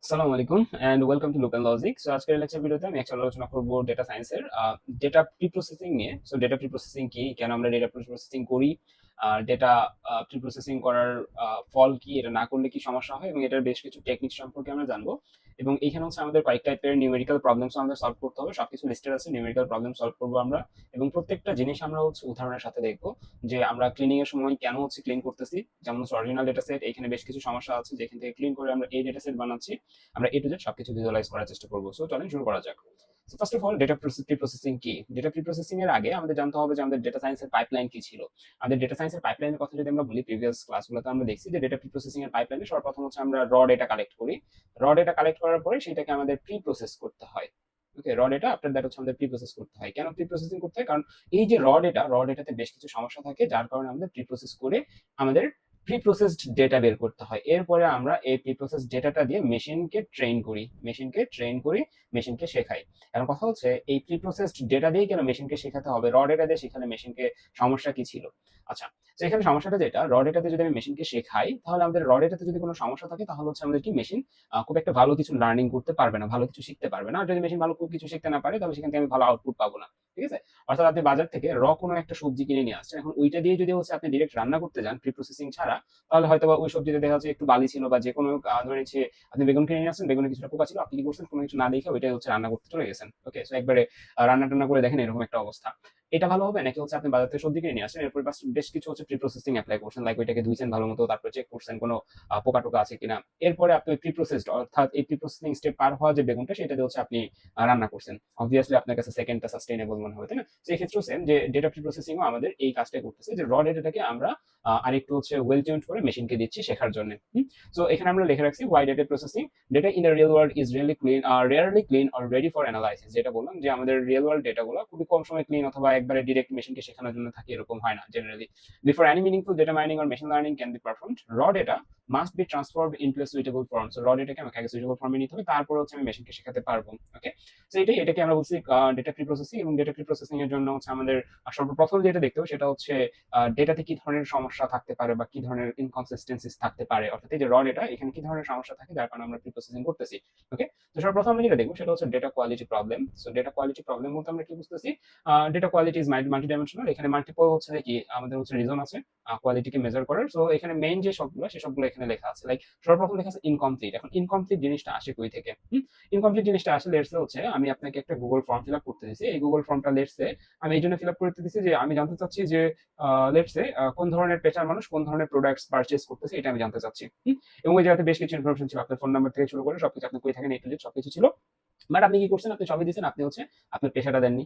আসসালামু আলাইকুম and welcome to Local Logic. So আজকের লেকচার ভিডিওতে আমি অ্যাকচুয়ালি আলোচনা করব ডেটা সায়েন্সের ডেটা প্রি প্রসেসিং নিয়ে। সো ডেটা প্রি প্রসেসিং কি, কেন আমরা ডেটা প্রি প্রসেসিং করি, আর ডেটা প্রি প্রসেসিং করার ফল কি, এটা না করলে কি সমস্যা হয়, এবং এটার বেশ কিছু টেকনিক সম্পর্কে আমরা জানবো। এবং এখানে হচ্ছে আমাদের কয়েক টাইপের নিউমেরিক্যাল প্রবলেমস আমাদের সলভ করতে হবে, সবকিছু লিস্টেড আছে, নিউমেরিক্যাল প্রবলেম সলভ করবো আমরা। এবং প্রত্যেকটা জিনিস আমরা হচ্ছে উদাহরণের সাথে দেখবো যে আমরা ক্লিনিং এর সময় কেন হচ্ছে ক্লিন করতেছি। যেমন হচ্ছে অরিজিনাল ডেটা সেট, এখানে বেশ কিছু সমস্যা আছে যেখান থেকে ক্লিন করে আমরা এই ডেটা সেট বানাচ্ছি। আমরা এ টু জেড সবকিছু ভিজুয়ালাইজ করার চেষ্টা করবো। সো চলেন শুরু করা যাক। First of all, data preprocessing কি? ডেটা প্রি প্রসেসিং এর আগে আমাদের জানতে হবে যে আমাদের ডেটা সায়েন্সের পাইপলাইন কি ছিল। আমাদের ডেটা সায়েন্সের পাইপলাইনের কথা যদি আমরা বলি, প্রিভিয়াস ক্লাসগুলোতে আমরা দেখছি যে ডেটা প্রি প্রসেসিং এর পাইপলাইনে সর্বপ্রথম হচ্ছে আমরা র ডেটা কালেক্ট করি। র ডেটা কালেক্ট করার পরে সেটাকে আমাদের প্রি প্রসেস করতে হয়। ওকে, র ডেটা আফটার দ্যাট হচ্ছে আমাদের প্রি প্রসেস করতে হয়। কেন প্রি প্রসেসিং করতে হয়? কারণ এই যে র ডেটাতে বেশ কিছু সমস্যা থাকে, যার কারণে আমাদের প্রি প্রসেস করে আমাদের প্রি প্রসেসড ডেটা বের করতে হয়। এরপরে আমরা এই প্রি প্রসেস ডেটাটা দিয়ে মেশিনকে শেখাই। এখন কথা হচ্ছে, এই প্রি প্রসেসড ডেটা দিয়ে কেন মেশিনকে শেখাতে হবে? র ডেটা দিয়ে শেখালে মেশিনকে সমস্যা কি ছিল? আচ্ছা, তো এখানে সমস্যাটা যেটা, র ডেটাতে যদি আমি মেশিনকে শেখাই, তাহলে আমাদের র ডেটাতে যদি কোনো সমস্যা থাকে, তাহলে হচ্ছে আমাদের কি মেশিন খুব একটা ভালো কিছু লার্নিং করতে পারবে না, ভালো কিছু শিখতে পারবে না। আর যদি মেশিন ভালো কিছু শিখতে না পারে, তাহলে সেখান থেকে আমি ভালো আউটপুট পাবো না। ঠিক আছে? অর্থাৎ আপনি বাজার থেকে কোনো একটা সবজি কিনে নিয়ে আসছেন, এখন ওইটা দিয়ে যদি হচ্ছে আপনি ডিরেক্ট রান্না করতে যান প্রি প্রসেসিং ছাড়া, তাহলে হয়তো ওই সবজিতে দেখা যাচ্ছে একটু বালি ছিল, বা যে কোনো ধরেন হচ্ছে আপনি বেগুন কিনে নিয়ে আসছেন, বেগুনে কিছুটা পোকা ছিল, আপনি কি করছেন, কোনো কিছু না দেখে ওইটাই হচ্ছে রান্না করতে চলে গেছেন। ওকে, সো একবারে রান্না টান্না করে দেখেন এরকম একটা অবস্থা। এটা ভালো হবে নাকি হচ্ছে আপনি বাজার থেকে সবজি কিনে নিয়ে আসেন, এরপর বেশ কিছু হচ্ছে প্রি প্রসেসিং অ্যাপ্লাই করছেন, লাইক ওইটাকে ধুইছেন ভালো মতো, তারপর চেক করছেন কোনো পোকা টোকা আছে কিনা। এরপরে আপনি প্রি প্রসেসড, অর্থাৎ এই প্রি প্রসেসিং স্টেপ পার হওয়া যে বেগুনটা, সেটা দিয়ে হচ্ছে আপনি রান্না করছেন। অবভিয়াসলি আপনার কাছে সেকেন্ডটা সাস্টেইনেবল মনে হবে, তাই না? সেই ক্ষেত্রেও সেম, যে ডেটা প্রি প্রসেসিংও আমাদের এই কাজটাই করতেছে, যে র ডেটাটাকে আমরা আরেকটু হচ্ছে ওয়েল টিউনড করে মেশিনকে দিচ্ছি শেখার জন্য। সো এখানে আমরা লিখে রাখছি, why data processing data in the real world is rarely clean or ready for analysis. যেটা বললাম যে আমাদের রিয়েল ওয়ার্ল্ড ডেটাগুলো খুবই কম সময় ক্লিন অথবা একবারে ডিরেক্ট মেশিনকে শেখানোর জন্য থাকে, এরকম হয় না generally. Before any meaningful data mining or machine learning can be performed, raw data must be transformed into a suitable form. So raw ডেটাকে আমাকে আগে সুইটেবল ফর্মে নিতে হবে, তারপর হচ্ছে আমি মেশিনকে শেখাতে পারবো। ওকে, সো এটাকে আমরা বলছি ডেটা প্রি প্রসেসিং। এবং ডেটা প্রি প্রসেসিং এর জন্য হচ্ছে আমাদের সর্বপ্রথম যেটা দেখতে হবে, সেটা হচ্ছে ডেটাতে কি ধরনের সমস্যা থাকতে পারে বা কি ধরনের ইনকনসিস্টেন্সিস থাকতে পারে, অর্থাৎ এই যে র ডেটা, এখানে কি ধরনের সমস্যা থাকে যার কারণে আমরা প্রি প্রসেসিং করতেছি। ওকে, তো সর্বপ্রথম আমরা যেটা দেখবো সেটা হচ্ছে data quality problem. So data quality problem বলতে আমরা কি বুঝতেছি? Data quality is multi dimensional. এখানে মাল্টিপল হচ্ছে কি আমাদের হচ্ছে রিজন আছে কোয়ালিটিকে মেজার করার। সো এখানে মেইন যে সবগুলো, সেসবগুলো এখানে লেখা আছে। লাইক সর্বপ্রথম লেখা আছে ইনকমপ্লিট। এখন ইনকমপ্লিট জিনিসটা আসে কই থেকে? ইনকমপ্লিট জিনিসটা আসলে লেটসে হচ্ছে আমি আপনাকে একটা গুগল ফর্ম ফিল আপ করতে দিছি। এই গুগল ফর্মটা লেটসে আমি এই জন্য ফিল আপ করতে দিছি যে আমি জানতে চাচ্ছি যে লেটসে কোন ধরনের পেশার মানুষ কোন ধরনের প্রোডাক্টস পারচেজ করতেছে, এটা আমি জানতে চাচ্ছি। এবং ওই জায়গাতে বেশ কিছু ইনফরমেশন ছিল, আপনার ফোন নাম্বার থেকে শুরু করে সবকিছু, আপনি কই থাকেন এ টু জেড সবকিছু ছিল। বাট আপনি কি করছেন, আপনি সবই দিচ্ছেন, আপনি হচ্ছে আপনার পেশাটা দেননি,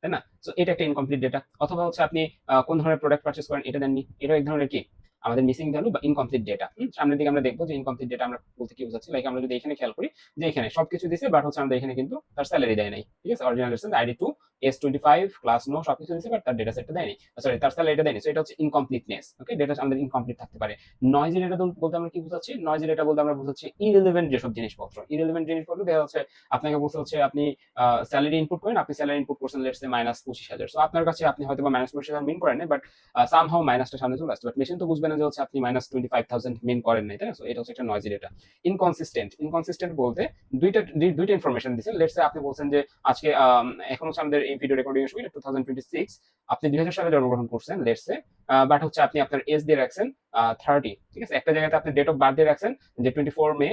তাই না? সো এটা একটা ইনকমপ্লিট ডেটা। অথবা হচ্ছে আপনি কোন ধরনের প্রোডাক্ট পারচেজ করেন, এটা দেননি। এটা এক ধরনের কি আমাদের মিসিং ভ্যালু বা ইনকমপ্লিট ডেটা। সামনের দিকে আমরা দেখবো যে ইনকমপ্লিট ডেটা আমরা বলতে কি বোঝাচ্ছি। লাইক আমরা যদি এখানে খেয়াল করি যে এখানে সবকিছু দিছে, বাট হচ্ছে আমাদের এখানে কিন্তু তার স্যালারি দেয় নাই। ঠিক আছে, original ID to S25 class no সবকিছু দিছে, বাট তার ডেটা সেটটা দেয়নি, সরি তার স্যালারিটা দেয়নি। সো এটা হচ্ছে ইনকমপ্লিটনেস। ওকে, ডেটা আমাদের ইনকমপ্লিট থাকতে পারে। নয়েজি ডেটা বলতে আমরা কি বোঝাচ্ছি? নয়েজি ডেটা বলতে আমরা বোঝাচ্ছি ইরেলেভেন্ট যেসব জিনিসপত্র। ইরেলেভেন্ট জিনিসপত্র দেখা যাচ্ছে আপনাকে বলতে হচ্ছে আপনি স্যালারি ইনপুট করেন, আপনি স্যালারি ইনপুট করছেন লেটস সে -25,000। সো আপনার কাছে আপনি হয়তো বা -25,000 মিন করেন নাই, বাট সামহাউ মাইনাসটা সামনে চলে আসছে, বাট মেশিন তো বুঝবে না যে হচ্ছে আপনি -25,000 মিন করেন নাই, তাই না? সো এটা হচ্ছে একটা নয়েজি ডেটা। ইনকনসিস্টেন্ট বলতে দুইটা ইনফরমেশন দিচ্ছেন। লেটস সে আপনি বলছেন যে আজকে এখন হচ্ছে আমাদের এই ভিডিও রেকর্ডিং এর সময় 2026, আপনি 2000 সালে জন্মগ্রহণ করছেন লেটস সে, বাট হচ্ছে আপনি আপনার এজ দিয়ে রাখছেন 30। ঠিক আছে, একটা জায়গাতে আপনি ডেট অফ বার্থ দিয়ে রাখছেন যে 24 মে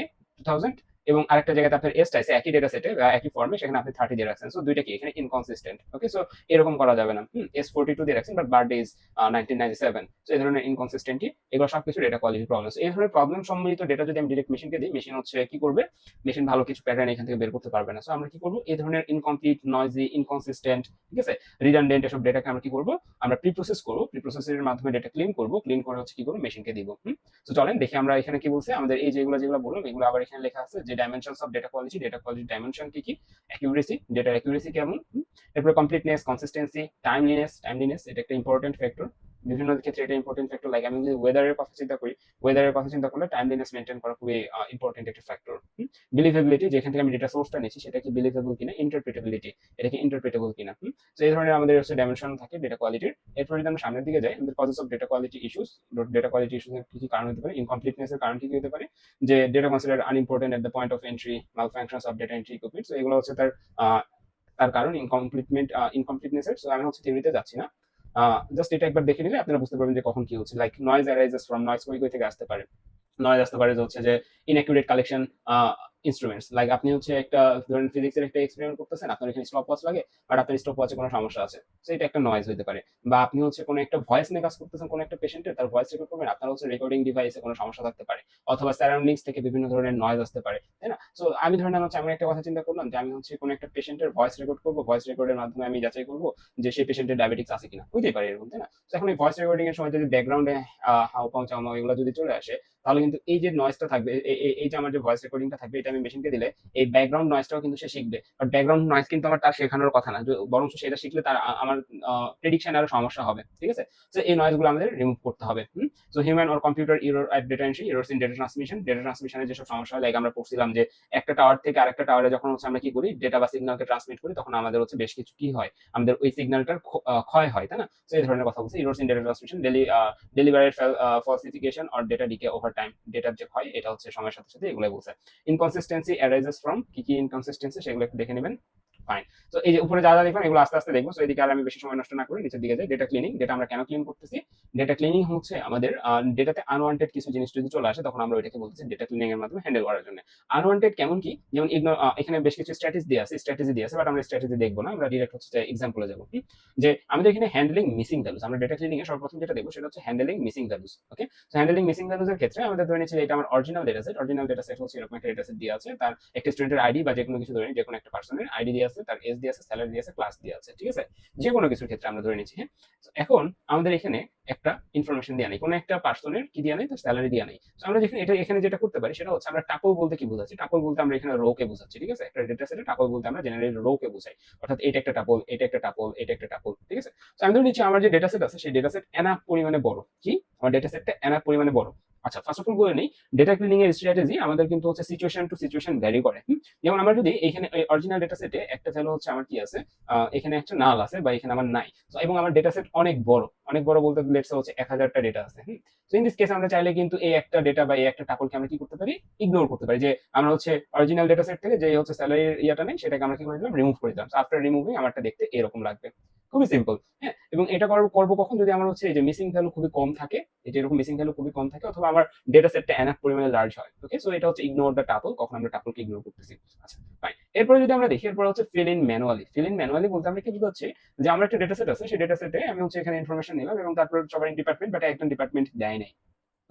2000, এবং আরেকটা জায়গাতে আপনার এজ চাইছে একই ডেটা সেটে একই ফর্মে, সেখানে আপনি 30 দিয়ে রাখছেন। সো দুইটা কি এখানে ইনকনসিস্টেন্ট। ওকে, সো এরকম করা যাবে না। S42 দিয়ে রাখছেন, বাট বার্থডে ইজ 1997। সো এই ধরনের ইনকনসিস্টেন্টি, এগুলো সবকিছু ডেটা কোয়ালিটি প্রবলেম। এই ধরনের প্রবলেম সম্মিলিত ডেটা যদি আমি ডিরেক্ট মেশিনকে দিই, মেশিন হচ্ছে কি করবে, মেশিন ভালো কিছু প্যাটার্ন এখান থেকে বের করতে পারবে না। সো আমরা কি করবো, এই ধরনের ইনকমপ্লিট, নয়েজি, ইনকনসিস্টেন্ট, ঠিক আছে, রিডান্ডেন্ট এসব ডেটাকে আমরা কি করবো, আমরা প্রি প্রসেস করবো। প্রি প্রসেসের মাধ্যমে ডেটা ক্লিন করে হচ্ছে কি করবো, মেশিনকে দিব। তো চলেন দেখি আমরা এখানে কি বলছে। আমাদের এই যেগুলো বললাম, এগুলো আবার এখানে লেখা আছে যে dimensions of data quality dimension কি কি, অ্যাকিউরেসি, ডেটার অ্যাকিউরেসি কেমন, এরপরে কমপ্লিটনেস, কনসিস্টেন্সি, টাইমলিনেস, এটা একটা ইম্পর্টেন্ট ফ্যাক্টর। বিভিন্ন ক্ষেত্রে এটা ইম্পর্টেন্ট ফ্যাক্টর। লাইক আমি যদি ওয়েদারের কথা চিন্তা করি, ওয়েদারের কথা চিন্তা করলে টাইমলিনেস মেনটেন করা খুবই ইম্পর্টেন্ট একটা ফ্যাক্টর। বিলিভেবিলিটি, যেখান থেকে আমি ডেটা সোর্সটা নিচ্ছি সেটা কি বিলিভেবল কিনা, ইন্টারপ্রিটেবিলিটি, এটা কি ইন্টারপ্রিটেবল কিনা। তো এই ধরনের আমাদের হচ্ছে ডাইমেনশন থাকে ডেটা কোয়ালিটির। এরপর যদি আমরা সামনের দিকে যাই, আমাদের causes of data quality issues, data quality issues এর কি কি কারণ হতে পারে, ইনকমপ্লিটনেস এর কারণ কি কি হতে পারে, যে data considered unimportant at the point of entry, malfunctions of data entry equipment. So এগুলো হচ্ছে তার কারণ ইনকমপ্লিটনেস এর। সো আমি হচ্ছে থিওরিতে যাচ্ছি না, জাস্ট এটা একবার দেখে নিলে আপনারা বুঝতে পারবেন যে কখন কি হচ্ছে। Like noise arises from, noise কই কই থেকে আসতে পারে, নয়েজ আসতে পারে যে হচ্ছে যে ইনঅ্যাকুরেট কালেকশন ইনস্ট্রুমেন্টস। লাইক আপনি হচ্ছে একটা ধরেন ফিজিক্সের একটা এক্সপেরিমেন্ট করতেছেন, আপনার এখানে স্টপ ওয়াচ লাগে বাট আপনার স্টপ ওয়াচে কোনো সমস্যা আছে, তো এটা একটা নয়েজ হতে পারে। বা আপনি হচ্ছে কোনো একটা ভয়েস নিয়ে কাজ করতেছেন, কোনো একটা পেশেন্টের, তার ভয়েস রেকর্ড করবেন, আপনার হচ্ছে রেকর্ডিং ডিভাইসে কোনো সমস্যা থাকতে পারে, অথবা সারাউন্ডিংস থেকে বিভিন্ন ধরনের নয়েজ আসতে পারে, তাই না? সো আমি ধরেন হচ্ছে আমি একটা কথা চিন্তা করলাম যে আমি হচ্ছে কোনো একটা পেশেন্টের ভয়েস রেকর্ড করবো, ভয়েস রেকর্ডের মাধ্যমে আমি যাচাই করবো যে সেই পেশেন্টের ডায়াবেটিক্স আছে কিনা, হইতেই পারে এরকম, তাই না? তো এখন এই ভয়েস রেকর্ডিং এর সময় যদি ব্যাকগ্রাউন্ডে হাউপাউ চাউমাউ এগুলো যদি চলে আসে, তাহলে কিন্তু এই যে নয়েজটা থাকবে, এই যে আমার যে ভয়েস রেকর্ডিংটা থাকবে, এটা আমি মেশিনকে দিলে এই ব্যাকগ্রাউন্ড নয়েজটাও কিন্তু সে শিখবে। বাট ব্যাকগ্রাউন্ড নয়েজ কিন্তু আমার তার শেখানোর কথা না, বরং সেটা শিখলে তার আমার প্রেডিকশন আরো সমস্যা হবে, ঠিক আছে? তো এই নয়েজগুলো আমাদের রিমুভ করতে হবে। So human or computer error at data entry, errors in data transmission, data ট্রান্সমিশনের যেসব সমস্যা হয়, লাইক আমরা পড়ছিলাম যে একটা টাওয়ার থেকে আরেকটা টাওয়ারে যখন হচ্ছে আমরা কি করি, ডেটা বা সিগন্যালকে ট্রান্সমিট করি, তখন আমাদের হচ্ছে বেশ কিছু কি হয়, আমাদের ওই সিগন্যালটার ক্ষয় হয়, তাই না? তো এই ধরনের কথা বলছি, errors in data transmission, deliberate falsification or data decay over time, ডেটার যে হয় এটা হচ্ছে সময়ের সাথে সাথে, এগুলোই বলছে। ইনকনসিস্টেন্সি অ্যারাইজেস ফ্রম, কি কি ইনকনসিস্টেন্সি সেগুলো একটু দেখে নেবেন। ফাইন। তো এই যে উপরে যা যা দেখলাম এগুলো আস্তে আস্তে দেখবো। তো এদিকে আর আমি বেশি সময় নষ্ট না করে নিচের দিকে যাই। ডেটা ক্লিনিং, ডেটা আমরা কেন ক্লিন করতেছি? ডেটা ক্লিনিং হচ্ছে আমাদের ডেটাতে আনওয়ান্টেড কিছু জিনিস যদি চলে আসে, তখন আমরা ওইটাকে বলতেছি ডেটা ক্লিনিং এর মাধ্যমে হ্যান্ডেল করার জন্য। আনওয়ান্টেড কেমন কি, যেমন এখানে বেশ কিছু স্ট্র্যাটেজি দিয়ে আছে, বাট আমরা স্ট্র্যাটেজি দেখবো না, আমরা ডিরেক্ট হচ্ছে এক্সাম্পলে যাবো। যে আমাদের এখানে হ্যান্ডলিং মিসিং ভ্যালুস, আমরা ডেটা ক্লিনিং এ সর্বপ্রথম যেটা দেখবো সেটা হচ্ছে হ্যান্ডলিং মিসিং ভ্যালুস। ওকে, সো হ্যান্ডলিং মিসিং ভ্যালুস এর ক্ষেত্রে আমাদের ধরে নিচ্ছি এটা আমার original data set. Original data set হচ্ছে এরকম একটা ডেটা সেট দিয়ে আছে, তার একটা স্টুডেন্টের আইডি বা যে কোনো কিছু ধরে যে কোনো একটা পার্সনের আইডি দিয়ে আছে, তার এজ দিয়ে আছে, স্যালারি দিয়ে আছে, ক্লাস দিয়ে আছে, ঠিক আছে? যে কোনো কিছুর ক্ষেত্রে আমরা ধরে নিচ্ছি। হ্যাঁ, এখন আমাদের এখানে একটা ইনফরমেশন দেওয়া নেই, কোনো একটা পার্সনের কি দেওয়া নেই, তার স্যালারি দেওয়া নেই। তো আমরা যেখানে এখানে যেটা করতে পারি সেটা হচ্ছে আমরা টাপল বলতে কি বোঝাচ্ছি, টাপল বলতে আমরা এখানে রো কে বোঝাচ্ছি, ঠিক আছে? একটা ডেটা সেটে টাপল বলতে আমরা জেনারেলি রো কে বোঝাই, অর্থাৎ এটা একটা টাপল, এটা একটা টাপল, এটা একটা টাপল, ঠিক আছে? তো আমি ধরে নিচ্ছি আমার যে ডেটা সেট আছে সেই ডেটা সেট এনাফ পরিমাণে বড়। কি, আমার ডেটা সেটটা এনাফ পরিমাণে বড়। আচ্ছা, ফার্স্ট অফ অল বলে নেই, ডেটা ক্লিনিং এর স্ট্র্যাটেজি আমাদের কিন্তু হচ্ছে সিচুয়েশন টু সিচুয়েশন ভ্যারি করে। যেমন আমরা যদি এখানে অরিজিনাল ডেটা সেটে একটা ভ্যালু হচ্ছে আমার কি আছে, এখানে একটা নাল আছে বা এখানে আমার নাই, তো এবং আমার ডেটা সেট অনেক বড়, অনেক বড় বলতে লেটস হচ্ছে 1000টা ডেটা আছে। তো ইন দিস কেস আমরা চাইলে কিন্তু এই একটা ডেটা বা এই একটা টাপলকে আমরা কি করতে পারি, ইগনোর করতে পারি, যে আমরা হচ্ছে অরিজিনাল ডেটা সেট থেকে যে হচ্ছে স্যালারির ইয়াটা নেই সেটাকে আমরা কি করে দিলাম, রিমুভ করে দিলাম। আফটার রিমুভিং আমারটা দেখতে এরকম লাগবে, খুবই সিম্পল। হ্যাঁ, এবং এটা করবো কখন, যদি আমার হচ্ছে এই যে মিসিং ভ্যালু খুবই কম থাকে, এটা এরকম মিসিং ভ্যালু খুবই কম থাকে, অথবা আমার ডেটা সেটটা এনাফ পরিমাণে লার্জ হয়। ওকে, সো এটা হচ্ছে ইগনোর দ্য টাপল, কখন আমরা টাপলকে ইগনোর করতেছি। আচ্ছা, ফাইন। এরপরে যদি আমরা দেখি, এরপর হচ্ছে fill in manually. Fill in manually বলতে আমরা কি বুঝাচ্ছি, যে আমার একটা ডেটা সেট আছে, সেই ডেটা সেটে আমি হচ্ছে এখানে ইনফরমেশন নিলাম এবং তারপর সবাই ডিপার্টমেন্ট, বাট একজন ডিপার্টমেন্ট দেয় নাই।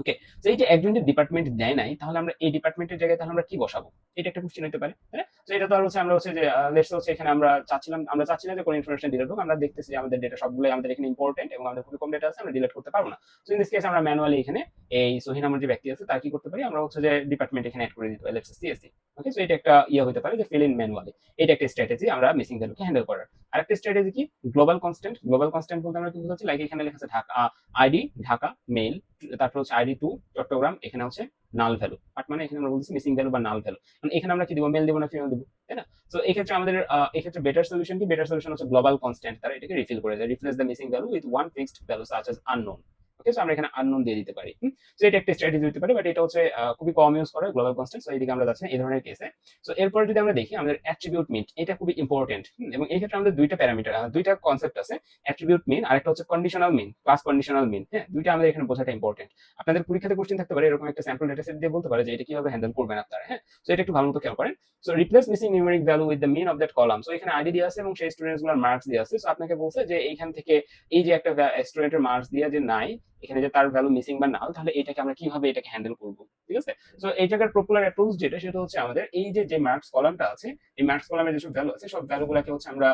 ওকে, তো এই যে একজন যে ডিপার্টমেন্ট দেয় নাই, তাহলে আমরা এই ডিপার্টমেন্টের জায়গায় তাহলে আমরা কি বসাবো, এটা একটা কোশ্চেন হতে পারে। হ্যাঁ, তো এটা তো আর হচ্ছে আমরা হচ্ছে যে লেটস হচ্ছে এখানে আমরা চাচ্ছি না যে কোনো ইনফরমেশন ডিলিট হোক, আমরা দেখতেছি যে আমাদের ডেটা সবগুলোই আমাদের এখানে ইম্পর্টেন্ট এবং আমাদের খুবই কম ডেটা আছে, আমরা ডিলিট করতে পারবো না। সো ইন দিস কেস আমরা ম্যানুয়ালি এখানে এই সহিন নামের যে ব্যক্তি আছে তার কি করতে পারি, আমরা হচ্ছে যে ডিপার্টমেন্ট এখানে অ্যাড করে দিতে পারি, লেটস সিএসসি। ওকে, সো এটা একটা হতে পারে যে ফিল ইন ম্যানুয়ালি, এটা একটা স্ট্র্যাটেজি আমরা মিসিং ভ্যালুকে হ্যান্ডেল করার। আরেকটা স্ট্র্যাটেজি কি, গ্লোবাল কনস্ট্যান্ট। গ্লোবাল কনস্ট্যান্ট বলতে আমরা কি বুঝাচ্ছি, লাইক এখানে লেখা আছে ঢাকা আইডি, ঢাকা মেইল, তারপর হচ্ছে আইডি টু চট্টগ্রাম, এখানে হচ্ছে নাল ভ্যালু, বাট মানে এখানে আমরা বলছি মিসিং ভ্যালু বা নাল ভ্যালু, মানে এখানে আমরা কি দিব, মেল দিব না ফিমেল দিব, তাই না? তো এই ক্ষেত্রে আমাদের এক্ষেত্রে বেটার সলিউশন কি, বেটার সলিউশন হচ্ছে গ্লোবাল কনস্ট্যান্ট, তারা এটাকে রিফিল করে দেয়, replace the missing value with one fixed value such as unknown. Okay, so আমরা এখানে আননোন দিয়ে দিতে পারি। সো এটা একটা স্ট্র্যাটেজি হতে পারে, বাট এটা হচ্ছে খুবই কম ইউজ করে গ্লোবাল কনস্ট্যান্ট, সো এইদিকে আমরা যাচ্ছি না এই ধরনের কেসে। সো এরপরে যদি আমরা দেখি আমাদের অ্যাট্রিবিউট মিন, এটা খুবই ইম্পর্টেন্ট, এবং এই ক্ষেত্রে আমাদের দুইটা প্যারামিটার, দুইটা কনসেপ্ট আছে, অ্যাট্রিবিউট মিন আর একটা হচ্ছে কন্ডিশনাল মিন, ক্লাস কন্ডিশনাল মিন। হ্যাঁ, দুইটা আমাদের এখানে বোঝাটা ইম্পর্টেন্ট। আপনাদের পরীক্ষাতে কোশ্চেন থাকতে পারে এরকম একটা স্যাম্পল ডেটা সেট দিয়ে বলতে পারে যে এটা কিভাবে হ্যান্ডেল করবেন আপনারা। হ্যাঁ, সো এটা একটু ভালো মতো খেয়াল করেন। So replace missing numeric value with the mean of that column. So এখানে আইডি দিয়ে আছে এবং সেই স্টুডেন্টসগুলোর মার্কস দিয়ে আছে। সো আপনাকে বলছে যে এইখান থেকে এই যে একটা স্টুডেন্টের মার্কস দিয়ে যে নাই, এখানে যে তার ভ্যালু মিসিং বা নাল, তাহলে এটাকে আমরা কিভাবে এটাকে হ্যান্ডেল করব, ঠিক আছে? সো এই জায়গার পপুলার অ্যাপ্রোচ যেটা, সেটা হচ্ছে আমাদের এই যে মার্কস কলামটা আছে, এই মার্কস কলামের যেসব ভ্যালু আছে সব ভ্যালুগুলোকে হচ্ছে আমরা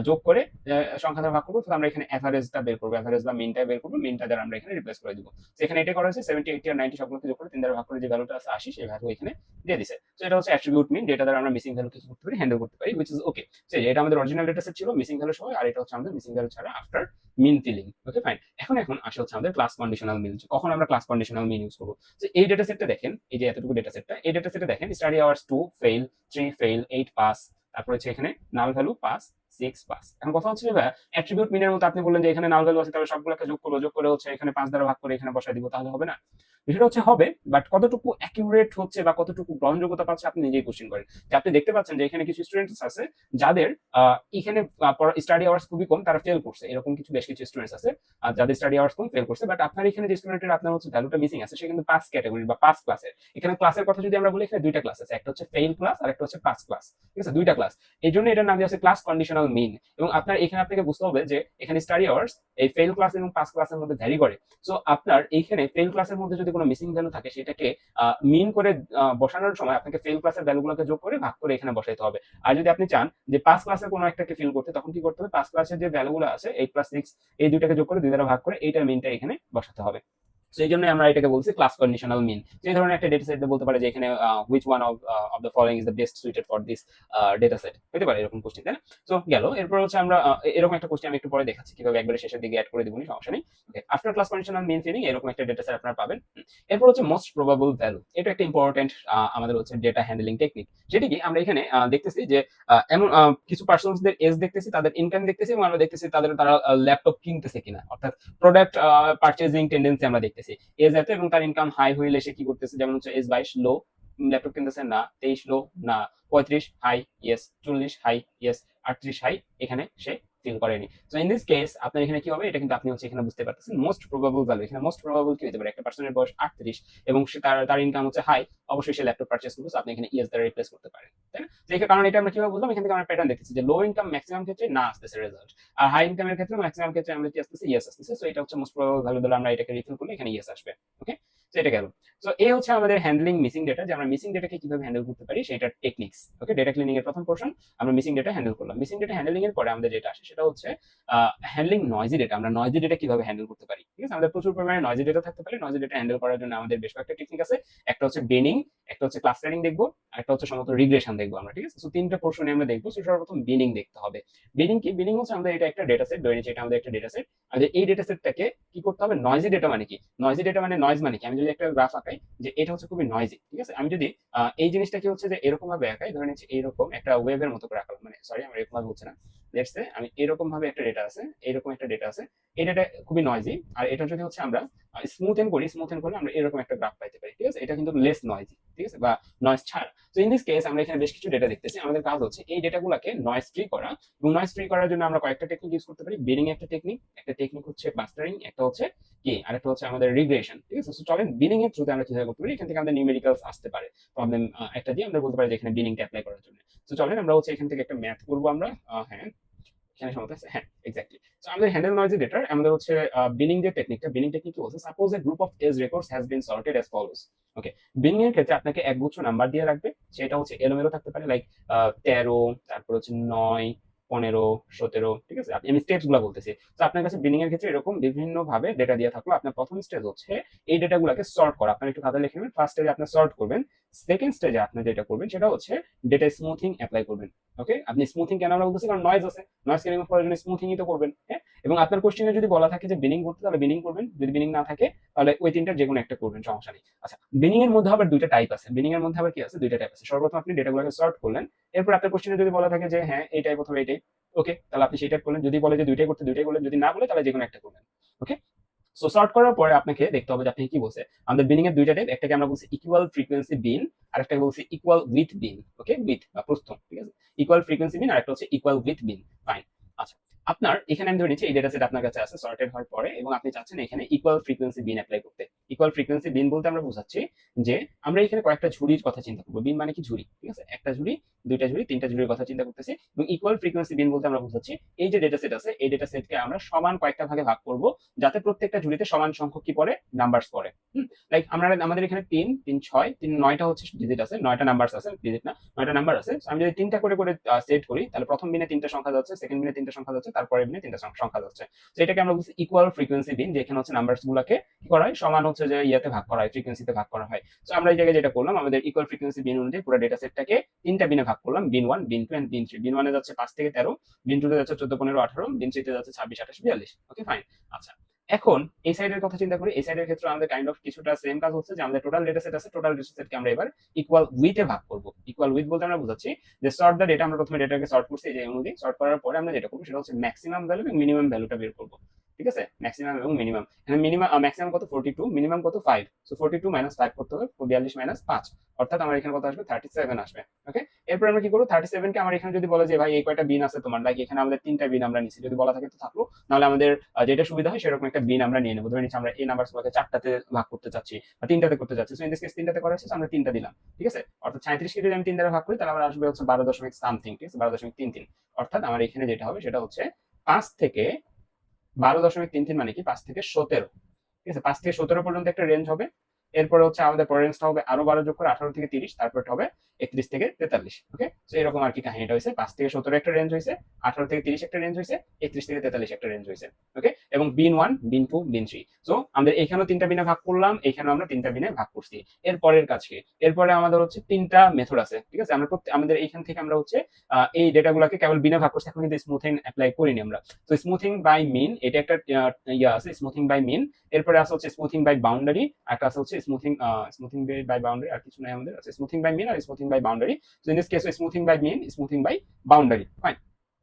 যোগ করে সংখ্যা দ্বারা ভাগ করবো, তো আমরা এখানে এভারেজটা বের করবো, এভারেজ বা মিনটা বের করবো, মিনটা দ্বারা আমরা এখানে রিপ্লেস করে দিব। তো এখানে এটা করা হয়েছে 70, 80 আর 90 সবগুলোকে যোগ করে 3 দ্বারা ভাগ করে যে ভ্যালুটা আছে 80, সেই ভ্যালু এখানে দিয়ে দিছে। তো এটা হচ্ছে অ্যাট্রিবিউট মিন, যেটা দ্বারা আমরা মিসিং ভ্যালুকে কি করতে পারি, হ্যান্ডেল করতে পারি, হুইচ ইজ ওকে। সো এটা আমাদের অরিজিনাল ডেটা সেট ছিল মিসিং ভ্যালু সহ, আর এটা হচ্ছে আমাদের মিসিং ভ্যালু ছাড়া আফটার মিন ফিলিং। Okay fine. এখন আসে হচ্ছে আমাদের ক্লাস কন্ডিশনাল মিন। কখন আমরা ক্লাস কন্ডিশনাল মিন ইউজ করবো? তো এই ডেটা সেটটা দেখেন, এই যে এতটুকু ডেটা সেটটা, এই ডেটা সেটে দেখেন study hours 2 fail, 3 fail, 8 pass, তারপর হচ্ছে এখানে নাল ভ্যালু পাস, 6 পাস। এখন কথা হচ্ছে যে ভাই অ্যাট্রিবিউট মিনের মতো আপনি বললেন যে এখানে নাল ভ্যালু আছে তাহলে সবগুলোকে যোগ করে হচ্ছে এখানে 5 দ্বারা ভাগ করে এখানে বসায় দিব, তাহলে হবে না? বিষয়টা হচ্ছে হবে, বাট কতটুকু অ্যাকিউরেট হচ্ছে বা কতটুকু গ্রহণযোগ্যতা পাচ্ছে আপনি নিজেই কোশ্চেন করেন। যে আপনি দেখতে পাচ্ছেন যে এখানে কিছু স্টুডেন্টস আছে যাদের এখানে স্টাডি আওয়ার্স খুবই কম, তারা ফেল করছে, এরকম বেশ কিছু স্টুডেন্টস আছে যাদের স্টাডি আওয়ার্স কম ফেল করছে, বাট আপনার এখানে যে স্টুডেন্টের আপনার হচ্ছে ভ্যালুটা মিসিং আছে সে কিন্তু পাস ক্যাটাগরি বা পাস ক্লাসের। এখানে ক্লাসের কথা যদি আমরা বলি, এখানে দুইটা ক্লাস আছে, একটা হচ্ছে ফেল ক্লাস আর একটা হচ্ছে পাস ক্লাস, ঠিক আছে, দুইটা ক্লাস। এই জন্য এটার নাম দিয়ে আছে ক্লাস কন্ডিশনাল মিন। এবং আপনার এখানে আপনাকে বুঝতে হবে যে এখানে স্টাডি আওয়ার্স এই ফেল ক্লাস এবং পাস ক্লাসের মধ্যে ভ্যারি করে। সো আপনার এইখানে ফেল ক্লাসের মধ্যে যদি কোনো মিসিং ভ্যালু থাকে সেটাকে মিন করে বসানোর সময় আপনাকে ফেল ক্লাসের ভ্যালুগুলোকে যোগ করে ভাগ করে এখানে বসাইতে হবে। আর যদি আপনি চান যে পাস ক্লাসের কোনো একটাকে ফিল করতে, তখন কি করতে হবে, পাস ক্লাসের যে ভ্যালুগুলো আছে 8 প্লাস 6 এই দুইটাকে যোগ করে 2 দ্বারা ভাগ করে এইটার মিনটা এখানে বসাতে হবে। সেই জন্য আমরা এটাকে বলছি ক্লাস কন্ডিশনাল মিন। এই ধরনের একটা ডেটা সেট বলতে পারে যে এখানে which one of the following is the best suited for this data set, হতে পারে এরকম কোশ্চেন, তাই না? সো গেল, এরপর হচ্ছে আমরা এরকম একটা কোশ্চেন আমি একটু পরে দেখাচ্ছি কিভাবে একবারে শেষের দিকে অ্যাড করে দিবনি, সমস্যা নেই। ওকে, আফটার ক্লাস কন্ডিশনাল মিন ফিলিং এরকম একটা ডেটা সেট আপনারা পাবেন। এরপর হচ্ছে মোস্ট প্রবাবল ভ্যালু। এটা একটা ইম্পর্টেন্ট আমাদের হচ্ছে ডেটা হ্যান্ডলিং টেকনিক। যেটি কি আমরা এখানে দেখতেছি যে এমন কিছু পার্সনসদের এজ দেখতেছি, তাদের ইনকাম দেখতেছি, এবং আমরা দেখতেছি তারা ল্যাপটপ কিনতেছে কিনা, অর্থাৎ প্রোডাক্ট পারচেজিং টেন্ডেন্সি আমরা দেখতেছি। এজ এত এবং তার ইনকাম হাই হইলে সে কি করতেছে, যেমন হচ্ছে এজ 22 লো, ল্যাপটপ কিনতেছে না, 23 লো না, 35 high yes, 40 high yes, 38 high এখানে সে ফিল করেনি। সো ইন দিস কেস আপনার এখানে কি হবে, এটা কিন্তু আপনি হচ্ছে এখানে বুঝতে পারতেছেন মোস্ট প্রবাবল ভ্যালু। এখানে মোস্ট প্রবাবল কি হতে পারে, একটা পার্সনের বয়স 38 এবং সে তার ইনকাম হচ্ছে হাই, অবশ্যই সে ল্যাপটপ পারচেজ করবে। আপনি এখানে ইয়েস দ্বারা রিপ্লেস করতে পারেন, তাই না? তো এই কারণে এটা আমরা কিভাবে বুঝলাম, এখান থেকে আমরা প্যাটার্ন দেখতেছি যে লো ইনকাম ম্যাক্সিমাম ক্ষেত্রে না আসতেছে রেজাল্ট, আর হাই ইনকামের ক্ষেত্রে ম্যাক্সিমাম ক্ষেত্রে আমরা কি আসতেছে, ইয়েস আসতেছে। সো এটা হচ্ছে মোস্ট প্রবাবল ভ্যালু দ্বারা আমরা এটাকে রিফিল করলে এখানে ইয়েস আসবে। ওকে, তো এটা গেল। সো এই হচ্ছে আমাদের হ্যান্ডলিং মিসিং ডেটা, যে আমরা মিসিং ডেটাকে কিভাবে হ্যান্ডেল করতে পারি সেটার টেকনিক্স। ওকে, ডেটা ক্লিনিং এর প্রথম পোর্শন আমরা মিসিং ডেটা হ্যান্ডেল করলাম। মিসিং ডেটা হ্যান্ডলিং এর পরে আমাদের যেটা আসে সেটা হচ্ছে হ্যান্ডলিং নয়েজি ডেটা। আমরা নয়েজি ডেটা কিভাবে হ্যান্ডেল করতে পারি, ঠিক আছে? আমাদের প্রচুর পরিমাণে নয়েজি ডেটা থাকতে পারে। নয়েজি ডেটা হ্যান্ডেল করার জন্য আমাদের বেশ কয়েকটা টেকনিক আছে। একটা হচ্ছে বেনিং, একটা হচ্ছে ক্লাস্টারিং দেখবো, আর একটা হচ্ছে সম্ভবত রিগ্রেশন দেখবো আমরা, ঠিক আছে? সো তিনটা পোর্শনে আমরা দেখবো। সো সর্বপ্রথম বেনিং দেখতে হবে। বেনিং কি? বেনিং হচ্ছে আমাদের এটা একটা ডেটা সেট, ধরে নিচ্ছি এটা আমাদের একটা ডেটা সেট। আর এই ডেটা সেটটাকে কি করতে হবে, নয়েজি ডেটা মানে কি, নয়েজি ডেটা মানে নয়েজ মানে কি, আমি যদি একটা গ্রাফ আঁকাই যে এটা হচ্ছে খুবই নয়েজি, ঠিক আছে? আমি যদি এই জিনিসটাকে হচ্ছে যে এরকম ভাবে আঁকাই, ধরে নিচ্ছি এইরকম একটা ওয়েভের মতো করে আঁকালাম, মানে সরি আমার এরকম ভাবে হচ্ছে না, লেটস সে আমি এরকম ভাবে একটা ডেটা আছে, এরকম একটা ডেটা আছে, এই ডেটা খুবই নয়েজি। আর এটা যদি হচ্ছে আমরা স্মুথেন করলে আমরা এরকম একটা গ্রাফ পাইতে পারি, ঠিক আছে? এটা কিন্তু লেস নয়েজি, ঠিক আছে, বা নয়েজ ছাড়া। তো ইন দিস কেস আমরা এখানে বেশ কিছু ডেটা দেখতেছি। আমাদের কাজ হচ্ছে এই ডেটাগুলোকে নয়েজ ফ্রি করা, এবং নয়েজ ফ্রি করার জন্য আমরা কয়েকটা টেকনিক ইউজ করতে পারি। বিনিং একটা টেকনিক হচ্ছে ক্লাস্টারিং, একটা হচ্ছে কি, আর একটা হচ্ছে আমাদের রিগ্রেশন, ঠিক আছে? সো চলেন বিনিং এর থ্রুতে আমরা কিভাবে করতে পারি, এখান থেকে আমাদের নিউমেরিক্যালস আসতে পারে প্রবলেম একটা দিয়ে আমরা বলতে পারি যে এখানে বিনিংটা অ্যাপ্লাই করার জন্য। তো চলেন আমরা হচ্ছে এখান থেকে একটা ম্যাথ করবো আমরা। হ্যাঁ, এখানে সমতা আছে, হ্যাঁ এক্স্যাক্টলি। সো আমাদের হ্যান্ডেল নয়েজি ডেটার আমাদের হচ্ছে বিনিং যে টেকনিকটা, বিনিং টেকনিক কি বলছে, suppose a group of age records has been sorted as follows. Okay, binning এর ক্ষেত্রে আপনাকে একগুচ্ছ নাম্বার দিয়ে রাখবে, সেটা হচ্ছে এলোমেলো থাকতে পারে, লাইক 13, তারপর হচ্ছে 9, 15, 17, ঠিক আছে? আমি স্টেপস গুলো বলতেছি। তো আপনার কাছে বিনিং এর ক্ষেত্রে এরকম বিভিন্ন ভাবে ডেটা দিয়ে থাকলো। আপনার প্রথম স্টেজ হচ্ছে এই ডেটাগুলোকে সর্ট করা। আপনার একটু খাতায় লিখে নেবেন। ফার্স্ট স্টেজে আপনি সর্ট করবেন, সেকেন্ড স্টেজে আপনি যেটা করবেন সেটা হচ্ছে ডেটা স্মুথিং অ্যাপ্লাই করবেন। ওকে, আপনি স্মুথিং কেন আমরা বলতেছি, কারণ নয়েজ আছে, নয়েজ রিমুভ করার জন্য স্মুথিংই তো করবেন, হ্যাঁ? এবং আপনার কোশ্চেনে যদি বলা থাকে যে বিনিং করতে, তাহলে বিনিং করবেন। যদি বিনিং না থাকে তাহলে ওই তিনটার যে কোনো একটা করবেন, সমস্যা নেই। আচ্ছা, বিনিং এর মধ্যে আবার দুইটা টাইপ আছে। বিনিং এর মধ্যে আবার কি আছে, দুইটা টাইপ আছে। সর্বপ্রথম আপনি ডেটাগুলোকে সর্ট করলেন, এরপর আপনার কোশ্চেনে যদি বলা থাকে যে হ্যাঁ এই টাইপ অথবা এই টাইপ, ওকে, তাহলে আপনি সেটা করলেন। যদি বলে যে দুইটাই করতে, দুইটাই করলেন। যদি না বলে তাহলে যে কোনো একটা করবেন। ওকে, সো সর্ট করার পরে আপনাকে দেখতে হবে যে আপনি কি বলছে। আমাদের বিনিং এর দুইটা টাইপ, একটাকে আমরা বলছি ইকুয়াল ফ্রিকোয়েন্সি বিন, আর একটাকে বলছি equal width bin. Okay, width বা প্রস্থ, ঠিক আছে? ইকুয়াল ফ্রিকোয়েন্সি বিন আর একটা হচ্ছে ইকুয়াল উইথ বিন। ফাইন। আচ্ছা, আপনার এখানে আমি ধরে নিচ্ছি এই ডেটা সেট আপনার কাছে আছে সর্টেড হওয়ার পরে, এবং আপনি চাচ্ছেন এখানে ইকুয়াল ফ্রিকোয়েন্সি বিন অ্যাপ্লাই করতে। ইকুয়াল ফ্রিকোয়েন্সি বিন বলতে আমরা বোঝাচ্ছি যে আমরা এখানে কয়েকটা ঝুড়ির কথা চিন্তা করবো। বিন মানে কি, ঝুড়ি, ঠিক আছে? একটা ঝুড়ি, দুইটা ঝুড়ি, তিনটা ঝুড়ির কথা চিন্তা করতেছি। এবং ইকুয়াল ফ্রিকোয়েন্সি বিন বলতে আমরা বোঝাচ্ছি এই যে ডেটা সেট আছে, এই ডেটা সেটকে আমরা সমান কয়েকটা ভাগে ভাগ করব, যাতে প্রত্যেকটা ঝুড়িতে সমান সংখ্যক কি পড়ে, নাম্বারস পড়ে। লাইক আমাদের এখানে 3, 3, 6, 3, 9টা হচ্ছে ডিজিট আছে, 9টা নাম্বারস আছে, ডিজিট না, 9টা নাম্বার আছে। আমি যদি 3টা করে করে সেট করি, তাহলে প্রথম বিনে 3টা সংখ্যা যাচ্ছে, সেকেন্ড বিনে 3টা সংখ্যা যাচ্ছে, তারপরে বিনে 3টা সংখ্যা যাচ্ছে। তো এটাকে আমরা বলছি ইকুয়াল ফ্রিকোয়েন্সি বিন, যেখানে হচ্ছে নাম্বারস গুলোকে কি করা হয়, সমান হচ্ছে যে ইয়াতে ভাগ করা হয়, ফ্রিকোয়েন্সিতে ভাগ করা হয়। তো আমরা এই জায়গায় যেটা করলাম, আমাদের ইকুয়াল ফ্রিকোয়েন্সি বিন অনুযায়ী পুরো ডেটা সেটটাকে 3টা বিনে ভাগ ভাগ করলাম বিন 1 বিন 2 এন্ড বিন 3। বিন 1 এ যাচ্ছে 5 থেকে 13, বিন 2 তে যাচ্ছে 14 15 18, বিন 3 তে যাচ্ছে 26 28 42। Okay fine. আচ্ছা, এখন এই সাইডের কথা চিন্তা করি। এই সাইডের ক্ষেত্রে আমাদের কাইন্ড অফ কিছুটা সেম কাজ হচ্ছে যে আমাদের টোটাল ডেটা সেট আছে, টোটাল ডেটা সেটকে আমরা এবার ইকুয়াল উইথে ভাগ করব। ইকুয়াল উইথ বলতে আমরা বুঝাচ্ছি যে সর্ট দ্য ডেটা, আমরা প্রথমে ডেটাকে সর্ট করছি এই যে অনুযায়ী। সর্ট করার পরে আমরা যেটা করব সেটা হচ্ছে ম্যাক্সিমাম ভ্যালু এবং মিনিমাম ভ্যালুটা বের করব। ঠিক আছে, ম্যাক্সিমাম এবং মিনিমাম। এখানে ম্যাক্সিমাম কত 42, মিনিমাম কত 5। সো 42 মাইনাস 5 করতে হবে 42 মাইনাস 5, অর্থাৎ আমার এখানে কত আসবে 37 আসবে। ওকে, এরপর আমরা কি করব 37 কে আমার এখানে যদি বলা যায় ভাই এই কয়টা বিন আছে তোমার, লাইক এখানে আমাদের 3টা বিন আমরা নিছি, যদি বলা থাকে তো থাকলো, নাহলে আমাদের যেটা সুবিধা হয় সেরকম একটা বিন আমরা নিয়ে নেব। ধরে নিচ্ছি আমরা এই নাম্বারগুলোকে 4টাতে ভাগ করতে চাচ্ছি বা 3টাতে করতে চাচ্ছি। সো ইন দিস কেস 3টাতে করা হচ্ছে, আমরা 3টা দিলাম। ঠিক আছে, অর্থাৎ 37 কে যদি আমি 3 দ্বারা ভাগ করি তাহলে আমার আসবে হচ্ছে 12 দশমিক সামথিং। ঠিক আছে, 12.33। অর্থাৎ আমার এখানে যেটা হবে সেটা হচ্ছে 5 থেকে 12.33 মানে কি 5 থেকে 17। ঠিক আছে, 5 থেকে 17 পর্যন্ত একটা রেঞ্জ হবে। এরপরে হচ্ছে আমাদের পরের রেঞ্জটা হবে আরো 12 যোগ করে 18 থেকে 30, তারপর হবে 31 থেকে 43। ওকে, তো এরকম আর কি কাহিনীটা হয়েছে। 5 থেকে 17 একটা রেঞ্জ হয়েছে, 18 থেকে 30 একটা রেঞ্জ হয়েছে, 31 থেকে 43 একটা রেঞ্জ হয়েছে। ওকে, এবং বিন 1 বিন 2 বিন 3। সো আমাদের এখানেও 3টা বিনে ভাগ করলাম, এখানেও আমরা 3টা বিনে ভাগ করছি। এরপরের কাজ কি, এরপরে আমাদের হচ্ছে 3টা মেথড আছে। ঠিক আছে, আমরা আমাদের এইখান থেকে আমরা হচ্ছে এই ডেটাগুলোকে কেবল বিনে ভাগ করছি, এখন কিন্তু স্মুথিং অ্যাপ্লাই করিনি আমরা। তো স্মুথিং বাই মিন এটা একটা ইয়া আছে, স্মুথিং বাই মিন। এরপরে আছে হচ্ছে স্মুথিং বাই বাউন্ডারি, একটা আছে হচ্ছে স্মুথিং বাই বাউন্ডারি, আর কিছু নাই আমাদের, আছে স্মুথিং বাই মিন আর smoothing by boundary. So in this case smoothing by mean, smoothing by boundary. Fine.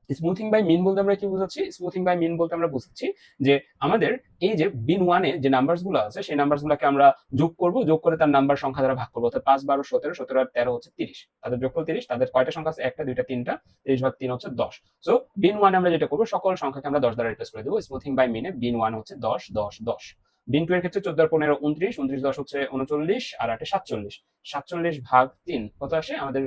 Smoothing by mean বলতে আমরা কি বুঝাচ্ছি? স্মুথিং বাই মিন বলতে আমরা বুঝাচ্ছি যে আমাদের এই যে বিন 1 এ যে নাম্বারস গুলো আছে সেই নাম্বারস গুলোকে আমরা যোগ করব, যোগ করে তার নাম্বার সংখ্যা দ্বারা ভাগ করব। অর্থাৎ 5 12 17, 17 আর 13 হচ্ছে 30। তাদের যোগফল 30। তাদের কয়টা সংখ্যা আছে? একটা দুইটা তিনটা, 30 ভাগ 3 হচ্ছে 10। সো বিন 1 আমরা যেটা করব সকল সংখ্যাকে আমরা 10 দ্বারা রিপ্লেস করে দেব। স্মুথিং বাই মিনে বিন 1 হচ্ছে 10 10 10। বিন 2 এর ক্ষেত্রে 14 আর 15 29, 29 10 হচ্ছে 39 আর 8 47। 47 ভাগ 3 কত আসে? আমাদের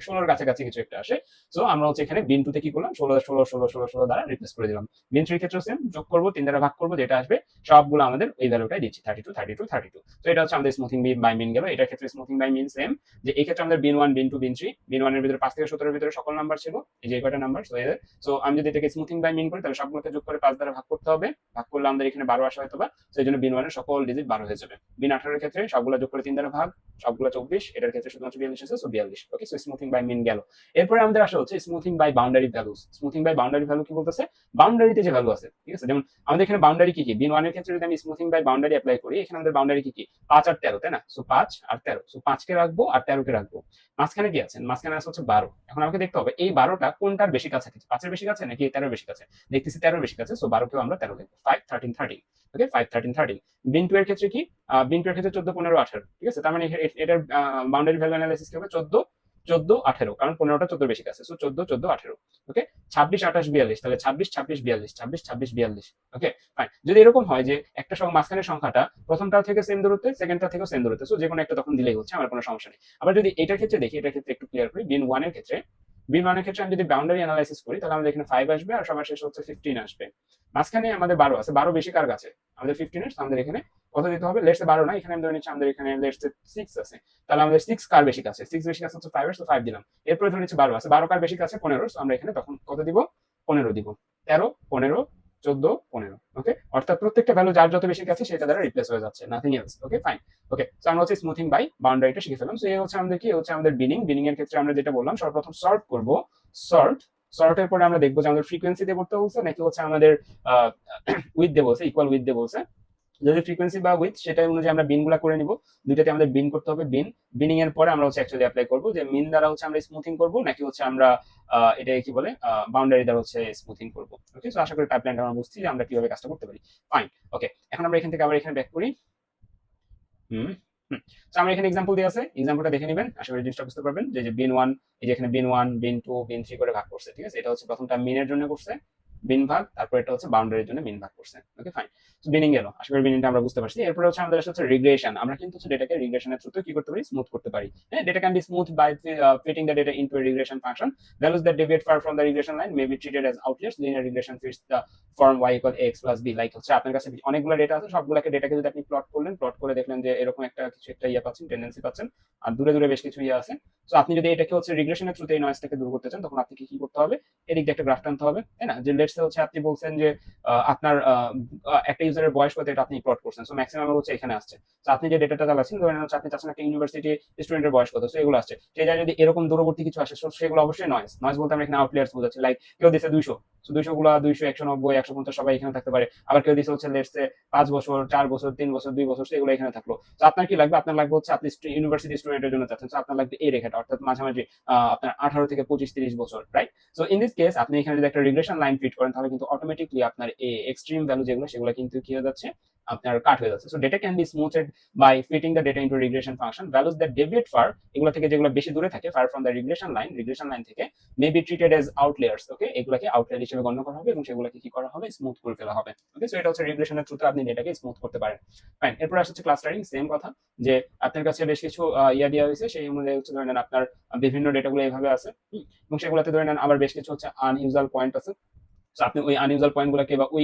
16 এর কাছাকাছি কিছু একটা আসে। সো আমরা হচ্ছে এখানে বিন 2 তে কি করলাম 16 16 16 16 16 দ্বারা রিপ্লেস করে দিলাম। বিন 3 এর ক্ষেত্রে সেম, যোগ করব 3 দ্বারা ভাগ করব, যেটা আসবে সবগুলো আমাদের এই ভ্যালুটাই দিচ্ছি 32 32 32। তো এটা হচ্ছে আমাদের স্মুথিং বাই মিন গেল। এটার ক্ষেত্রে স্মুথিং বাই মিন সেম, যে এই ক্ষেত্রে আমাদের বিন 1 বিন 2 বিন 3, বিন 1 এর ভিতরে 5 থেকে 17 এর ভিতরে সকল নাম্বার ছিল, এই যে কয়টা নাম্বার। সো আমি যদি এটাকে স্মুথিং বাই মিন করি তাহলে সবগুলোকে যোগ করে 5 দ্বারা ভাগ করতে হবে। ভাগ করলে আমাদের এখানে 12 আসা হয়তো বা, তো এই জন্য বিন 1 এর সকল ডিজিট 12 হয়ে যাবে। বিন 18 এর ক্ষেত্রে সবগুলো যোগ করে 3 দ্বারা ভাগ, সবগুলো 24, এটার ক্ষেত্রে শুধুমাত্র 42 আছে, so 42। Okay, so smoothing by mean গেল। এরপরে আমাদের আসা হচ্ছে smoothing by boundary values. Smoothing by boundary value কি বলতেছে? বাউন্ডারিতে যে ভ্যালু আছে, ঠিক আছে, যেমন আমাদের এখানে বাউন্ডারি কি কি, বিন 1 এর ক্ষেত্রে যদি আমি স্মুথিং বাই বাউন্ডারি অ্যাপ্লাই করি, এখানে আমাদের বাউন্ডারি কি কি 5 আর 13, তাই না? সো 5 আর 13, সো 5 কে রাখবো আর 13 কে রাখবো। মাঝখানে কি আছে? মাঝখানে আছে হচ্ছে 12। এখন আমাকে দেখতে হবে এই 12টা কোনটার বেশি কাছাকাছি, 5 এর বেশি কাছে নাকি 13 এর বেশি কাছে। দেখতেছি 13 এর বেশি কাছে, সো 12 কেও আমরা 13 লিখবো। 5 13 13। ওকে, 5 13 13। বিন 2 এর ক্ষেত্রে কি? বিন 2 এর ক্ষেত্রে 14 15 18। ঠিক আছে, তার মানে এটার বাউন্ডারি ভ্যালু অ্যানালাইসিস কি হবে? 14 14 18, কারণ 15টা 14 বেশি কাছে, সো 14 14 18। ওকে, 26 28 42, তাহলে 26 26 42, 26 26 42। Okay fine. যদি এরকম হয় যে একটা মাঝখানের সংখ্যাটা প্রথমটা থেকে সেম দূরত্বে, সেকেন্ডটা থেকেও সেম দূরত্বে, সো যে কোনো একটা তখন দিলেই হচ্ছে, আমার কোনো সমস্যা নেই। আবার যদি এটার ক্ষেত্রে দেখি, এটার ক্ষেত্রে একটু ক্লিয়ার করি। বিন 1 এর ক্ষেত্রে, বিন 1 এর ক্ষেত্রে আমি যদি বাউন্ডারি অ্যানালাইসিস করি তাহলে আমাদের এখানে 5 আসবে আর সবার শেষে হচ্ছে 15 আসবে। মাঝখানে আমাদের 12 আছে, 12 বেশি কার কাছে? আমাদের 15 এর, আমাদের এখানে কত দিতে হবে? লেটস সে 12 না, এখানে আমি ধরে নিচ্ছি আমাদের এখানে লেটস সে 6 আছে, তাহলে আমাদের 6 কার বেশি কাছে? 6 বেশি কাছে হচ্ছে 5 এর, সো 5 দিলাম। এরপরে ধরে নিচ্ছি 12 আছে, 12 কার বেশি কাছে? 15, সো আমরা এখানে তখন কত দিব? 15 দিব। 13 15 14 15। ওকে, অর্থাৎ প্রত্যেকটা ভ্যালু যার যত বেশি কাছে সেটা দ্বারা রিপ্লেস হয়ে যাচ্ছে, nothing else. Okay fine. Okay, so আমরা হচ্ছে স্মুথিং বাই বাউন্ডারিটা শিখে ফেললাম। সো এই হচ্ছে আমাদের কি, হচ্ছে আমাদের বিনিং। বিনিং এর ক্ষেত্রে আমরা যেটা বললাম, সর্বপ্রথম সর্ট করব। সর্ট, সর্টের পরে আমরা দেখবো যে আমাদের ফ্রিকোয়েন্সি দিয়ে করতে বলছে নাকি হচ্ছে আমাদের উইথ দিয়ে বলছে, ইকুয়াল উইথ দিয়ে বলছে। যদি ফ্রিকোয়েন্সি বা উইথ, সেটা অনুযায়ী আমরা বিন গুলা করে নিব। দুইটাতে আমাদের বিন করতে হবে। বিনিং এর পরে আমরা হচ্ছে অ্যাকচুয়ালি অ্যাপ্লাই করব যে মিন দ্বারা হচ্ছে আমরা স্মুথিং করব নাকি হচ্ছে আমরা এটা কি বলে বাউন্ডারি দ্বারা হচ্ছে স্মুথিং করব। ওকে, সো আশা করি পাইপলাইনটা আমরা বুঝছি যে আমরা কিভাবে কাজটা করতে পারি। ফাইন। ওকে, এখন আমরা এখান থেকে আবার এখানে ব্যাক করি। হুম হুম। তো আমরা এখানে এক্সাম্পল দিয়ে আছে, এক্সাম্পলটা দেখে নেবেন, আশা করি জিনিসটা বুঝতে পারবেন। যে বিন 1, এই যে এখানে বিন 1 বিন 2 বিন 3 করে ভাগ করছে। ঠিক আছে, এটা হচ্ছে প্রথমটা মিনের জন্য করছে বিন ভাগ, তারপর এটা হচ্ছে বাউন্ডারির জন্য মিন ভাগ করছে। Okay fine. সো বিনিং গেল, আশা করি বিনিংটা আমরা বুঝতে পারছি। এরপর হচ্ছে আমাদের হচ্ছে রিগ্রেশন। আমরা কিন্তু হচ্ছে ডেটাকে রিগ্রেশনের থ্রুতে কি করতে পারি? স্মুথ করতে পারি। হ্যাঁ, data can be smooth by fitting the data into a regression function. Values that deviate far from the regression line may be treated as outliers. Linear regression fits the form y equal x plus b. Like হচ্ছে আপনার কাছে অনেকগুলো data আছে, সবগুলোকে ডেটাকে যদি আপনি plot করলেন, plot করে দেখলেন যে এরকম একটা কিছু একটা ইয়ে পাচ্ছেন, টেন্ডেন্সি পাচ্ছেন, আর দূরে দূরে বেশ কিছু ইয়ে আছে। সো আপনি যদি এটাকে হচ্ছে রিগ্রেশনের থ্রুতে এই নয়েজটাকে দূর করতে চান, তখন আপনি কি করতে হবে? এদিক দিয়ে একটা গ্রাফ টানতে হবে, তাই না? যে লেটস লেটস সে হচ্ছে আপনি বলছেন যে আপনার একটা ইউজারের বয়স কত এটা আপনি প্লট করছেন, সো ম্যাক্সিমাম হচ্ছে এখানে আসছে। তো আপনি যে ডেটাটা চালাচ্ছেন ধরেন হচ্ছে আপনি চাচ্ছেন একটা ইউনিভার্সিটি স্টুডেন্টের বয়স কত, সো এগুলো আসছে। সেই জায়গায় যদি এরকম দূরবর্তী কিছু আসে, সেগুলো অবশ্যই নয়েজ। নয়েজ বলতে আমরা এখানে আউটলিয়ার্স বোঝাচ্ছি, লাইক কেউ দিছে 200, সো 200 গুলা 200, 190, 150 সবাই এখানে থাকতে পারে। আবার কেউ দিছে হচ্ছে লেটস সে 5 বছর, 4 বছর, 3 বছর, 2 বছর, সেগুলো এখানে থাকলো। তো আপনার কি লাগবে? আপনার লাগবে হচ্ছে আপনি ইউনিভার্সিটি স্টুডেন্টের জন্য চাচ্ছেন, সো আপনার লাগবে এই রেখাটা, অর্থাৎ মাঝামাঝি আপনার 18 থেকে 25-30 বছর, right? So in this case আপনি এখানে যদি একটা রিগ্রেশন লাইন ফিট করেন তাহলে কিন্তু অটোমেটিকলি আপনার এই এক্সট্রিম ভ্যালু যেগুলো সেগুলো কিন্তু কি হয়ে যাচ্ছে, আপনার কাট হয়ে যাচ্ছে। So data can be smoothed by fitting the data into regression function. Values that deviate far, এগুলো থেকে যেগুলো বেশি দূরে থাকে, far from the regression line থেকে, may be treated as outliers. Okay, এগুলোকে আউটলেয়ার হিসেবে গণ্য করা হবে এবং সেগুলোকে কি করা হবে, স্মুথ করে ফেলা হবে। ওকে, সো এটা হচ্ছে রিগ্রেশনের থ্রুতে আপনি ডেটাকে স্মুথ করতে পারেন। ফাইন, এরপর আসছে ক্লাস্টারিং, সেম কথা, যে আপনার কাছে বেশ কিছু ইয়া দেওয়া হয়েছে, সেই অনুযায়ী হচ্ছে ধরে নেন আপনার বিভিন্ন ডেটাগুলো এইভাবে আছে, এবং সেগুলোতে ধরে নেন আবার বেশ কিছু হচ্ছে আনইউজুয়াল পয়েন্ট আছে। সো আপনি ওই আনইউজুয়াল পয়েন্ট গুলোকে বা ওই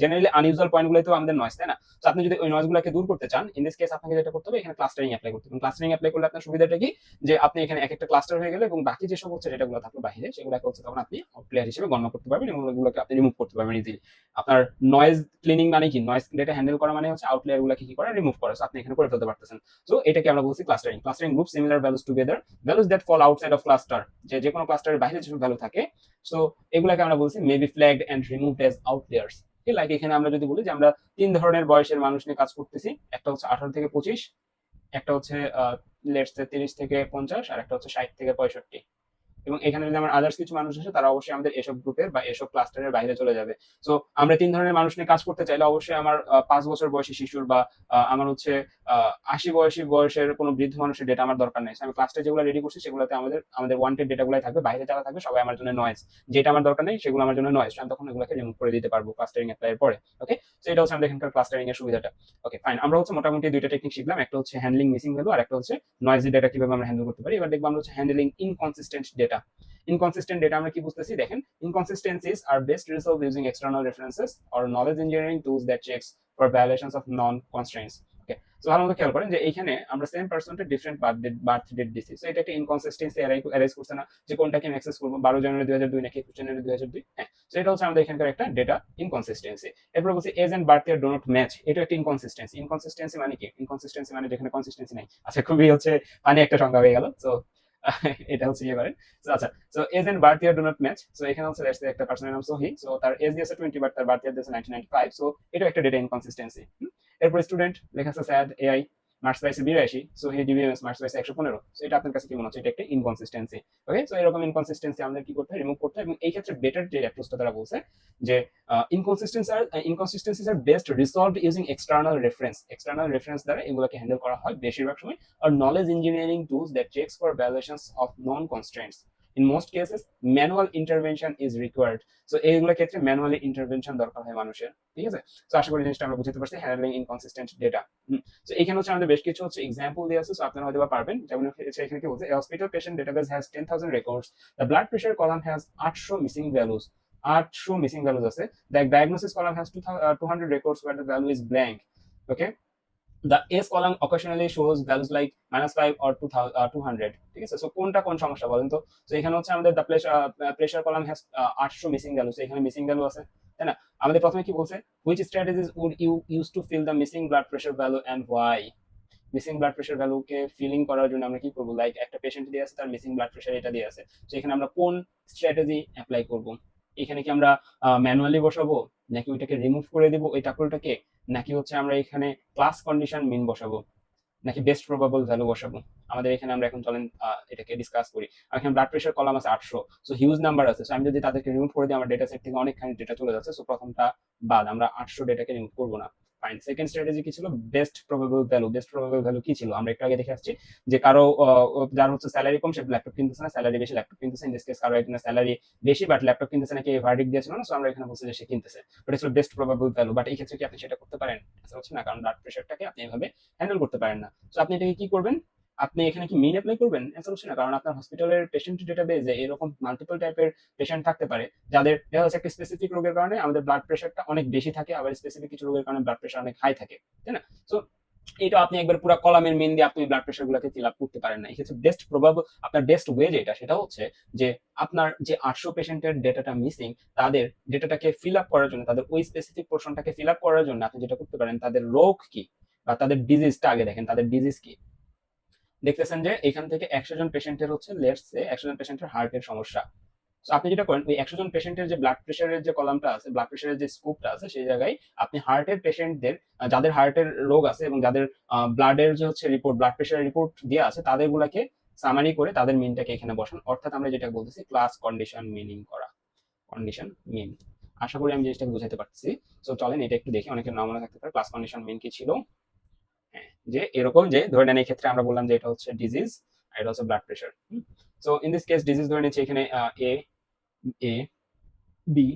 জেনারেলি আনইউজুয়াল পয়েন্ট গুলো তো আমাদের নয়েজ, তাই না? তো আপনি যদি ওই নয়েজ গুলোকে দূর করতে চান, ইন দিস কেস আপনাকে যেটা করতে হবে, এখানে ক্লাস্টারিং অ্যাপ্লাই করতে হবে। ক্লাস্টারিং অ্যাপ্লাই করলে আপনার সুবিধাটা কি, যে আপনি এখানে এক একটা ক্লাস্টার হয়ে গেলে এবং বাকি যেসব হচ্ছে ডেটাগুলো থাকলো বাইরে, সেগুলোকে হচ্ছে তখন আপনি আউটলায়ার হিসেবে গণ্য করতে পারবেন এবং ওগুলোকে আপনি রিমুভ করতে পারবেন ইজিলি। আপনার নয়েজ ক্লিনিং মানে কি, নয়েজ ডেটা হ্যান্ডেল করা মানে হচ্ছে আউটলায়ার গুলোকে কি করা, রিমুভ করা। সো আপনি এখানে করে ফেলতে পারতেছেন। সো এটাকে আমরা বলছি clustering. Clustering group similar values together, values that fall outside of cluster, যে কোনো ক্লাস্টারের বাইরে যেসব ভ্যালু থাকে, সো এগুলাকে আমরা বলছি may be flagged and removed as outliers. Like এখানে আমরা যদি বলি যে আমরা 3 ধরনের বয়সের মানুষ নিয়ে কাজ করতেছি, একটা হচ্ছে 18 থেকে 25, একটা হচ্ছে লেটস সে 30 থেকে 50, আর একটা হচ্ছে 60 থেকে 65। এবং এখানে যদি আমার আদার্স কিছু মানুষ আসে, তারা অবশ্যই আমাদের এসব গ্রুপের বা এসব ক্লাস্টারের বাইরে চলে যাবে। সো আমরা 3 ধরনের মানুষ নিয়ে কাজ করতে চাইলে অবশ্যই আমার 5 বছর বয়সী শিশুর বা আমার হচ্ছে 80 বয়সের কোনো বৃদ্ধ মানুষের ডেটা আমার দরকার নেই। আমি ক্লাস্টার যেগুলো রেডি করছি সেগুলোতে আমাদের ওয়ান্টেড ডেটাগুলাই থাকবে, বাইরে যারা থাকবে সবাই আমার জন্য নয়েজ, যেটা আমার দরকার নেই সেগুলো আমার জন্য নয়েজ, আমি তখন এগুলোকে রিমুভ করে দিতে পারবো ক্লাস্টারিং অ্যাপ্লাই এর পরে। ওকে, সো এটা হচ্ছে আমাদের এখানকার ক্লাস্টারিং এর সুবিধাটা। ওকে ফাইন, আমরা হচ্ছে মোটামুটি 2টা টেকনিক শিখলাম, একটা হচ্ছে হ্যান্ডলিং মিসিং ভ্যালু আর একটা হচ্ছে নয়েজি ডেটা কিভাবে আমরা হ্যান্ডেল করতে পারি। এবার দেখবো আমরা হচ্ছে handling inconsistent data. Inconsistent data আমরা কি বুঝতেছি দেখেন, inconsistencies are best resolved using external references or knowledge engineering tools that checks for violations of non constraints. Okay, so ভালো মতো খেয়াল করেন যে এইখানে আমরা সেম পার্সনটা ডিফারেন্ট বার্থ ডেট দিছি, সো এটা একটা ইনকনসিস্টেন্সি অ্যারাইজ করছে না, যে কোনটাকে আমি অ্যাক্সেস করব, 12 জানুয়ারি 2002 নাকি 21 জানুয়ারি 2002। হ্যাঁ, সো এটা হচ্ছে আমাদের এখানকার একটা ডেটা ইনকনসিস্টেন্সি। এরপর বলছি age and birth year do not match, এটা একটা ইনকনসিস্টেন্সি। ইনকনসিস্টেন্সি মানে কি, ইনকনসিস্টেন্সি মানে যেখানে কনসিস্টেন্সি নাই। আচ্ছা, খুবই হচ্ছে মানে একটা সংখ্যা হয়ে গেল। সো এটা হচ্ছে ইয়ে করেন। আচ্ছা, so age and birth year do not match, so এখানে হচ্ছে লেটস সে একটা পার্সনের নাম সোহি, সো তার এজ দিয়েছে 20 বাট তার বার্থ ইয়ার দিয়েছে 1995, সো এটা একটা ডেটা ইনকনসিস্টেন্সি। এরপর স্টুডেন্ট লেখা আছে স্যাড এআই, মার্কস পাইছে 82, সো হি ডিবিএমএস মার্কস পাইছে 115, সো এটা আপনার কাছে কি মনে হচ্ছে, এটা একটা ইনকনসিস্টেন্সি। ওকে, সো এরকম ইনকনসিস্টেন্সি আমাদের কি করতে হয়, রিমুভ করতে হয়। এবং এই ক্ষেত্রে বেটার যে অ্যাপ্রোচটা তারা বলছে যে inconsistencies are best resolved using external reference দ্বারা এগুলোকে হ্যান্ডেল করা হয় বেশিরভাগ সময়, আর knowledge engineering tools that checks for violations of non constraints. In most cases manual intervention is required, so এইগুলোর ক্ষেত্রে ম্যানুয়ালি ইন্টারভেনশন দরকার হয় মানুষের। ঠিক আছে, তো আশা করি জিনিসটা আমরা বুঝতে পারছি, হ্যান্ডলিং ইনকনসিস্টেন্ট ডেটা। তো এখানে হচ্ছে আমাদের বেশ কিছু হচ্ছে এক্সাম্পল দিয়ে আছে, সো আপনারা হয়তো পারবেন। যেমন এখানে কি বলছে, a hospital patient database has 10,000 records, the blood pressure column has 800 missing values, 800 missing values আছে। The diagnosis column has 200 records where the value is blank. Okay, the S column occasionally shows values like -5 or 200. ঠিক আছে, so কোনটা কোন সমস্যা বলেন তো। So এখানে হচ্ছে আমাদের the pressure column has 800 missing value, এখানে মিসিং ভ্যালু আছে, তাই না? আমাদের প্রথমে কি বলছে, which strategies would you use to fill the missing blood pressure value and why? Missing blood pressure ভ্যালুকে ফিলিং করার জন্য আমরা কি করব, লাইক একটা পেশেন্ট দিয়ে আছে, তার মিসিং ব্লাড প্রেশার এটা দিয়ে আছে, তো এখানে আমরা কোন স্ট্র্যাটেজি অ্যাপ্লাই করব? এখানে কি আমরা ম্যানুয়ালি বসাবো, নাকি ওইটাকে রিমুভ করে দিব ওই টাকুলটাকে, নাকি হচ্ছে আমরা এখানে ক্লাস কন্ডিশন মিন বসাবো, নাকি বেস্ট প্রবাবল ভ্যালু বসাবো? আমাদের এখানে আমরা এখন চলেন এটাকে ডিসকাস করি। এখানে ব্লাড প্রেশার কলাম আছে 800, সো হিউজ নাম্বার আছে, সো আমি যদি তাদেরকে রিমুভ করে দিই আমার ডেটা সেট থেকে অনেকখানি ডেটা চলে যাচ্ছে, সো প্রথমটা বাদ, আমরা 800 ডেটাকে রিমুভ করবো না। ফাইন, সেকেন্ড স্ট্র্যাটেজি কি ছিল, best probable value. Best probable value কি ছিল, আমরা একটু আগে দেখে আসছি যে কারো যার হচ্ছে স্যালারি কম সে ল্যাপটপ কিনতেছে না, স্যালারি বেশি ল্যাপটপ কিনতেছে। ইন দিস কেস কারো একজনের স্যালারি বেশি বাট ল্যাপটপ কিনতেছে নাকি ভার্ডিক্ট দিয়েছিল না, সো আমরা এখানে বলছি যে সে কিনতেছে, ওটা ছিল বেস্ট প্রবাবল ভ্যালু। বাট এই ক্ষেত্রে কি আপনি সেটা করতে পারেন? আচ্ছা, হচ্ছে না, কারণ ব্লাড প্রেশারটাকে আপনি এভাবে হ্যান্ডেল করতে পারেন না। সো আপনি এটাকে কি করবেন, আপনি এখানে কি মিন অ্যাপ্লাই করবেন? অ্যান্সার হচ্ছে না, কারণ আপনার হসপিটালের পেশেন্ট ডেটাবেজে এরকম মাল্টিপল টাইপের পেশেন্ট থাকতে পারে, যাদের দেখা যাচ্ছে একটা স্পেসিফিক রোগের কারণে আমাদের ব্লাড প্রেশারটা অনেক বেশি থাকে, আবার স্পেসিফিক কিছু রোগের কারণে ব্লাড প্রেশার অনেক হাই থাকে, তাই না? সো এটা আপনি একবার পুরো কলামের মিন দিয়ে আপনি ব্লাড প্রেশার গুলোকে ফিল আপ করতে পারেন না। এক্ষেত্রে বেস্ট প্রবাবল আপনার বেস্ট ওয়ে যেটা সেটা হচ্ছে যে আপনার যে 800 পেশেন্টের ডেটাটা মিসিং তাদের ডেটাটাকে ফিল আপ করার জন্য, তাদের ওই স্পেসিফিক পোর্শনটাকে ফিল আপ করার জন্য আপনি যেটা করতে পারেন, তাদের রোগ কি বা তাদের ডিজিজটা আগে দেখেন, তাদের ডিজিজ কি। দেখতেছেন যে এখান থেকে 100 জন পেশেন্টের হচ্ছে লেটস সে 100 জন পেশেন্টের হার্টের সমস্যা। তো আপনি যেটা করেন ওই 100 জন পেশেন্টের যে ব্লাড প্রেশারের যে কলামটা আছে, ব্লাড প্রেশারের যে স্কোপটা আছে সেই জায়গায় আপনি হার্টের পেশেন্টদের, যাদের হার্টের রোগ আছে এবং যাদের ব্লাডের যে হচ্ছে রিপোর্ট, ব্লাড প্রেশারের রিপোর্ট দেওয়া আছে তাদের গুলাকে সামারি করে তাদের মিনটাকে এখানে বসান। অর্থাৎ আমরা যেটা বলতেছি ক্লাস কন্ডিশন মিনিং করা, কন্ডিশন মিন। আশা করি আমি জিনিসটাকে বুঝাতে পারছি। সো চলেন এটা একটু দেখি, অনেকের নাম মনে থাকতে পারে। ক্লাস কন্ডিশন মিন কি ছিল? হ্যাঁ, যে এরকম যে ধরে নেন এই ক্ষেত্রে আমরা বললাম যে এটা হচ্ছে ডিজিজ আর এটা হচ্ছে blood pressure. So in this case disease ধরে নিচ্ছি এখানে এ এ বি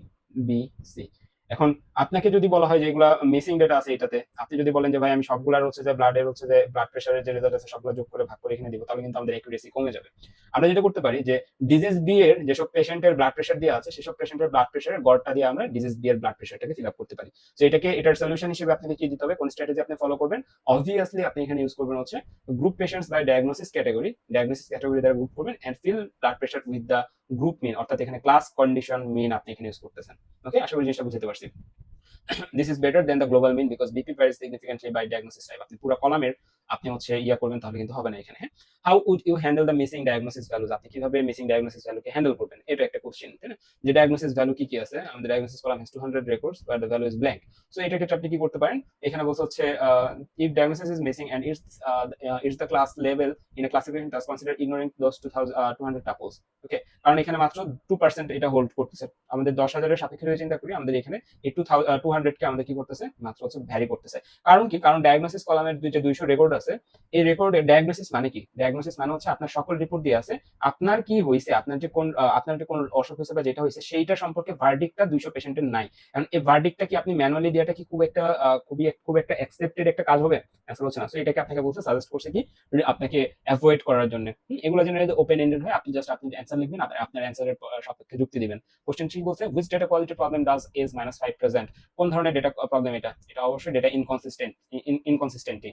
বি সি। এখন আপনাকে যদি বলা হয় যে এগুলা মিসিং ডেটা আছে এটাতে, আপনি যদি বলেন যে ভাই আমি সবগুলার হচ্ছে যে ব্লাডের হচ্ছে যে ব্লাড প্রেশারের যে রেজাল্ট আছে সবগুলো যোগ করে ভাগ করে এখানে দিব, তাহলে কিন্তু আমাদের অ্যাকুরেসি কমে যাবে। আমরা যেটা করতে পারি যে ডিজিজ বি এর যেসব পেশেন্টের ব্লাড প্রেশার দেওয়া আছে সেসব পেশেন্টের ব্লাড প্রেশারের গড়টা দিয়ে আমরা ডিজিজ বি এর ব্লাড প্রেশারটাকে ফিল আপ করতে পারি। তো এটাকে এটার সলিউশন হিসেবে আপনাকে কি দিতে হবে, কোন স্ট্র্যাটেজি আপনি ফলো করবেন? অবভিয়াসলি আপনি এখানে ইউজ করবেন হচ্ছে group patients by diagnosis category, diagnosis category দ্বারা গ্রুপ করবেন and fill blood pressure with the group mean, অর্থাৎ এখানে ক্লাস কন্ডিশন মিন আপনি এখানে ইউজ করতেছেন। ওকে, আশা করি জিনিসটা বুঝতে পারছি। This is better than the global mean because BP varies significantly by diagnosis type. আপনি পুরো কলামের আপনি হচ্ছে ইয়া করবেন তাহলে কিন্তু হবে না এখানে। হ্যাঁ, how would you handle the missing diagnosis values? আপনি কিভাবে মিসিং ডায়াগনোসিস ভ্যালুকে হ্যান্ডেল করবেন, এটা একটা কোশ্চেন, তাই না? যে ডায়াগনোসিস ভ্যালু কি কি আছে, আমাদের diagnosis column has 200 records but the value is blank. So এটার ক্ষেত্রে আপনি কি করতে পারেন, এখানে বলছে হচ্ছে if diagnosis is missing and it's the class level in a classification task consider ignoring those 200 tuples. Okay, কারণ এখানে মাত্র 2% এটা হোল্ড করতেছে। আমাদের 10,000 এর সাপেক্ষে যদি চিন্তা করি, আমাদের এখানে এই 200 কে আমাদের কি করতেছে, মাত্র হচ্ছে ভ্যারি করতেছে। কারণ কি, কারণ ডায়াগনোসিস কলামের যে 200 রেকর্ড আছে, এই রেকর্ডে ডায়াগনোসিস মানে কি, ডায়াগনোসিস মানে হচ্ছে আপনার সকল রিপোর্ট দিয়ে আছে, আপনার কি হয়েছে, আপনার যে কোন অসুখ হয়েছে বা যেটা হয়েছে সেইটা সম্পর্কে ভার্ডিক্টটা 200 পেশেন্টের নাই। কারণ এই ভার্ডিক্টটা কি আপনি ম্যানুয়ালি দেওয়াটা কি খুব একটা অ্যাকসেপ্টেড একটা কাজ হবে? আসলে হচ্ছে না। সো এটাকে আপনাকে বলতে সাজেস্ট করছে কি আপনাকে অ্যাভয়েড করার জন্য। এগুলো জেনারেলি ওপেন এন্ডেড হয়, আপনি জাস্ট আপনি অ্যান্সার লিখবেন, আপনার অ্যান্সারের সাপেক্ষে যুক্তি দিবেন। কোশ্চেন 3 বলছে which data quality problem does age -5 present? কোন ধরনের ডেটা প্রবলেম এটা? এটা অবশ্যই data inconsistency.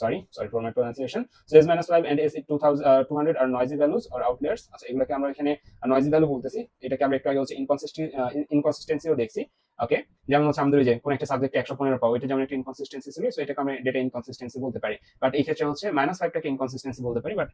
Sorry for my pronunciation. So S minus 5 and S 200 are noisy values or outliers. আচ্ছা, এগুলোকে আমরা এখানে noisy value বলতেছি। এটাকে আমরা একটু আগে হচ্ছে ইনকনসিস্টেন্সিও দেখছি। ওকে, যেমন হচ্ছে আমাদের যে কোন একটা সাবজেক্টে 115 পাবো, এটা যেমন একটা ইনকনসিস্টেন্সি ছিল, সো এটাকে আমরা ডেটা ইনকনসিস্টেন্সি বলতে পারি। বাট এই ক্ষেত্রে হচ্ছে -5 টাকে ইনকনসিস্টেন্সি বলতে পারি, বাট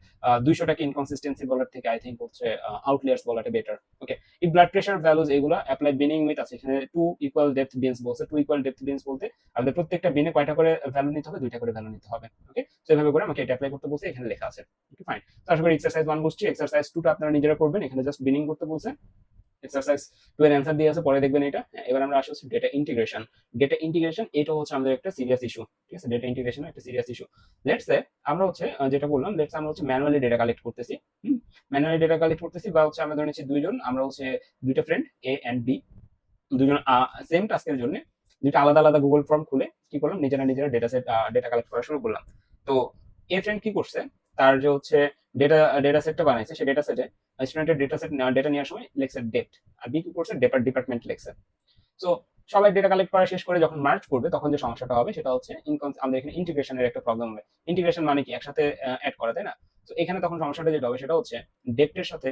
200 টাকে ইনকনসিস্টেন্সি বলার থেকে আই থিংক হচ্ছে আউটলিয়ার্স বলাটা বেটার। ওকে, এই ব্লাড প্রেশার ভ্যালুজ এগুলো অ্যাপ্লাই বিনিং উইথ আছে এখানে 2 ইকুয়াল ডেপথ বিনস বলছে। 2 ইকুয়াল ডেপথ বিনস বলতে আমাদের প্রত্যেকটা বিনে কয়টা করে ভ্যালু নিতে হবে? 2টা করে ভ্যালু নিতে হবে। ওকে, সো এভাবে করে আমাকে এটা অ্যাপ্লাই করতে বলছে, এখানে লেখা আছে। ওকে, ফাইন। তো আশা করি এক্সারসাইজ 1 বুঝছি। এক্সারসাইজ 2 টা আপনারা নিজেরা করবেন, এখানে জাস্ট বিনিং করতে বলছে। এক্সারসাইজ 2 এর অ্যান্সার দিয়ে আছে, পরে দেখবেন এটা। এবার আমরা আসি হচ্ছে ডেটা ইন্টিগ্রেশন। ডেটা ইন্টিগ্রেশন এটা হচ্ছে আমাদের একটা সিরিয়াস ইস্যু, ঠিক আছে? ডেটা ইন্টিগ্রেশন একটা সিরিয়াস ইস্যু। লেটস সে আমরা হচ্ছে যেটা বললাম, লেটস আমরা হচ্ছে ম্যানুয়ালি ডেটা কালেক্ট করতেছি। ম্যানুয়ালি ডেটা কালেক্ট করতেছি, বা হচ্ছে আমরা ধরে নিচ্ছি দুইজন, আমরা হচ্ছে দুইটা ফ্রেন্ড এ এন্ড বি, দুজন সেম টাস্কের জন্য দুইটা আলাদা আলাদা গুগল ফর্ম খুলে কি করলাম, নিজেরা ডেটা কালেক্ট করা শুরু করলাম। তো এ ফ্রেন্ড কি করছে, তার যে হচ্ছে ডেটা সেটটা বানাইছে, সেই ডেটা সেটে স্টুডেন্টের ডেটা নেওয়ার সময় লেখছে ডেট, আর বি কি করছে, ডিপার্টমেন্ট লেখছে। সো সবাই ডেটা কালেক্ট করা শেষ করে যখন মার্চ করবে, তখন যে সমস্যাটা হবে সেটা হচ্ছে আমাদের এখানে ইন্টিগ্রেশনের একটা প্রবলেম হবে। ইন্টিগ্রেশন মানে কি, একসাথে অ্যাড করা, তাই না? তো এখানে তখন সমস্যাটা যেটা হবে সেটা হচ্ছে ডেটের সাথে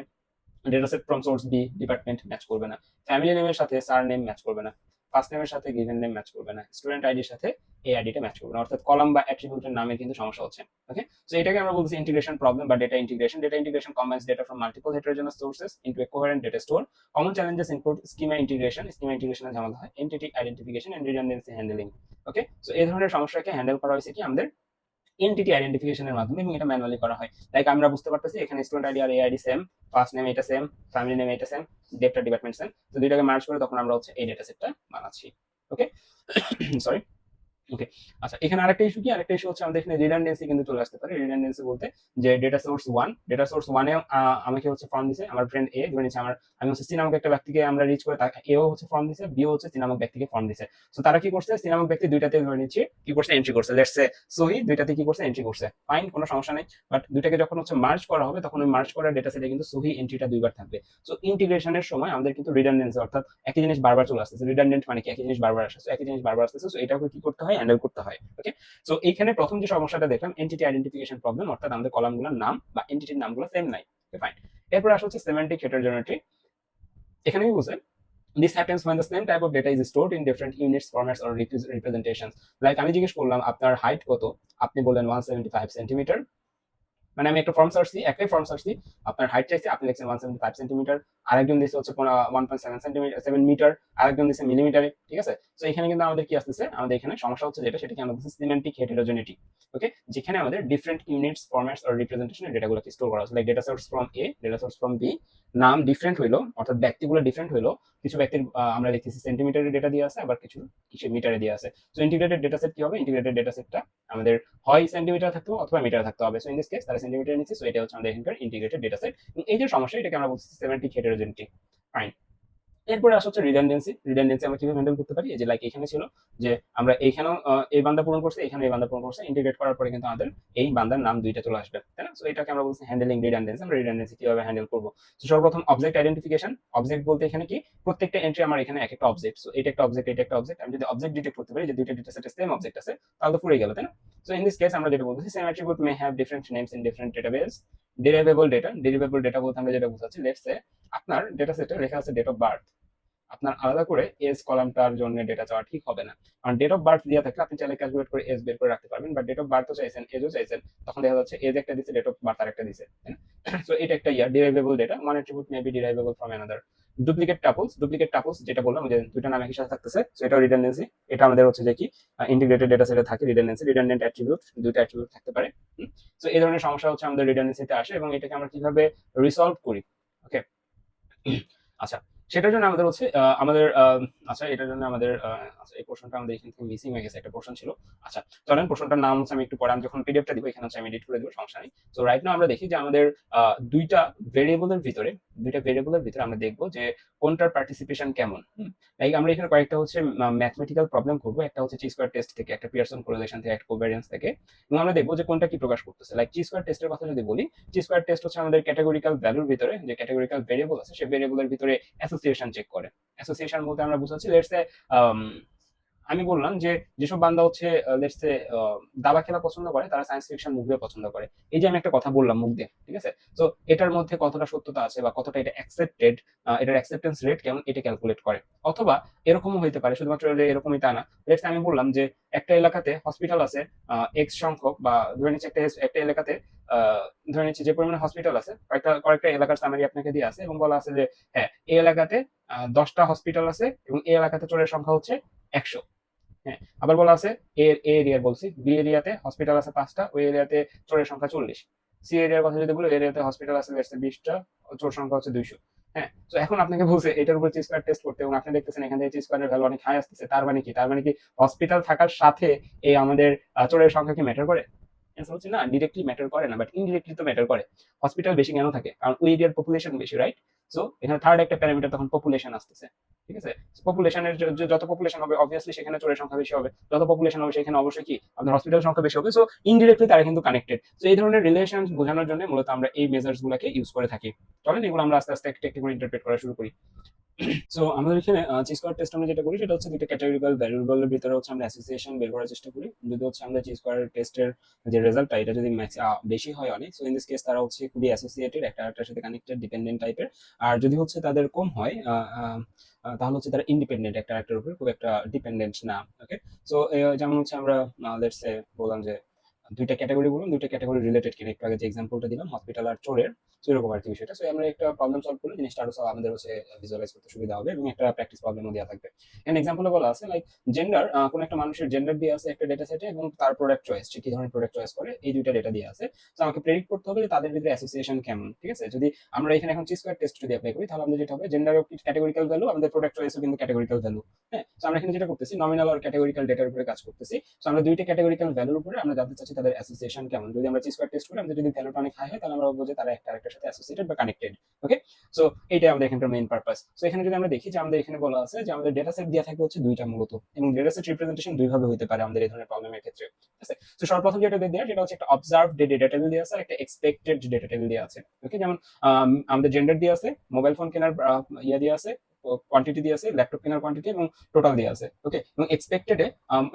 data set from source B department match করবে না, ফ্যামিলি নেমের সাথে সার নেম ম্যাচ করবে না, ফার্স্ট নেমের সাথে গিভেন নেম ম্যাচ করবে না, স্টুডেন্ট আইডির সাথে এই আইডিটা ম্যাচ করবে না, অর্থাৎ কলাম বা অ্যাট্রিবিউটের নামে কিন্তু সমস্যা হচ্ছে। ওকে, সো এটাকে আমরা বলছি ইন্টিগ্রেশন প্রবলেম বা data integration. Data integration combines data from multiple heterogeneous sources into a coherent data store. Common challenges include schema integration, schema ইন্টিগ্রেশনের ঝামেলা হয়, entity identification and redundancy handling. Okay, so এই ধরনের সমস্যাকে হ্যান্ডেল করা হয়েছে কি আমাদের এন্টিটি আইডেন্টিফিকেশনের মাধ্যমে, এবং এটা ম্যানুয়ালি করা হয়। লাইক আমরা বুঝতে পারতেছি এখানে স্টুডেন্ট আইডি আর এ আইডি সেম, ফার্স্ট নেম এটা সেম, ফ্যামিলি নেম এটা সেম, ডেটা ডিপার্টমেন্ট সেম। তো দুইটাকে মার্জ করে তখন আমরা হচ্ছে এই ডেটা সেটটা বানাচ্ছি। ওকে, সরি। ওকে, আচ্ছা, এখানে আরেকটা ইস্যু কি, আরেকটা ইস্যু হচ্ছে আমাদের এখানে রিডান্ডেন্সি কিন্তু চলে আসতে পারে। রিডান্ডেন্সি বলতে যে ডেটা সোর্স 1 এ আমাকে হচ্ছে ফর্ম দিছে আমার ফ্রেন্ড এ, ধরে নিচ্ছে আমি হচ্ছে সি নামক একটা ব্যক্তিকে আমরা রিচ করে, তাকে এও হচ্ছে ফর্ম দিছে, বিও হচ্ছে সি নামক ব্যক্তিকে ফর্ম দিছে। সো তারা কি করছে, সি নামক ব্যক্তি দুইটাতে ধরে নিচ্ছে কি করছে, এন্ট্রি করছে। লেটস সে সহি দুইটাতে কি করছে, এন্ট্রি করছে, ফাইন, কোনো সমস্যা নেই। বাট দুইটাকে যখন হচ্ছে মার্জ করা হবে, তখন ওই মার্জ করা ডেটা সেটে কিন্তু সহি এন্ট্রিটা দুইবার থাকবে। সো ইন্টিগ্রেশনের সময় আমাদের কিন্তু রিডান্ডেন্সি, অর্থাৎ একই জিনিস বারবার চলে আসতেছে। রিডান্ডেন্ট মানে কি, একই জিনিস বারবার আসছে, একই জিনিস বারবার আসতেছে। সো এটাকে কি করতে হয়, হয়, হ্যান্ডেল করতে হয়। ওকে, সো এইখানে প্রথম যে সমস্যাটা দেখলাম এন্টিটি আইডেন্টিফিকেশন প্রবলেম, অর্থাৎ আমাদের কলামগুলোর নাম বা এন্টিটির নামগুলো সেম নাই। Okay fine. এরপর আসা হচ্ছে সেমান্টিক হেটারোজেনিটি। এখানে কি বলছে, this happens when the same type of data is stored in different units, formats or representations. Like আমি জিজ্ঞেস করলাম আপনার হাইট কত, আপনি বললেন 175 সেন্টিমিটার। মানে আমি একটা ফর্ম সার্চছি, একটাই ফর্ম সার্চছি, আপনার হাইট চাইছি, আপনি লিখছেন 175 সেন্টিমিটার, আরেকজন দিচ্ছে হচ্ছে 1.7 সেন্টিমিটার 7 মিটার, আরেকজন দিচ্ছে মিলিমিটারে। ঠিক আছে, তো এখানে কিন্তু আমাদের কি আসতেছে, আমাদের এখানে সমস্যা হচ্ছে যেটা, সেটাকে আমরা বলছি সিমেন্টিক হেটেরোজেনিটি। ওকে, যেখানে আমাদের ডিফারেন্ট ইউনিটস, ফরম্যাটস আর রিপ্রেজেন্টেশনের ডেটাগুলোকে স্টোর করা আছে, like data source from A, data source from B, নাম ডিফারেন্ট হইলো, অর্থাৎ ব্যক্তিগুলো ডিফারেন্ট হইলো, কিছু ব্যক্তির আমরা দেখতেছি সেন্টিমিটারে ডেটা দিয়ে আছে, আবার কিছু কিছু মিটারে দিয়ে আছে। সো ইন্টিগ্রেটেড ডেটা সেট কি হবে, ইন্টিগ্রেটেড ডেটা সেটটা আমাদের হয় সেন্টিমিটার থাকতে হবে অথবা মিটার থাকতে হবে। সো ইন দিস কেস তারা সেন্টিমিটার নিচ্ছে, সো এটা হচ্ছে আমাদের এখানকার ইন্টিগ্রেটেড ডেটা সেট। এই যে সমস্যা, এটাকে আমরা বলছি সেমেন্টিক হেটেরোজেনিটি। ফাইন। এরপরে আসা হচ্ছে রিডান্ডেন্সি। রিডান্ডেন্সি আমরা কিভাবে হ্যান্ডেল করতে পারি, এই যে লাইক এখানে ছিল যে আমরা এইখানেও এই বান্দা পূরণ করছে, এখানে এই বান্দা পূরণ করছে, ইন্টিগ্রেট করার পরে কিন্তু আমাদের এই বান্দার নাম দুইটা চলে আসবে, তাই না? সো এটাকে আমরা বলছি হ্যান্ডেলিং রিডান্ডেন্সি। আমরা রিডান্ডেন্সি কিভাবে হ্যান্ডেল করব, তো সর্বপ্রথম অবজেক্ট আইডেন্টিফিকেশন। অবজেক্ট বলতে এখানে কি, প্রত্যেকটা এন্ট্রি আমার এখানে এক একটা অবজেক্ট। সো এটা একটা অবজেক্ট, এটা একটা অবজেক্ট। আমি যদি অবজেক্ট ডিটেক্ট করতে পারি যে দুইটা ডেটা সেটে সেম অবজেক্ট আছে, তাহলে তো পুরো গেল, তাই না? সো ইন দিস কেস আমরা যেটা বলতেছি, same attribute may have different names in different database. Derivable data, derivable data বলতে আমরা যেটা বুঝাচ্ছি, লেটস সে আপনার ডেটা সেটে লেখা আছে ডেট অফ বার্থ, আপনার আলাদা করে এজ কলামটার জন্য ডেটা চাওয়া ঠিক হবে না, কারণ ডেট অফ বার্থ দেওয়া থাকলে আপনি চাইলে ক্যালকুলেট করে এজ বের করে রাখতে পারবেন, বাট ডেট অফ বার্থও চাইছেন, এজও চাইছেন, তখন দেখা যাচ্ছে এজ একটা দিচ্ছে, ডেট অফ বার্থ আর একটা দিচ্ছে। সো এটা একটা derivable data, one attribute may be derivable from another. Duplicate tuples, duplicate tuples যেটা বললাম যে দুইটা নাম একই সাথে থাকতেছে, সো এটাও রিডান্ডেন্সি। এটা আমাদের হচ্ছে যে কি ইন্টিগ্রেটেড ডেটা সেটে থাকে রিডান্ডেন্সি, রিডান্ডেন্ট অ্যাট্রিবিউট, দুইটা অ্যাট্রিবিউট থাকতে পারে। সো এই ধরনের সমস্যা হচ্ছে আমাদের রিডান্ডেন্সিতে আসে, এবং এটাকে আমরা কিভাবে রিসলভ করি। ওকে, আচ্ছা, সেটার জন্য আমাদের হচ্ছে আমাদের আচ্ছা এটার জন্য আমাদের আচ্ছা এই পোর্শনটা আমাদের এখান থেকে মিসিং হয়ে গেছে, একটা পোর্শন ছিল। আচ্ছা চলেন, পোর্শনটার নাম হচ্ছে আমি একটু পরে, আমি যখন পিডিএফটা দিব এখানে হচ্ছে আমি এডিট করে দেবো, সমস্যা নেই। সো রাইট নাও আমরা দেখি যে আমাদের দুইটা ভেরিয়েবলের ভিতরে আমরা দেখবো যে কোনটার পার্টিসিপেশন কেমন। লাইক আমরা এখানে কয়েকটা হচ্ছে ম্যাথমেটিক্যাল প্রবলেম করবো, একটা হচ্ছে টি স্কোয়ার টেস্ট থেকে, একটা পিয়ারসন কোরিলেশন থেকে, একটা কোভ্যারিয়েন্স থেকে, এবং আমরা দেখবো যে কোনটা কি প্রকাশ করতেছে। লাইক টি স্কোয়ার টেস্টের কথা যদি বলি, টি স্কোয়ার টেস্ট হচ্ছে আমাদের ক্যাটাগরিক্যাল ভ্যালুর ভিতরে যে ক্যাটাগরিক্যাল ভেরিয়েবল আছে, সেই ভেরিয়েবলের ভিতরে অ্যাসোসিয়েশন চেক করে। অ্যাসোসিয়েশন বলতে আমরা বুঝাচ্ছি, লেটস সে আমি বললাম যে যেসব বান্দা হচ্ছে লেটস সে দাবা খেলা পছন্দ করে, তারা সায়েন্স ফিকশন মুভিও পছন্দ করে। এই যে আমি একটা কথা বললাম মুখ দিয়ে, ঠিক আছে, তো এটার মধ্যে কতটা সত্যতা আছে বা কতটা এটা অ্যাকসেপ্টেড, এটার অ্যাকসেপ্টেন্স রেট কেমন, এটা ক্যালকুলেট করে। অথবা এরকমও হইতে পারে, শুধুমাত্র এরকমই তা না, লেটস আমি বললাম যে একটা এলাকাতে হসপিটাল আছে এক্স সংখ্যক, বা ধরে নিচ্ছি একটা এলাকাতে ধরে নিচ্ছি যে পরিমাণে হসপিটাল আছে, কয়েকটা এলাকার সামারি আপনাকে দিয়ে আছে, এবং বলা আছে যে হ্যাঁ এই এলাকাতে 10টা হসপিটাল আছে, এবং এই এলাকাতে চোরের সংখ্যা হচ্ছে 100। হ্যাঁ, আবার বলা আছে এ এরিয়ার বলছি, বি এরিয়াতে হসপিটাল আছে 5টা, ওই এরিয়াতে চোরের সংখ্যা 40। সি এরিয়ার কথা যদি বলি, এরিয়াতে হসপিটাল আছে 20টা, চোর সংখ্যা হচ্ছে 200। হ্যাঁ, তো এখন আপনাকে বলছে এটার উপর টি স্কোয়ার টেস্ট করতে, এবং আপনি দেখতেছেন এখান থেকে টি স্কোয়ারের ভ্যালু অনেক হাই আসতেছে। তার মানে কি, হসপিটাল থাকার সাথে এই আমাদের চোরের সংখ্যা কি ম্যাটার করে? অ্যান্সার হচ্ছে না, ডিরেক্টলি ম্যাটার করে না, বাট ইনডিরেক্টলি তো ম্যাটার করে। হসপিটাল বেশি কেন থাকে, কারণ ওই এরিয়ার পপুলেশন বেশি, রাইট? সো এখানে থার্ড একটা প্যারামিটার তখন পপুলেশন আসতেছে, ঠিক আছে? পপুলেশনের যত পপুলেশন হবে অবভিয়াসলি সেখানে চোরের সংখ্যা বেশি হবে, যত পপুলেশন হবে সেখানে অবশ্যই কি আপনার হসপিটাল সংখ্যা বেশি হবে। সো ইনডিরেক্টলি তারা কিন্তু কানেক্টেড। সো এই ধরনের রিলেশন বোঝানোর জন্য মূলত আমরা এই মেজার্স গুলাকে ইউজ করে থাকি। চলেন এগুলো আমরা আস্তে আস্তে একটা একটা করে ইন্টারপ্রেট করা শুরু করি। সো আমাদের এখানে টি স্কোয়ার টেস্ট আমরা যেটা করি সেটা হচ্ছে দুটো ক্যাটাগরিক্যাল ভ্যারিয়েবলের ভিতরে হচ্ছে আমরা অ্যাসোসিয়েশন বের করার চেষ্টা করি। যদি হচ্ছে আমরা টি স্কোয়ার টেস্টের যে রেজাল্টটা এটা যদি বেশি হয় অনেক, সো ইন দিস কেস তারা হচ্ছে খুবই অ্যাসোসিয়েটেড, একটা আরেকটার সাথে কানেক্টেড, ডিপেন্ডেন্ট টাইপের। আর যদি হচ্ছে তাদের কম হয় তাহলে হচ্ছে তারা ইন্ডিপেন্ডেন্ট, একটা আরেকটার উপর খুব একটা ডিপেন্ডেন্ট না। ওকে, সো যেমন হচ্ছে আমরা লেটস সে বললাম যে দুইটা ক্যাটাগরি বলুন, দুইটা ক্যাটাগরি রিলেটেড কিনা, একটু আগে যে এক্সাম্পলটা দিলাম হসপিটাল আর চোরের, সো এরকম আর কি বিষয়টা। সো আমরা একটা প্রবলেম সলভ করলে জিনিসটা আরো আমাদের হচ্ছে ভিজুয়ালাইজ করতে সুবিধা হবে, এবং একটা প্র্যাকটিস প্রবলেমও দেওয়া থাকবে। এন্ড এক্সাম্পলে বলা আছে লাইক জেন্ডার, কোন একটা মানুষের জেন্ডার দিয়ে আছে একটা ডেটা সেটে, এবং তার প্রোডাক্ট চয়েস, সে কি ধরনের প্রোডাক্ট চয়েস করে, এই দুইটা ডেটা দিয়ে আছে। তো আমাকে প্রেডিক্ট করতে হবে যে তাদের ভিতরে অ্যাসোসিয়েশন কেমন, ঠিক আছে? যদি আমরা এখানে এখন টি স্কোয়ার টেস্ট যদি অ্যাপ্লাই করি, তাহলে আমাদের যেটা হবে জেন্ডারও ক্যাটাগরিক্যাল ভ্যালু, আমাদের প্রোডাক্ট চয়েসও কিন্তু ক্যাটাগরিক্যাল ভ্যালু। হ্যাঁ, তো আমরা এখানে যেটা করতেছি নমিনাল আর ক্যাটাগরিক্যাল ডেটার উপরে কাজ করতেছি। সো আমরা দুইটা ক্যাটাগরিক্যাল ভ্যালুর উপরে আমরা জানতে চাচ্ছি তাদের অ্যাসোসিয়েশন কেমন। যদি আমরা টি স্কোয়ার টেস্ট করি, আমাদের যদি ভ্যালুটা অনেক হাই হয়, তাহলে আমরা বলবো যে তারা একটা আরেকটার সাথে অ্যাসোসিয়েটেড বা কানেক্টেড। ওকে, সো এইটাই আমাদের এখানকার মেইন পারপাস। সো এখানে যদি আমরা দেখি যে আমাদের এখানে বলা আছে যে আমাদের ডেটা সেট দেওয়া থাকে হচ্ছে দুইটা মূলত, এবং ডেটা সেট রিপ্রেজেন্টেশন দুইভাবে হতে পারে আমাদের এই ধরনের প্রবলেমের ক্ষেত্রে, ঠিক আছে? তো সর্বপ্রথম যেটা দেওয়া সেটা হচ্ছে একটা অবজার্ভ ডেটা টেবিল দেওয়া আছে, একটা এক্সপেক্টেড ডেটা টেবিল দেওয়া আছে। ওকে, যেমন আমাদের জেন্ডার দেওয়া আছে, মোবাইল ফোন কেনার ইয়ে দেওয়া আছে, কোয়ান্টিটি দিয়ে আছে, ল্যাপটপ কেনার কোয়ান্টিটি এবং টোটাল দিয়ে আছে। ওকে, এবং এক্সপেক্টেডে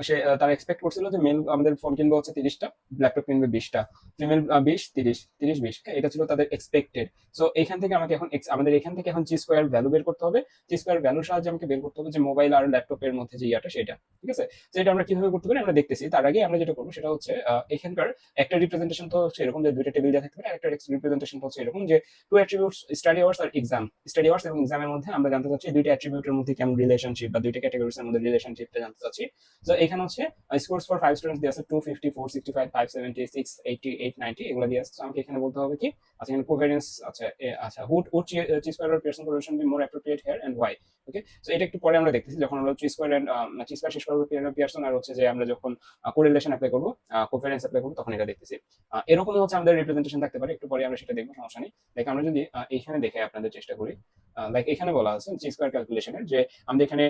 সে তারা এক্সপেক্ট করছিল যে মেল আমাদের ফোন কিনবে হচ্ছে 30টা, ল্যাপটপ কিনবে 20টা, ফিমেল 20 30 30 20, এটা ছিল তাদের এক্সপেক্টেড। সো এখান থেকে আমাকে এখন আমাদের এখান থেকে এখন জি স্কোয়ার ভ্যালু বের করতে হবে। জি স্কোয়ার ভ্যালুর সাহায্যে আমাকে বের করতে হবে যে মোবাইল আর ল্যাপটপের মধ্যে যে ইয়াটা সেটা, ঠিক আছে। তো এটা আমরা কিভাবে করতে পারি আমরা দেখতেছি। তার আগে আমরা যেটা করবো সেটা হচ্ছে এখানকার একটা রিপ্রেজেন্টেশন তো হচ্ছে এরকম যে দুইটা টেবিল দেওয়া থাকতে পারে, একটা রিপ্রেজেন্টেশন হচ্ছে এরকম যে টু অ্যাট্রিবিউটস স্টাডি আওয়ার্স আর এক্সাম। স্টাডি আওয়ার্স এবং এক্সামের মধ্যে আমরা জানতে চাচ্ছি দুইটা অ্যাট্রিবিউটের মধ্যে কেমন রিলেশনশিপ বা দুইটা ক্যাটাগরিজ এর মধ্যে রিলেশনশিপটা জানতে চাচ্ছি। তো এখানে হচ্ছে স্কোরস ফর 5 স্টুডেন্টস দিয়ে আছে 250 465 576 80 890 এগুলো দিয়ে আছে। আমাকে এখানে বলতে হবে কি, আচ্ছা এখানে কোভেরিয়েন্স, আচ্ছা আচ্ছা would chi square or Pearson correlation be more appropriate here and why? Okay, so এটা একটু পরে আমরা দেখতেছি যখন আমরা chi square and chi square শেষ করব পিয়ারসন আর হচ্ছে যে আমরা যখন কোরিলেশন অ্যাপ্লাই করব, কোভেরিয়েন্স অ্যাপ্লাই করব তখন এটা দেখতেছি। এরকমই হচ্ছে আমাদের রিপ্রেজেন্টেশন থাকতে পারে, একটু পরে আমরা সেটা দেখবো, সমস্যা নেই। লাইক আমরা যদি এখানে দেখে আপনাদের চেষ্টা করি, লাইক এখানে বলা আছে chi square ক্যালকুলেশনের যে আমরা এখানে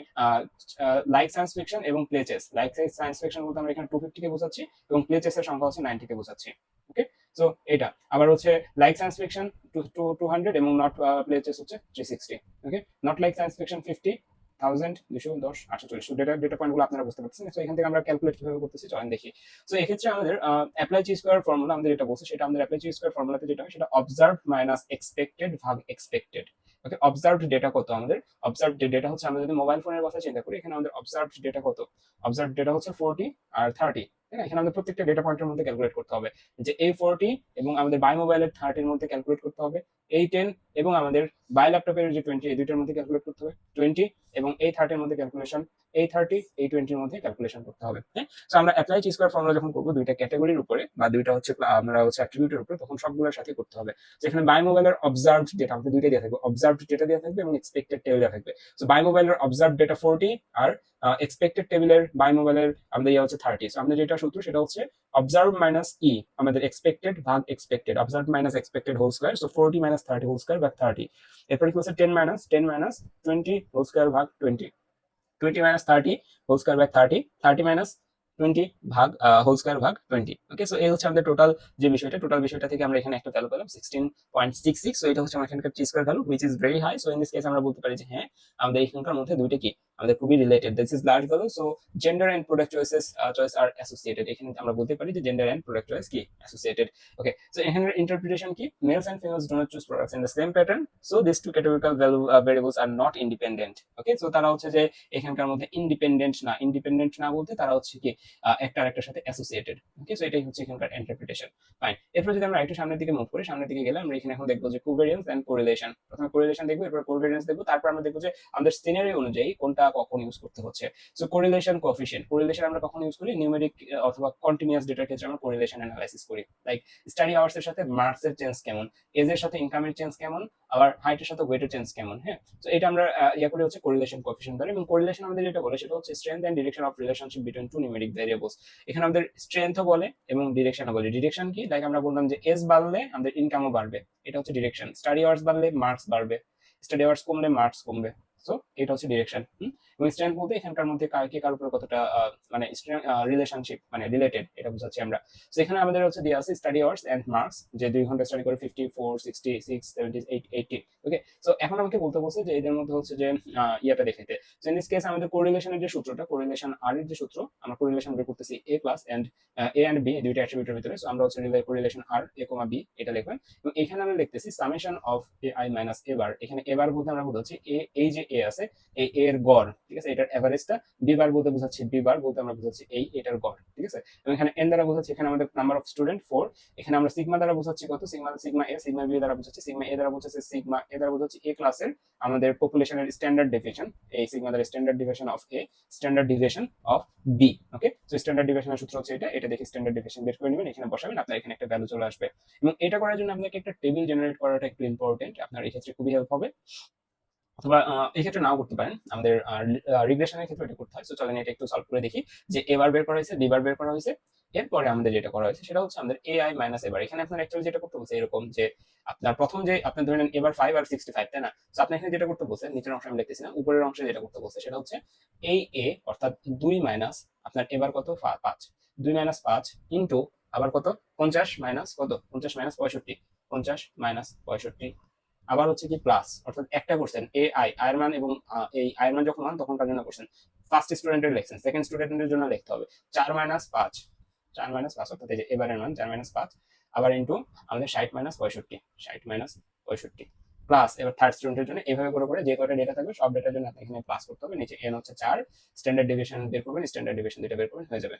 লাইক সায়েন্স ফিকশন এবং play chess, like science fiction বলতে আমরা এখানে 250 কে বোঝাচ্ছি এবং প্লে চেসের সংখ্যা হচ্ছে 90 কে বোঝাচ্ছি। ওকে, সো এটা আবার হচ্ছে লাইক সায়েন্স ফিকশন 200 এবং নট প্লে চেস হচ্ছে 360। ওকে, নট লাইক সায়েন্স ফিকশন 50 1210 48। তো ডেটা পয়েন্টগুলো আপনারা বুঝতে পারছেন। সো এখান থেকে আমরা ক্যালকুলেট কিভাবে করতেছি চলেন দেখি। সো এক্ষেত্রে আমাদের অ্যাপ্লাই জি স্কোয়ার ফর্মুলা আমাদের যেটা বলছে সেটা আমাদের অ্যাপ্লাই জি স্কোয়ার ফর্মুলাতে যেটা হয় সেটা অবজার্ভ মাইনাস এক্সপেক্টেড ভাগ এক্সপেক্টেড। ওকে, অবজার্ভড ডেটা কত আমাদের, অবজার্ভড ডেটা হচ্ছে আমরা যদি মোবাইল ফোনের কথা চিন্তা করি, এখানে আমাদের অবজার্ভড ডেটা কত, অবজার্ভড ডেটা হচ্ছে 40 আর 30। এখানে আমাদের প্রত্যেকটা ডেটা পয়েন্টের মধ্যে ক্যালকুলেট করতে হবে যে এই 40 এবং আমাদের বাই মোবাইলের 30 এর মধ্যে ক্যালকুলেট করতে হবে, এই 10 এবং আমাদের বাই ল্যাপটপের যে 20 এই দুইটার মধ্যে ক্যালকুলেট করতে হবে 20 এবং এই 30 এর মধ্যে ক্যালকুলেশন, এই 30 এই 20 এর মধ্যে ক্যালকুলেশন করতে হবে। হ্যাঁ, সো আমরা অ্যাপ্লাই জি স্কয়ার ফর্মুলা যখন করব দুইটা ক্যাটাগরির উপরে বা দুইটা হচ্ছে আমরা হচ্ছে অ্যাট্রিবিউটের উপরে, তখন সবগুলোর সাথে করতে হবে। যেখানে বাই মোবাইলের অবজার্ভড ডেটা আমাদের দুইটা দেওয়া থাকবে, অবজার্ভড ডেটা দেওয়া থাকবে এবং এক্সপেক্টেড টেবিল দেওয়া থাকবে। সো বাই মোবাইলের অবজার্ভড ডেটা 40 আর এক্সপেক্টেড টেবিলের বাই মোবাইলের আমাদের ইয়ে হচ্ছে 30। সো আমাদের যেটা সূত্র সেটা হচ্ছে অবজার্ভ মাইনাস ই আমাদের এক্সপেক্টেড ভাগ expected, observe minus expected whole square. So 40 minus 30 whole square ভাগ 30। এরপরে কি হচ্ছে 10 মাইনাস 20 হোল স্কয়ার ভাগ 20, 20 মাইনাস 30 হোল স্কয়ার ভাগ 30, 30 মাইনাস 20 ভাগ হোল স্কয়ার ভাগ 20। ওকে, সো এই হচ্ছে আমাদের টোটাল যে বিষয়টা, টোটাল বিষয়টা থেকে আমরা এখানে একটা ভ্যালু পেলাম 16.66। সো এটা হচ্ছে আমার এখানকার T square value which is very high. So in this case আমরা বলতে পারি যে হ্যাঁ আমাদের এখানকার মধ্যে দুইটা কি আমাদের খুবই related, this is large value. So gender and product choice are associated, এখানে আমরা বলতে পারি যে জেন্ডার এন্ড প্রোডাক্ট চয়েস কি অ্যাসোসিয়েটেড। ওকে, সো এখানের ইন্টারপ্রিটেশন কি, males and females do not choose products in the same pattern, so this two categorical value variables are not independent. Okay, so তারা হচ্ছে যে এখানকার মধ্যে ইন্ডিপেন্ডেন্ট না বলতে তারা হচ্ছে কি একটা আরেকটার সাথে অ্যাসোসিয়েটেড। ওকে, সো এটাই হচ্ছে এখানকার ইন্টারপ্রিটেশন। ফাইন, এরপর যদি আমরা একটু সামনের দিকে মুভ করি, সামনের দিকে গেলে আমরা এখানে এখন দেখবো যে কোভেরিয়েন্স এন্ড কোরিলেশন। প্রথমে কোরিলেশন দেখবো, এরপর কোভেরিয়েন্স দেখবো, তারপর আমরা দেখবো যে আমাদের সিনারি অনুযায়ী কোনটা কখন ইউজ করতে হচ্ছে। সো কোরিলেশন কোএফিশিয়েন্ট, কোরিলেশন আমরা কখন ইউজ করি, নিউমেরিক অথবা কন্টিনিউয়াস ডেটার ক্ষেত্রে আমরা কোরিলেশন অ্যানালাইসিস করি। লাইক স্টাডি আওয়ার্স এর সাথে মার্কস এর চেঞ্জ কেমন, এজ এর সাথে ইনকামের চেঞ্জ কেমন, আবার হাইটের সাথে ওয়েটের চেঞ্জ কেমন। হ্যাঁ, তো এটা আমরা ইয়া করে হচ্ছে কোরিলেশন কোএফিশিয়েন্ট ধরে। এবং কোরিলেশন আমাদের যেটা বলে সেটা হচ্ছে strength and direction of relationship between two numeric variables. এখানে আমাদের স্ট্রেংথও বলে এবং ডিরেকশনও বলে। ডিরেকশন কি, লাইক আমরা বললাম যে এজ বাড়লে আমাদের ইনকামও বাড়বে, এটা হচ্ছে ডিরেকশন। স্টাডি আওয়ার্স বাড়লে মার্কস বাড়বে, স্টাডি আওয়ার্স কমলে মার্কস কমবে। সো এটা হচ্ছে ডিরেকশন। এবং স্ট্রেংথ বলতে এখানকার মধ্যে কার উপর কতটা মানে রিলেশনশিপ মানে রিলেটেড এটা বুঝাচ্ছি আমরা। সো এখানে আমাদের হচ্ছে দেওয়া আছে স্টাডি আওয়ার্স এন্ড মার্কস, যে 2 ঘন্টা স্টাডি করে 54 66 78 80। ওকে, সো এখন আমাকে বলতে বলছে যে এদের মধ্যে হচ্ছে যে ইয়াটা দেখাইতে। সো ইন দিস কেস আমাদের কোরিলেশনের যে সূত্রটা, কোরিলেশন আর এর যে সূত্র, আমরা কোরিলেশন বের করতেছি A plus and A and B দুইটা অ্যাট্রিবিউটের ভিতরে। সো আমরা হচ্ছে কোরিলেশন আর এ কমা বি এটা লিখবেন। এবং এখানে আমরা লিখতেছি summation of A I minus A bar. এখানে এ বার বলতে আমরা বুঝাচ্ছি এই যে এ আছে এই এ এর গড়, ঠিক আছে, এটার এভারেজটা। বি বার বলতে বুঝাচ্ছি বি বার বলতে আমরা বুঝাচ্ছি এটার গড়, ঠিক আছে। এবং এখানে এন দ্বারা বুঝাচ্ছি এখানে আমাদের নাম্বার অফ স্টুডেন্ট 4। এখানে আমরা সিগমা দ্বারা বুঝাচ্ছি কত, সিগমা এ, সিগমা বি দ্বারা বুঝাচ্ছি, সিগমা এ দ্বারা বুঝাচ্ছি সিগমা এ দ্বারা বুঝাচ্ছি এ ক্লাসের আমাদের পপুলেশনের স্ট্যান্ডার্ড ডেভিয়েশন, এই সিগমা দ্বারা standard deviation of A, standard deviation of B. Okay, তো স্ট্যান্ডার্ড ডেভিয়েশনের সূত্র হচ্ছে এটা দেখে স্ট্যান্ডার্ড ডেভিয়েশন বের করে নেবেন, এখানে বসাবেন, আপনার এখানে একটা ভ্যালু চলে আসবে। এবং এটা করার জন্য আপনাকে একটা টেবিল জেনারেট করাটা একটু ইম্পর্টেন্ট, আপনার এই ক্ষেত্রে খুবই হেল্প হবে। অথবা এই ক্ষেত্রে নাও করতে পারেন, আমাদের রিগ্রেশনের ক্ষেত্রে এটা করতে হয়। সো চলেন এটা একটু সলভ করে দেখি যে এ বার বের করা হয়েছে, বি বার বের করা হয়েছে, এরপরে আমাদের যেটা করা হয়েছে সেটা হচ্ছে আমাদের এ আই মাইনাস এবার। এখানে আপনার অ্যাকচুয়ালি যেটা করতে বলছে এরকম যে আপনার প্রথম যে আপনি ধরে নেন এবার 5 আর 65, তাই না। সো আপনি এখানে যেটা করতে বলছে, নিচের অংশে আমি লিখতেছি না, উপরের অংশে যেটা করতে বলছে সেটা হচ্ছে এই এ অর্থাৎ 2 মাইনাস আপনার এবার কত 5, 2 মাইনাস 5 ইনটু আবার কত 50 মাইনাস কত 50 মাইনাস 65, 50 মাইনাস 65 আবার হচ্ছে কি প্লাস, অর্থাৎ একটা করছেন এ আই আয়ের মান, এবং এই আয়ের মান যখন মান তখন কার জন্য করছেন, ফার্স্ট স্টুডেন্টের লিখছেন, সেকেন্ড স্টুডেন্টের জন্য লিখতে হবে 4 - 5, 4 - 5 অর্থাৎ এই যে এবারের মান 4 - 5, আবার ইন্টু আমাদের 60 - 65, 60 - 65 প্লাস এবার থার্ড স্টুডেন্টের জন্য এইভাবে করে করে যে কয়টা ডেটা থাকবে সব ডেটার জন্য আপনি এখানে প্লাস করতে হবে। নিচে এন হচ্ছে 4, স্ট্যান্ডার্ড ডেভিয়েশন বের করবেন, স্ট্যান্ডার্ড ডেভিয়েশন যেটা বের করবেন হয়ে যাবে।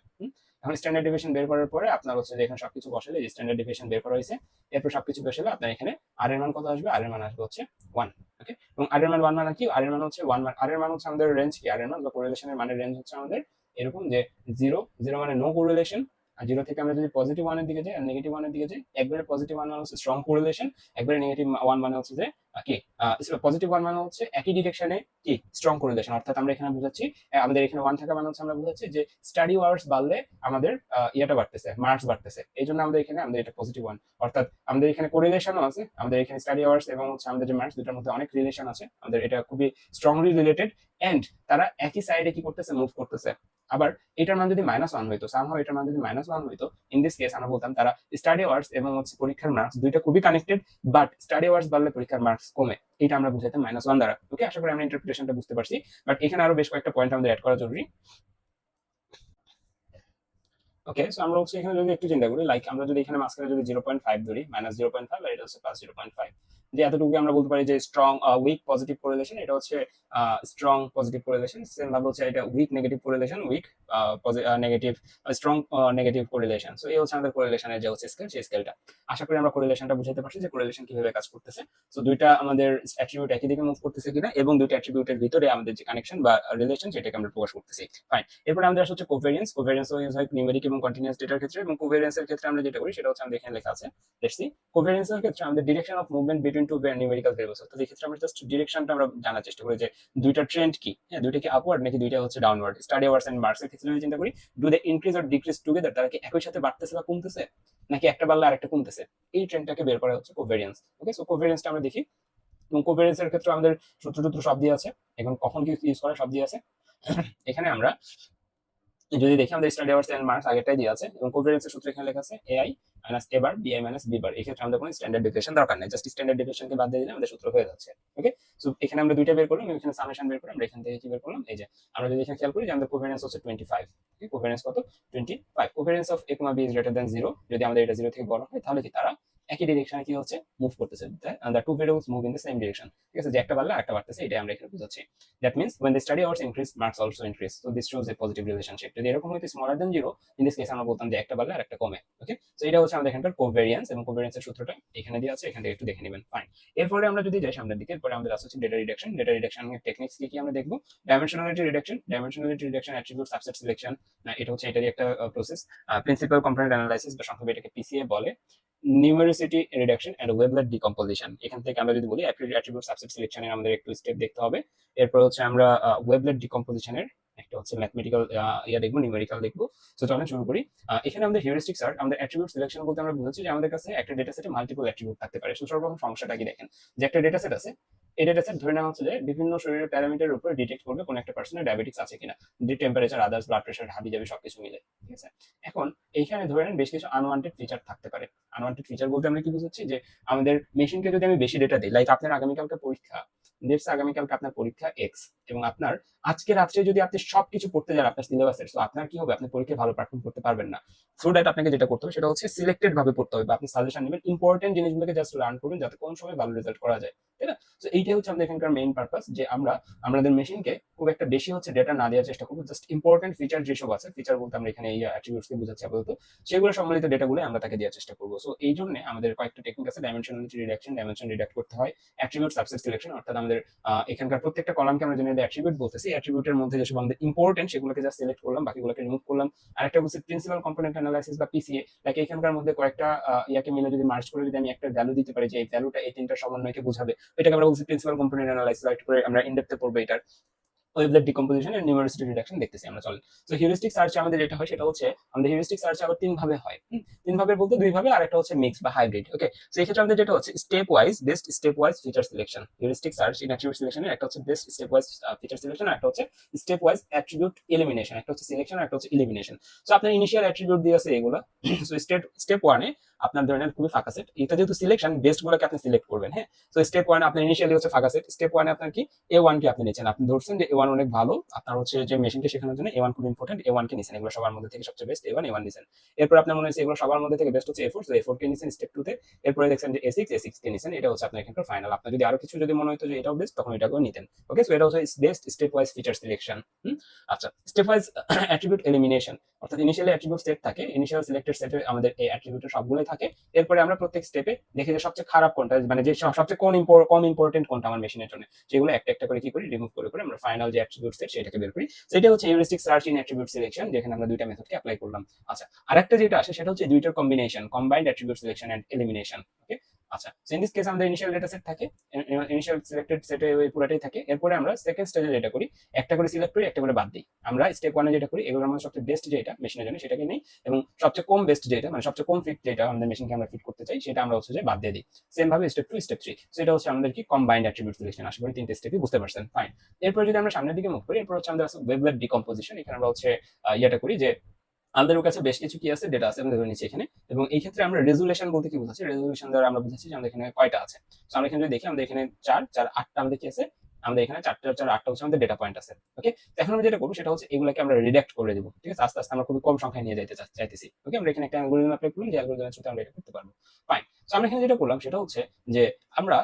এখন স্ট্যান্ডার্ড ডেভিয়েশন বের করার পরে আপনার হচ্ছে যে এখানে সবকিছু বসালে যে স্ট্যান্ডার্ড ডেভিয়েশন বের করা হয়েছে, এরপর সবকিছু বসালে আপনার এখানে আর এর মান কত আসবে, আর এর মান আসবে হচ্ছে 1। ওকে, এবং আর এর মান 1 মানে কি, আর এর মান হচ্ছে 1, আর এর মান হচ্ছে আমাদের রেঞ্জ কি, আর এর মান বা কোরিলেশনের মানের রেঞ্জ হচ্ছে আমাদের এরকম যে 0 মানে নো কোরিলেশন, আর 0 থেকে আমরা যদি পজিটিভ 1 এর দিকে যাই আর নেগেটিভ 1 এর দিকে যাই, একবারে পজিটিভ 1 মানে হচ্ছে স্ট্রং কোরিলেশন, একবারে নেগেটিভ 1 মানে হচ্ছে যে কি পজিটিভ 1 মানে হচ্ছে একই ডিরেকশনে কি স্ট্রং কোরিলেশন। অর্থাৎ আমরা এখানে বুঝাচ্ছি, আমাদের এখানে 1 থাকা মানে হচ্ছে আমরা বুঝাচ্ছি যে স্টাডি আওয়ার্স বাড়লে আমাদের ইয়াটা বাড়তেছে, মার্কস বাড়তেছে, এই জন্য আমাদের এখানে আমাদের এটা পজিটিভ 1। অর্থাৎ আমাদের এখানে কোরিলেশনও আছে, আমাদের এখানে স্টাডি আওয়ার্স এবং হচ্ছে আমাদের যে মার্কস দুটার মধ্যে অনেক রিলেশন আছে, আমাদের এটা খুবই স্ট্রংলি রিলেটেড, এন্ড তারা একই সাইডে কি করতেছে, মুভ করতেছে। আবার এটার মান যদি -1 হইতো, সামহাও এটার মান যদি -1 হইতো, ইন দিস কেস আমরা বলতাম তারা স্টাডি আওয়ার্স এবং হচ্ছে পরীক্ষার মার্কস দুইটা খুবই কানেক্টেড, বাট স্টাডি আওয়ার্স বাড়লে পরীক্ষার মার্কস কমে, এটা আমরা বুঝাইতাম -1 দ্বারা। ওকে, আশা করি আমরা ইন্টারপ্রিটেশনটা বুঝতে পারছি, বাট এখানে আরো বেশ কয়েকটা পয়েন্ট আমাদের অ্যাড করা জরুরি। ওকে, সো আমরা হচ্ছে এখানে যদি একটু চিন্তা করি, লাইক আমরা যদি এখানে মাঝখানে যদি 0.5 ধরি, -0.5 আর এটা হচ্ছে +0.5, যে এতটুকু আমরা বলতে পারি যে স্ট্রং উইক পজিটিভ কোরিলেশন, এটা হচ্ছে স্ট্রং পজিটিভ কোরিলেশন। সেম ভাবে হচ্ছে এটা weak negative correlation, weak negative, strong negative correlation. So এই হচ্ছে আমাদের কোরিলেশনের যে হচ্ছে স্কেল, সেই স্কেলটা। আশা করি আমরা কোরিলেশনটা বুঝতে পারছি যে কোরিলেশন কিভাবে কাজ করতেছে। সো দুইটা আমাদের অ্যাট্রিবিউট একই দিকে মুভ করতেছে কিনা, এবং দুইটা অ্যাট্রিবিউটের ভিতরে আমাদের যে কানেকশন বা রিলেশন সেটাকে আমরা প্রকাশ করতেছি। ফাইন, এরপরে আমাদের আসলে হচ্ছে কোভেরিয়েন্স। কোভেরিয়েন্স ইউজ হয় নিউমেরিক এবং কন্টিনিউয়াস ডেটার ক্ষেত্রে, এবং কোভেরিয়েন্সের ক্ষেত্রে আমরা যেটা করি সেটা হচ্ছে আমাদের এখানে লেখা আছে, দেখছি কোভেরিয়েন্সের ক্ষেত্রে আমাদের direction of movement between two numerical variables, অর্থাৎ এই ক্ষেত্রে আমরা জাস্ট ডিরেকশনটা আমরা জানার চেষ্টা করি যে দুইটা ট্রেন্ড কি, হ্যাঁ দুইটা কি আপওয়ার্ড নাকি দুইটা হচ্ছে downward. Study hours and marks এর ক্ষেত্রে যদি চিন্তা করি, do they increase or decrease together, তারা কি একই সাথে বাড়তেছে বা কমতেছে, নাকি একটা বাড়লে আরেকটা কমতেছে, এই ট্রেন্ডটাকে বের করা হচ্ছে কোভেরিয়েন্স। ওকে, সো কোভেরিয়েন্সটা আমরা দেখি, এবং কোভেরিয়েন্সের ক্ষেত্রে আমাদের সূত্র সব দিয়ে আছে, এখন কখন কি ইউজ করে সব দিয়ে আছে। এখানে আমরা যদি দেখি আমাদের স্টাডি আওয়ার্স এন্ড মার্কস আগেরটাই দিয়ে আছে, এবং কোভেরিয়েন্সের সূত্র এখানে লেখা আছে এআই মাইনাস এ বার বিআই মাইনাস বি বার। এই ক্ষেত্রে আমাদের কোনো স্ট্যান্ডার্ড ডেফিনেশন দরকার নেই, জাস্ট স্ট্যান্ডার্ড ডেফিনেশনকে বাদ দিয়ে দিলে আমাদের সূত্র হয়ে যাচ্ছে। ওকে, সো এখানে আমরা দুইটা বের করলাম, এখানে সামেশন বের করলাম, আমরা এখান থেকে কি বের করলাম, এই যে আমরা যদি এখানে খেয়াল করি যে আমাদের কোভেরিয়েন্স হচ্ছে 25। ওকে, কোভেরিয়েন্স কত, 25। Covariance of A comma B is greater than 0, যদি আমাদের এটা 0 থেকে বড় হয় তাহলে কি তারা একই ডিরেকশনে কি হচ্ছে, মুভ করতেছে, the two variables move in the same direction. ঠিক আছে, যে একটা বাড়লে আরেকটা বাড়তেছে, এটাই আমরা এখানে বুঝাচ্ছি। That means when the study hours increase, marks also increase. So this shows a positive relationship. যদি এরকম হইতো smaller than 0, in this case আমরা বলতাম যে একটা বাড়লে আরেকটা কমে। ওকে, সো এটা হচ্ছে আমাদের এখানকার কোভেরিয়েন্স, এবং কোভেরিয়েন্সের সূত্রটা এখানে দেওয়া আছে, এখান থেকে একটু দেখে নেবেন। ফাইন, এরপরে আমরা যদি যাই সামনের দিকে, এরপরে আমাদের আছে হচ্ছে ডেটা রিডাকশন। ডেটা রিডাকশনের টেকনিক্স কি কি আমরা দেখবো, dimensionality reduction, dimensionality reduction, attribute subset selection, এটা হচ্ছে এটারই একটা প্রসেস। প্রিন্সিপাল কম্পোনেন্ট অ্যানালাইসিস বা সংক্ষেপে এটাকে পিসিএ বলে। নিউমেরিসিটি রিডাকশন এন্ড ওয়েবলেট ডিকম্পোজিশন, এখান থেকে আমরা যদি বলি অ্যাট্রিবিউট সাবসেট সিলেকশনের আমাদের একটু স্টেপ দেখতে হবে। এরপর হচ্ছে আমরা ওয়েবলেট ডিকম্পোজিশনের একটা হচ্ছে ম্যাথমেটিক্যাল ইয়া দেখবো, নিউমেরিক্যাল দেখবো। সো চলেন শুরু করি। এখানে আমাদের হিউরিস্টিক সার্চ, আমাদের অ্যাট্রিবিউট সিলেকশন বলতে আমরা বুঝাচ্ছি যে আমাদের কাছে একটা ডেটা সেটে মাল্টিপল অ্যাট্রিবিউট থাকতে পারে। সো সর্বপ্রথম সমস্যাটা কি দেখেন, যে একটা ডেটা সেট আছে, এই ডেটা সেট ধরে নেওয়া হচ্ছে যে বিভিন্ন শরীরের প্যারামিটারের উপর ডিটেক্ট করবে কোন একটা পার্সনের ডায়াবেটিক্স আছে কিনা, টেম্পারেচার, আদার্স, ব্লাড প্রেশার, হাবি জাবি সবকিছু মিলে। ঠিক আছে, এখন এইখানে ধরে নেন বেশ কিছু আনওয়ান্টেড ফিচার থাকতে পারে। আনওয়ান্টেড ফিচার বলতে আমরা কি বুঝাচ্ছি, যে আমাদের মেশিনকে যদি আমি বেশি ডেটা দিই, লাইক আপনার আগামীকালকে পরীক্ষা, আগামীকালকে আপনার পরীক্ষা এক্স, এবং আপনার আজকে রাত্রে যদি আপনি সবকিছু পড়তে যান আপনার সিলেবাসের, তো আপনার কি হবে, আপনি পরীক্ষায় ভালো পারফর্ম করতে পারবেন না। সো দ্যাট আপনাকে যেটা করতে হবে সেটা হচ্ছে সিলেক্টেড ভাবে পড়তে হবে, বা আপনি সাজেশন নেবেন, ইম্পর্টেন্ট জিনিসগুলোকে জাস্ট লার্ন করবেন যাতে কোন সময় ভালো রেজাল্ট করা যায়, তাই না। তো এইটাই হচ্ছে আমাদের এখানকার মেইন পারপাস, যে আমরা আমাদের মেশিনকে খুব একটা বেশি হচ্ছে ডেটা না দেওয়ার চেষ্টা করবো, জাস্ট ইম্পর্টেন্ট ফিচার যেসব আছে, ফিচার বলতে আমরা এখানে এই অ্যাট্রিবিউটসকে বোঝাচ্ছি আপাতত, সেগুলো সম্বলিত ডেটাগুলো আমরা তাকে দেওয়ার চেষ্টা করবো। সো এই জন্য আমাদের কয়েকটা টেকনিক আছে, ডাইমেনশনালিটি রিডাকশন, ডাইমেনশন রিডাক্ট করতে হয়, অ্যাট্রিবিউট সাবসেট সিলেকশন, অর্থাৎ আমাদের এখানকার প্রত্যেকটা কলামকে আমরা জেনারেলি অ্যাট্রিবিউট বলতেছি, অ্যাট্রিবিউটের মধ্যে যেসব আমাদের ইম্পর্টেন্ট সেগুলোকে জাস্ট সিলেক্ট করলাম, বাকিগুলোকে রিমুভ করলাম। আরেকটা হচ্ছে প্রিন্সিপাল কম্পোনেন্ট অ্যানালাইসিস বা পিসিএ, লাইক এখানকার মধ্যে কয়েকটা ইয়াকে মিলে যদি মার্জ করে যদি আমি একটা ভ্যালু দিতে পারি যে এই ভ্যালুটা এই তিনটা সমন্বয়কে বোঝাবে, এটাকে আমরা বলছি প্রিন্সিপাল কম্পোনেন্ট অ্যানালাইসিস। একটু করে আমরা ইনডেপথে পড়বো এটার ওয়েবলেট ডিকম্পোজিশন এন্ড নিউমেরিসিটি রিডাকশন দেখতেছি আমরা, চলেন। সো হিউরিস্টিক সার্চে আমাদের যেটা হয় সেটা হচ্ছে, আমাদের হিউরিস্টিক সার্চে আবার তিন ভাবে হয়, তিন ভাবে বলতে দুই ভাবে, আর একটা হচ্ছে মিক্স বা হাইব্রিড। ওকে, সো এই ক্ষেত্রে আমাদের যেটা হচ্ছে stepwise best stepwise feature selection, heuristic search in attribute সিলেকশনের একটা হচ্ছে best stepwise feature selection, আর একটা হচ্ছে স্টেপ ওয়াইজ অ্যাট্রিবিউট এলিমিনেশন, একটা হচ্ছে সিলেকশন আর একটা হচ্ছে এলিমিনেশন। সো আপনার ইনিশিয়াল অ্যাট্রিবিউট দিয়ে আছে এগুলা। সো স্টেপ ওয়ানে আপনার ধরে নেন খুবই ফাঁকা সেট, এটা যেহেতু সিলেকশন বেস্ট গুলোকে আপনি সিলেক্ট করবেন, হ্যাঁ। তো স্টেপ 1 আপনার ইনিশিয়ালি হচ্ছে ফাঁকা সেট, স্টেপ 1 এ আপনার কি A1 কে আপনি নিচ্ছেন, আপনি ধরছেন যে A1 অনেক ভালো, আপনার হচ্ছে যে মেশিনকে শেখানোর জন্য A1 খুব ইম্পর্টেন্ট, A1 কে নিছেন, এগুলো সবার মধ্যে থেকে সবচেয়ে বেস্ট A1 নিছেন। এরপর আপনার মনে হচ্ছে এগুলো সবার মধ্যে থেকে বেস্ট হচ্ছে A4, তো A4 কে নিছেন স্টেপ 2 তে। এরপরে দেখছেন যে A6 কে নিছেন, এটা হচ্ছে আপনার এখানকার ফাইনাল। আপনার যদি আরো কিছু যদি মনে হতো যে এটাও বেস্ট, তখন এটাকেও নিতেন। ওকে, সো এটা হচ্ছে best stepwise feature selection. আচ্ছা, স্টেপ ওয়াইজ অ্যাট্রিবিউট এলিমিনেশন, অর্থাৎ ইনিশিয়ালি অ্যাট্রিবিউট সেট থাকে, ইনিশিয়াল সিলেক্টেড সেটে আমাদের এই অ্যাট্রিবিউটের সবগুলোই থাকে। এরপরে আমরা প্রত্যেক স্টেপে দেখি যে সবচেয়ে খারাপ কোনটা, মানে যে সবচেয়ে কম ইম্পর্টেন্ট কোনটা আমার মেশিনের জন্য, সেগুলো একটা একটা করে কি করি রিমুভ করে করে আমরা ফাইনাল যে অ্যাট্রিবিউট সেট সেটাকে বের করি। সেটা হচ্ছে heuristic search in attribute selection, যেখানে আমরা দুইটা মেথডকে অ্যাপ্লাই করলাম। আচ্ছা, আরেকটা যেটা আসে সেটা হচ্ছে দুইটার combination, combined attribute selection and elimination. Okay, আচ্ছা, সো ইন দিস কেস আমাদের ইনিশিয়াল ডেটা সেট থাকে, ইনিশিয়াল সিলেক্টেড সেটে ওই পুরাটাই থাকে। এরপরে আমরা সেকেন্ড স্টেজে যেটা করি, একটা করে সিলেক্ট করি, একটা করে বাদ দিই। আমরা স্টেপ 1 এ যেটা করি, এগুলোর মধ্যে সবচেয়ে বেস্ট যেটা মেশিনের জন্য সেটাকে নেই, এবং সবচেয়ে কম বেস্ট যেটা, মানে সবচেয়ে কম ফিট যেটা আমাদের মেশিনকে আমরা ফিট করতে চাই, সেটা আমরা হচ্ছে যে বাদ দিয়ে দিই। সেম ভাবে স্টেপ 2 স্টেপ 3, সো এটা হচ্ছে আমাদের কি কম্বাইন্ড অ্যাট্রিবিউট সিলেকশন। আশা করি তিনটে স্টেপই বুঝতে পারছেন, ফাইন। এরপর যদি আমরা সামনের দিকে মুভ করি, এরপর হচ্ছে আমাদের আছে ওয়েবলেট ডিকম্পোজিশন। এখানে আমরা হচ্ছে ইয়েটা করি যে আমাদের কাছে বেশ কিছু কি আছে, ডেটা আছে, আমরা ধরে নিচ্ছি এখানে। এবং এই ক্ষেত্রে আমরা রেজুলেশন বলতে কি বোঝাচ্ছি, রেজুলেশন দ্বারা আমরা বুঝাচ্ছি যে আমাদের এখানে কয়টা আছে। তো আমরা এখানে যদি দেখি, আমাদের এখানে 4 4 8টা আমাদের কি আছে, আমাদের এখানে 4 4 8টা হচ্ছে আমাদের ডেটা পয়েন্ট আছে। ওকে, তো এখন আমরা যেটা করব সেটা হচ্ছে এগুলোকে আমরা রিডাক্ট করে দেব, ঠিক আছে। আস্তে আস্তে আমরা খুবই কম সংখ্যায় নিয়ে যাইতে চাইতেছি। ওকে, আমরা এখানে একটা অ্যালগরিদম অ্যাপ্লাই করলাম, যে অ্যালগরিদমের সাথে আমরা এটা করতে পারবো, ফাইন। তো আমরা এখানে যেটা করলাম সেটা হচ্ছে যে আমরা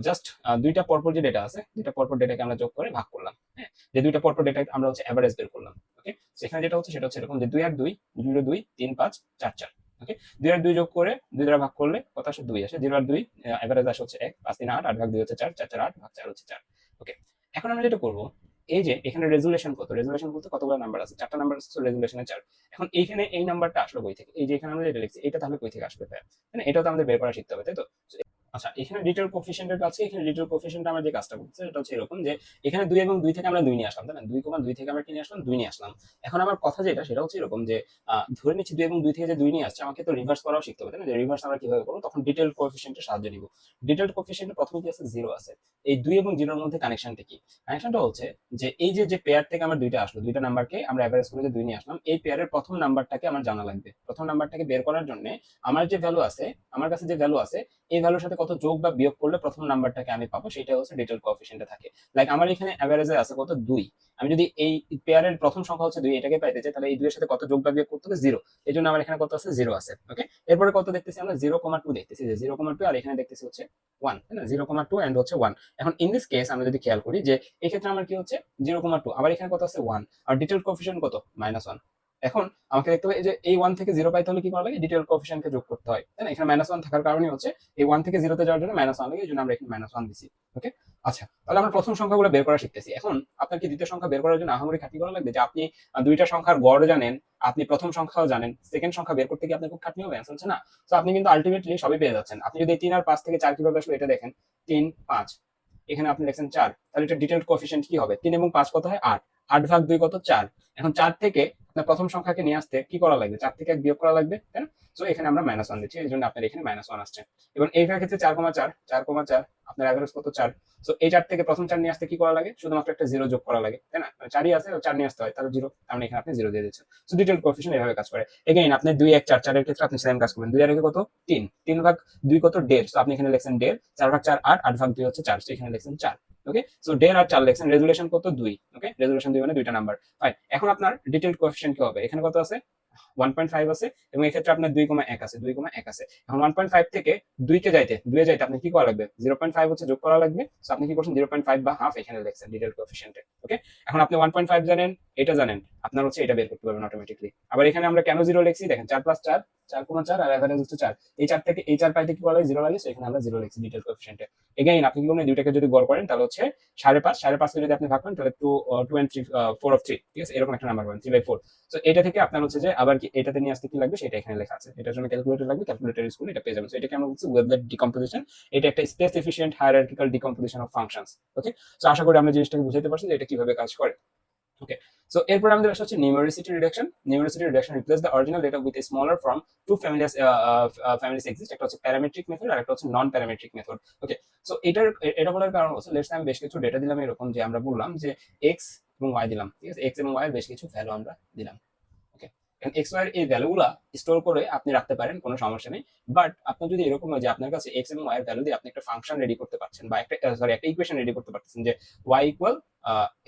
জাস্ট দুইটা পরপর যে ডেটা আছে, দুইটা পরপর ডেটাকে আমরা যোগ করে ভাগ করলাম, হ্যাঁ। যে দুইটা পরপর ডেটা আমরা হচ্ছে এভারেজ বের করলাম। ওকে, সেখানে যেটা হচ্ছে সেটা হচ্ছে এরকম যে 2 আর 2 0 2 3 5 4 4। ওকে, 2 আর 2 যোগ করে 2 দ্বারা ভাগ করলে কত আসে, 2 আসে। 0 আর 2 এভারেজ আসে হচ্ছে 1, 5 3 8, 8 ভাগ 2 হচ্ছে 4, 4 4 8 ভাগ 4 হচ্ছে 4। ওকে, এখন আমরা যেটা করব, এই যে এখানে রেজুলেশন কত, রেজুলেশন বলতে কতগুলো নাম্বার আছে, 4টা নাম্বার আছে, রেজুলেশনে 4। এখন এইখানে এই নাম্বারটা আসলো কই থেকে, এই যে এখানে আমরা যেটা লিখছি এটা তাহলে কই থেকে আসবে, তাই না? এটাও তো আমাদের বের করা শিখতে হবে, তাই তো? আচ্ছা, এখানে ডিটেল কোফিশিয়েন্টের কাছে, এখানে ডিটেল কোফিশিয়েন্ট আমরা যে কাজটা করছি সেটা হচ্ছে এরকম যে এখানে 2 এবং 2 থেকে আমরা 2 নিয়ে আসলাম, তাই না? 2,2 থেকে আমরা কি নিয়ে আসলাম, 2 নিয়ে আসলাম। এখন আমার কথা যেটা সেটা হচ্ছে এরকম যে ধরে নিচ্ছি 2 এবং 2 থেকে যে 2 নিয়ে আসছে, আমাকে তো রিভার্স করাও শিখতে হবে, তাই না? যে রিভার্স আমরা কিভাবে করব, তখন ডিটেল কোফিশিয়েন্টের সাহায্য নিব। ডিটেল কোফিশিয়েন্টের প্রথমে কি আছে, 0 আছে। এই 2 এবং 0 এর মধ্যে কানেকশনটা কি? কানেকশনটা হচ্ছে যে এই যে যে পেয়ার থেকে আমার দুইটা আসলো, দুইটা নাম্বারকে আমরা এভারেজ করে যে 2 নিয়ে আসলাম, এই পেয়ারের প্রথম নাম্বারটাকে আমার জানা লাগবে। প্রথম নাম্বারটাকে বের করার জন্য আমার যে ভ্যালু আছে, আমার কাছে যে ভ্যালু আছে, এই ভ্যালুর সাথে কত যোগ বা বিয়োগ করলে প্রথম নাম্বারটাকে আমি পাবো, সেটা হচ্ছে ডিটেল কোএফিসিয়েন্টে থাকে। লাইক আমার এখানে এভারেজে আছে কত, 2। আমি যদি এই পেয়ারের প্রথম সংখ্যা হচ্ছে 2, এটাকে পাইতে চাই, তাহলে এই 2 এর সাথে কত যোগ বা বিয়োগ করতে হবে, 0। এজন্য আমার এখানে কত আছে, 0 আছে। ওকে, এরপরে কত দেখতেছি আমরা, 0,2 দেখতেছি, যে 0,2, আর এখানে দেখতেছি হচ্ছে 1, তাই না? 0,2 এন্ড হচ্ছে 1। এখন ইন দিস কেস আমরা যদি খেয়াল করি যে এই ক্ষেত্রে আমার কি হচ্ছে 0,2, আবার এখানে কত আছে, 1, আর ডিটেল কোএফিসিয়েন্ট কত, -1। এখন আমাকে দেখতে হবে যে এই 1 থেকে 0 পাইতে হলে কি করা লাগে, ডিটেল কোএফিসিয়েন্টকে যোগ করতে হয়, তাই না? এখানে -1 থাকার কারণে হচ্ছে এই 1 থেকে 0 তে যাওয়ার জন্য -1 লাগে, এজন্য আমরা এখানে -1 দিছি। ওকে, আচ্ছা, তাহলে আমরা প্রথম সংখ্যাগুলো বের করা শিখতেছি। এখন আপনার কি দ্বিতীয় সংখ্যা বের করার জন্য আহামরি খাটনি করা লাগবে, যে আপনি দুইটা সংখ্যার গড় জানেন, আপনি প্রথম সংখ্যাও জানেন, সেকেন্ড সংখ্যা বের করতে কি আপনার খুব খাটনি হবে, অ্যান্সার হচ্ছে না। তো আপনি কিন্তু আলটিমেটলি সবই পেয়ে যাচ্ছেন। আপনি যদি 3 আর 5 থেকে 4 কিভাবে আসলো এটা দেখেন, 3 5, এখানে আপনি দেখছেন 4, তাহলে এটা ডিটেইলড কোএফিসিয়েন্ট কি হবে, 3 এবং 5 কত হয়, 8, 8 ভাগ 2 কত, 4। এখন 4 থেকে আপনার প্রথম সংখ্যাকে নিয়ে আসতে কি করা লাগবে, 4 থেকে 1 বিয়োগ করা লাগবে, তাই না? সো এখানে আমরা -1 দিচ্ছি, এই জন্য আপনার এখানে -1 আসছে। এবং এইটার ক্ষেত্রে 4,4 4,4, আপনার এভারেজ কত, 4। সো এই 4 থেকে প্রথম 4 নিয়ে আসতে কি করা লাগে, শুধুমাত্র একটা 0 যোগ করা লাগে, তাই না? মানে 4ই আছে, 4 নিয়ে আসতে হয়, তাহলে 0, তার মানে এখানে আপনি 0 দিয়ে দিচ্ছেন। সো ডিটেইলড কোএফিসিয়েন্ট এভাবে কাজ করে। এগেইন আপনি 2 1 4 4 এর ক্ষেত্রে আপনি সেম কাজ করবেন। 2 আর 1 কত, 3, 3 ভাগ 2 কত, 1.5। সো আপনি এখানে লিখছেন 1.5, 4 ভাগ 4 8, 8 ভাগ 2 হচ্ছে 4, সো এখানে লিখছেন 4। ওকে, সো 1.5 আর 4 লিখছেন। রেজুলেশন কত, 2। ওকে, রেজুলেশন 2 মানে দুইটা নাম্বার, ফাইন। এখন আপনার ডিটেইলড কোএফিসিয়েন্ট কি হবে, এখানে কত আছে, 1.5 আছে, এবং এই ক্ষেত্রে আপনার 2,1 আছে, 2,1 আছে। এখন 1.5 থেকে 2 কে যাইতে, 2 এ যাইতে আপনি কি করা লাগবে, 0.5 হচ্ছে যোগ করা লাগবে। সো আপনি কি করছেন, 0.5 বা হাফ এখানে লিখছেন ডিটেইলড কোএফিসিয়েন্টে। ওকে, এখন আপনি 1.5 জানেন, এটা জানেন, আপনার হচ্ছে এটা বের করতে পারবেন অটোমেটিক্যালি। আবার এখানে আমরা কেন 0 লিখছি দেখেন, 4 + 4 4,4, আর এভারেজ হচ্ছে 4। এই 4 থেকে এই 4 পাইতে কি করা লাগে, 0 লাগে, সো এখানে আমরা 0 লিখছি ডিটেইলড কোএফিসিয়েন্টে। এগেইন আপনি কি করবেন, এই দুইটাকে যদি গড় করেন তাহলে হচ্ছে 5.5, 5.5 কে যদি আপনি ভাগ করেন তাহলে 2 and 3 4 of 3, ঠিক আছে, এরকম একটা নাম্বার পাবেন, 3/4। সো এটা থেকে আপনার হচ্ছে যে আবার কি এটাতে নিয়ে আসতে কি লাগবে সেটা এখানে লেখা আছে। এটার জন্য ক্যালকুলেটর লাগবে, ক্যালকুলেটর ইউজ করলে এটা পেয়ে যাবেন। সো এটাকে আমরা বলছি ওয়েবলেট ডিকম্পোজিশন। এটা একটা space efficient hierarchical decomposition of functions. Okay, so আশা করি আমরা জিনিসটাকে বুঝাতে পারছি যে এটা কিভাবে কাজ করে। ওকে, সো এরপর আমাদের আসছে numerosity reduction. Numerosity reduction replace the original data with a smaller form. Two families exist, একটা হচ্ছে প্যারামেট্রিক মেথড আর একটা হচ্ছে non parametric method. Okay, so এটা বলার কারণ হচ্ছে, লেটস আমি বেশ কিছু ডেটা দিলাম এরকম, যে আমরা বললাম যে এক্স এবং ওয়াই দিলাম, ঠিক আছে, এক্স এবং ওয়াই এর বেশ কিছু ভ্যালু আমরা দিলাম। ওকে, এক্স ওয়াই এর এই ভ্যালুগুলা স্টোর করে আপনি রাখতে পারেন, কোনো সমস্যা নেই। বাট আপনার যদি এরকম হয় যে আপনার কাছে এক্স এবং ওয়াই এর ভ্যালু দিয়ে আপনি একটা ফাংশন রেডি করতে পারছেন, বা একটা ইকুয়েশন রেডি করতে পারতেছেন যে Y equal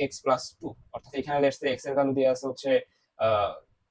X plus two, অর্থাৎ এখানে লেটস সে এক্স এর ভ্যালু দিয়ে আছে হচ্ছে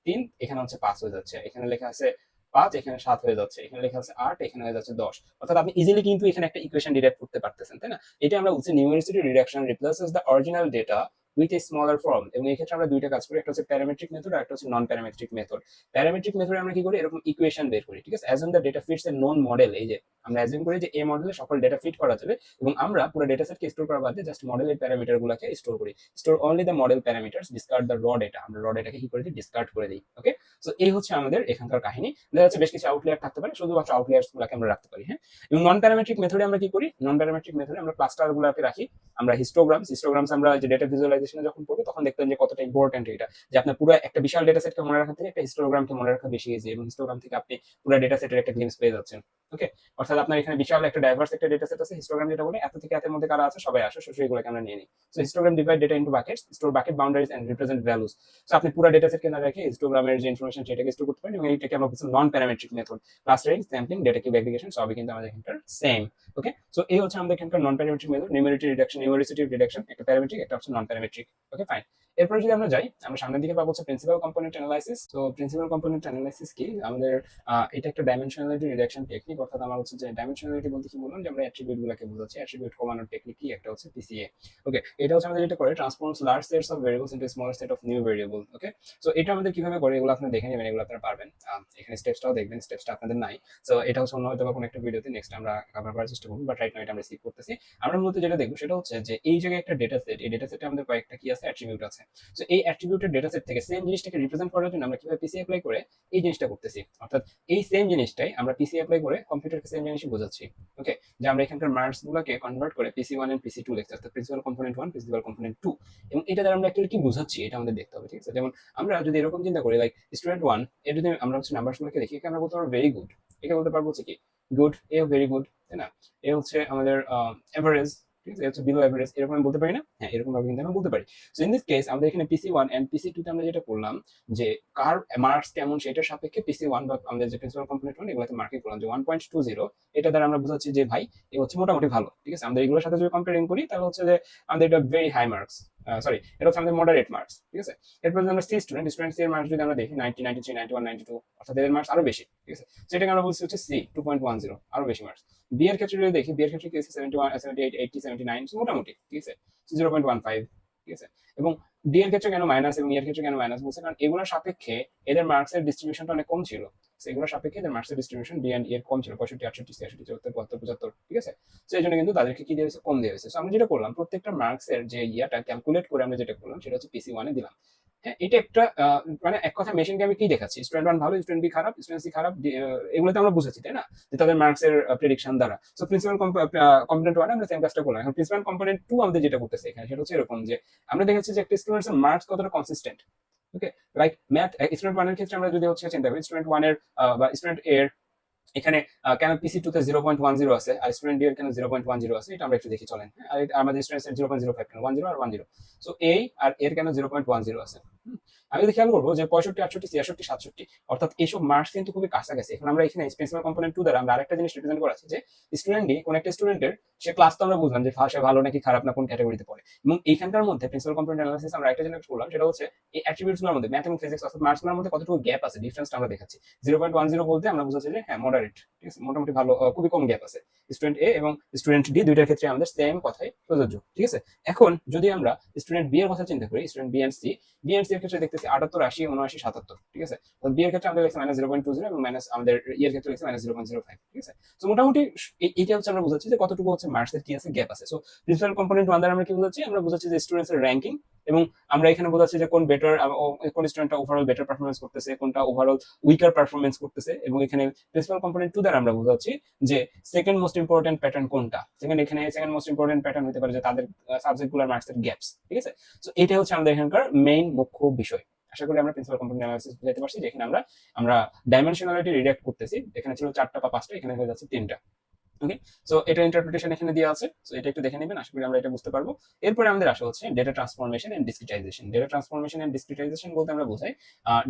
3, এখানে হচ্ছে 5 হয়ে যাচ্ছে, এখানে লেখা আছে 5, এখানে 7 হয়ে যাচ্ছে, এখানে লেখা আছে 8, এখানে হয়ে যাচ্ছে 10। অর্থাৎ আপনি ইজিলি কিন্তু এখানে একটা ইকুয়েশন ডিরাইভ করতে পারতেছেন, তাই না? এটা আমরা বলছি numerosity reduction replaces the original data with a smaller form. এবং এই ক্ষেত্রে আমরা দুইটা কাজ করি, একটা হচ্ছে প্যারামেট্রিক মেথড আর একটা হচ্ছে নন প্যারামেট্রিক মেথড। প্যারামেট্রিক মেথডে আমরা কি করি, এরকম ইকুয়েশন বের করি, ঠিক আছে? Assume the data fits a known model. এই যে আমরা অ্যাজুম করি যে এই মডেলে সকল ডেটা ফিট করা যাবে, এবং আমরা পুরো ডেটা সেটকে স্টোর করা বাদ দিয়ে জাস্ট মডেলের প্যারামিটার গুলোকে স্টোর করি। Store only the model parameters, discard the র ডেটা। আমরা র ডেটাকে কি করে দিই, ডিসকার্ড করে দিই। ওকে, সো এই হচ্ছে আমাদের এখানকার কাহিনী। দেখা যাচ্ছে বেশ কিছু আউটলায়ার থাকতে পারে, শুধুমাত্র আউটলায়ার্স গুলোকে আমরা রাখতে পারি। হ্যাঁ, এবং নন প্যারামেট্রিক মেথডে আমরা কি করি, নন প্যারামেট্রিক মেথডে আমরা ক্লাস্টার গুলোকে রাখি। আমরা হিস্টোগ্রামস আমরা যে ডেটা ভিজুয়ালাইজেশনে যখন পড়বো তখন দেখবেন যে কতটা ইম্পর্টেন্ট এটা, যে আপনার পুরো একটা বিশাল ডেটা সেটকে মনে রাখা থেকে একটা হিস্টোগ্রামকে মনে রাখা বেশি ইজি, এবং হিস্টোগ্রাম থেকে আপনি পুরো ডেটা সেটের একটা গ্লিমস পেয়ে যাচ্ছেন। ওকে, অর্থাৎ আপনার এখানে বিশাল একটা ডাইভার্স একটা ডেটা সেট আছে, হিস্টোগ্রাম যেটা বলে এত থেকে এতের মধ্যে কারা আছে সবাই আসে, সো সেগুলোকে আমরা নিয়ে নিই। So histogram divide data into buckets, store bucket boundaries and represent values. So আপনি পুরো ডেটা সেটকে না রেখে হিস্টোগ্রামের যে ইনফরমেশন সেটাকে স্টোর করতে পারেন, এবং এইটাকে আমরা বলছি non parametric method. Clustering, sampling, data cube aggregation সবই কিন্তু আমাদের এখানকার সেম। ওকে, সো এই হচ্ছে আমাদের এখানকার নন প্যারামেট্রিক মেথড, নিউমেরিসিটি রিডাকশন, একটা প্যারামেট্রিক একটা হচ্ছে নন প্যারামেট্রিক। ওকে, ফাইন। এরপরে যদি আমরা যাই, আমরা সামনের দিকে পাবো হচ্ছে প্রিন্সিপাল কম্পোনেন্ট অ্যানালাইসিস। তো প্রিন্সিপাল কম্পোনেন্ট অ্যানালাইসিস কি, আমাদের এটা একটা ডাইমেনশনালিটি রিডাকশন টেকনিক। অর্থাৎ আমরা হচ্ছে যে ডাইমেনশনালিটি বলতে কি বললাম, যে আমরা অ্যাট্রিবিউট গুলোকে বোঝাচ্ছি, অ্যাট্রিবিউট কমানোর টেকনিক কি, একটা হচ্ছে পিসিএ। ওকে, এটা হচ্ছে আমাদের যেটা করে transforms large sets of variables into smaller set of new variable. Okay, so এটা আমাদের কিভাবে করে এগুলো আপনারা দেখে নেবেন, এগুলো আপনারা পারবেন। এখানে স্টেপসটাও দেখবেন, স্টেপসটা আপনাদের নাই। সো এটা হচ্ছে অন্য হয়তো বা কোনো একটা ভিডিওতে নেক্সট আমরা কভার করার চেষ্টা করব, বাট রাইট নাও এটা আমরা স্কিপ করতেছি। আমরা মূলত যেটা দেখবো সেটা হচ্ছে যে এই জায়গায় একটা ডেটা সেট, এই ডেটা সেটে আমাদের কয়েকটা কি আছে, অ্যাট্রিবিউট আছে। সো এই অ্যাট্রিবিউটের ডেটা সেট থেকে সেম জিনিসটাকে রিপ্রেজেন্ট করার জন্য আমরা কিভাবে পিসি অ্যাপ্লাই করে এই জিনিসটা করতেছি। অর্থাৎ এই সেম জিনিসটাই আমরা পিসি অ্যাপ্লাই করে কম্পিউটারকে সেম জিনিসই বোঝাচ্ছি। ওকে, যে আমরা এখানকার মার্কস গুলোকে কনভার্ট করে PC one and PC two লিখছি, অর্থাৎ principal component one, principal component two. এবং এটা দ্বারা আমরা অ্যাকচুয়ালি কি বোঝাচ্ছি এটা আমাদের দেখতে হবে, ঠিক আছে? যেমন আমরা যদি এরকম চিন্তা করি, লাইক স্টুডেন্ট ওয়ান, এর যদি আমরা হচ্ছে নাম্বারস গুলোকে দেখি, একে আমরা বলতে পারবো ভেরি গুড, একে বলতে পারবো হচ্ছে কি গুড, এ ভেরি গুড, তাই না? এ হচ্ছে আমাদের এভারেজ, ঠিক আছে? হচ্ছে বিলো এভারেজ, এরকম আমি বলতে পারি না? হ্যাঁ, এরকম ভাবে কিন্তু আমরা বলতে পারি। সো ইন দিস কেস আমাদের এখানে পিসি ওয়ান এন্ড পিসি টু তে আমরা যেটা করলাম, যে কার মার্কস কেমন সেটার সাপেক্ষে পিসি ওয়ান বা আমাদের যে প্রিন্সিপাল কম্পোনেন্ট ওয়ান এগুলোতে মার্কিং করলাম যে 1.20, এটা দ্বারা আমরা বোঝাচ্ছি যে ভাই এ হচ্ছে মোটামুটি ভালো, ঠিক আছে? আমরা এগুলোর সাথে যদি কম্পেয়ারিং করি তাহলে হচ্ছে যে আমাদের এটা ভেরি হাই মার্কস, সরি এটা হচ্ছে আমাদের মডারেট মার্কস, ঠিক আছে? এরপর যদি আমরা সি স্টুডেন্ট, সি এর মার্কস যদি আমরা দেখি 90, 93, 91, 92, অর্থাৎ এদের মার্কস আরো বেশি, ঠিক আছে? সেটাকে আমরা বলছি হচ্ছে সি 2.10, আরো বেশি মার্কস। বি এর ক্ষেত্রে যদি দেখি, বি এর ক্ষেত্রে কি আছে 71, 78, 80, 79, মোটামুটি, ঠিক আছে? 0.15, ঠিক আছে? এবং ডি এর ক্ষেত্রে কেন মাইনাস এবং ই এর ক্ষেত্রে কেন মাইনাস বলছে, কারণ এগুলোর সাপেক্ষে এদের মার্কসের ডিস্ট্রিবিউশনটা অনেক কম ছিল। এগুলোর সাপেক্ষে এদের মার্কসের ডিস্ট্রিবিউশন ডি এন্ড এর কম ছিল, 65, 68, 66, 74, 72, 75, ঠিক আছে? তো এই জন্য কিন্তু তাদেরকে কি দিয়ে হয়েছে, কম দিয়ে হয়েছে। আমরা যেটা করলাম, প্রত্যেকটা মার্কসের যে ইয়াটা ক্যালকুলেট করে আমরা যেটা করলাম সেটা হচ্ছে পিসি ওয়ানে দিলাম। হ্যাঁ, এটা একটা মানে এক কথা মেশিনকে আমি কি দেখাচ্ছি, স্টুডেন্ট ওয়ান ভালো, স্টুডেন্ট বি খারাপ, স্টুডেন্ট সি খারাপ, এগুলোতে আমরা বুঝেছি, তাই না? যে তাদের মার্কসের প্রেডিকশন দ্বারা। সো প্রিন্সিপাল কম্পোনেন্ট ওয়ান আমরা সেম কাজটা করলাম। এখন প্রিন্সিপাল কম্পোনেন্ট টু আমাদের যেটা করতেছে এখানে সেটা হচ্ছে এরকম, যে আমরা দেখেছি যে একটা স্টুডেন্টের মার্কস কতটা কনসিস্টেন্ট। ওকে, লাইক ম্যাথ স্টুডেন্ট ওয়ানের ক্ষেত্রে আমরা যদি হচ্ছে চিন্তা করি, স্টুডেন্ট ওয়ানের বা স্টুডেন্ট এর এখানে কেন পিসি টু তে 0.10 আছে আর স্টুডেন্ট ডি এর কেন 0.10 আছে, এটা আমরা একটু দেখি চলেন। আর আমাদের স্টুডেন্ট 0.05 কেন, 10 আর 10। সো এই আর এর কেন 0.10 আছে? আমি যদি খেয়াল করবো যে 65, 68, 66, 67, অর্থাৎ এইসব মার্কস কিন্তু খুবই কাছাকাছি। এখন আমরা এখানে প্রিন্সিপাল কম্পোনেন্ট টু দ্বারা আমরা আরেকটা জিনিস রিপ্রেজেন্ট করাচ্ছি, যে স্টুডেন্ট ডি কোন একটা স্টুডেন্টের সে ক্লাস তো আমরা বুঝলাম যে সে ভালো নাকি খারাপ না কোন ক্যাটাগরিতে পড়ে, এবং এইখানকার মধ্যে প্রিন্সিপাল কম্পোনেন্ট অ্যানালাইসিস আমরা একটা জিনিস করলাম, সেটা হচ্ছে এই অ্যাট্রিবিউটস গুলোর মধ্যে ম্যাথ এবং ফিজিক্স অর্থাৎ মার্কস গুলোর মধ্যে কতটুকু গ্যাপ আছে, ডিফারেন্সটা আমরা দেখাচ্ছি। 0.10 বলতে আমরা বুঝাচ্ছি যে হ্যাঁ মডারেট, ঠিক আছে, মোটামুটি ভালো, খুবই কম গ্যাপ আছে। স্টুডেন্ট এ এবং স্টুডেন্ট ডি দুইটার ক্ষেত্রে আমাদের সেম কথাই প্রযোজ্য, ঠিক আছে? এখন যদি আমরা স্টুডেন্ট বি এর কথা চিন্তা করি, student B and C, B and C এর ক্ষেত্রে দেখতেছি 78, 80, 79, 77, ঠিক আছে? তো বি এর ক্ষেত্রে আমাদের লিখছে -0.20 এবং মাইনাস আমাদের ই এর ক্ষেত্রে লিখছে -0.05, ঠিক আছে? তো মোটামুটি এইটা হচ্ছে আমরা বুঝাচ্ছি যে কতটুকু হচ্ছে মার্কসের কি আছে, গ্যাপ আছে। সো প্রিন্সিপাল কম্পোনেন্ট ওয়ান দ্বারা আমরা কি বুঝাচ্ছি, আমরা বুঝাচ্ছি যে স্টুডেন্টস এর র্যাঙ্কিং, এবং আমরা এখানে বোঝাচ্ছি যে কোন বেটার, কোন স্টুডেন্টটা ওভারঅল বেটার পারফরমেন্স করতেছে, কোনটা ওভারঅল উইকার পারফরমেন্স করতেছে। এবং এখানে প্রিন্সিপাল কম্পোনেন্ট টু দ্বারা আমরা বোঝাচ্ছি যে সেকেন্ড মোস্ট ইম্পর্টেন্ট প্যাটার্ন কোনটা। এখানে সেকেন্ড মোস্ট ইম্পর্টেন্ট প্যাটার্ন হতে পারে যে তাদের সাবজেক্টগুলোর মার্কসের গ্যাপস, ঠিক আছে? সো এটা হচ্ছে আমাদের এখানকার মেইন মুখ্য বিষয়। আশা করি আমরা প্রিন্সিপাল কম্পোনেন্ট অ্যানালাইসিস বুঝাতে পারছি, যেখানে আমরা ডাইমেনশনালিটি রিডাক্ট করতেছি। এখানে ছিল 4টা বা 5টা, এখানে হয়ে যাচ্ছে 3টা। ওকে, সো এটা ইন্টারপ্রিটেশন এখানে দেওয়া আছে, সো এটা একটু দেখে নেবেন, আশা করি আমরা এটা বুঝতে পারবো। এরপরে আমাদের আসা হচ্ছে data transformation and discretization. Data transformation and discretization বলতে আমরা বোঝাই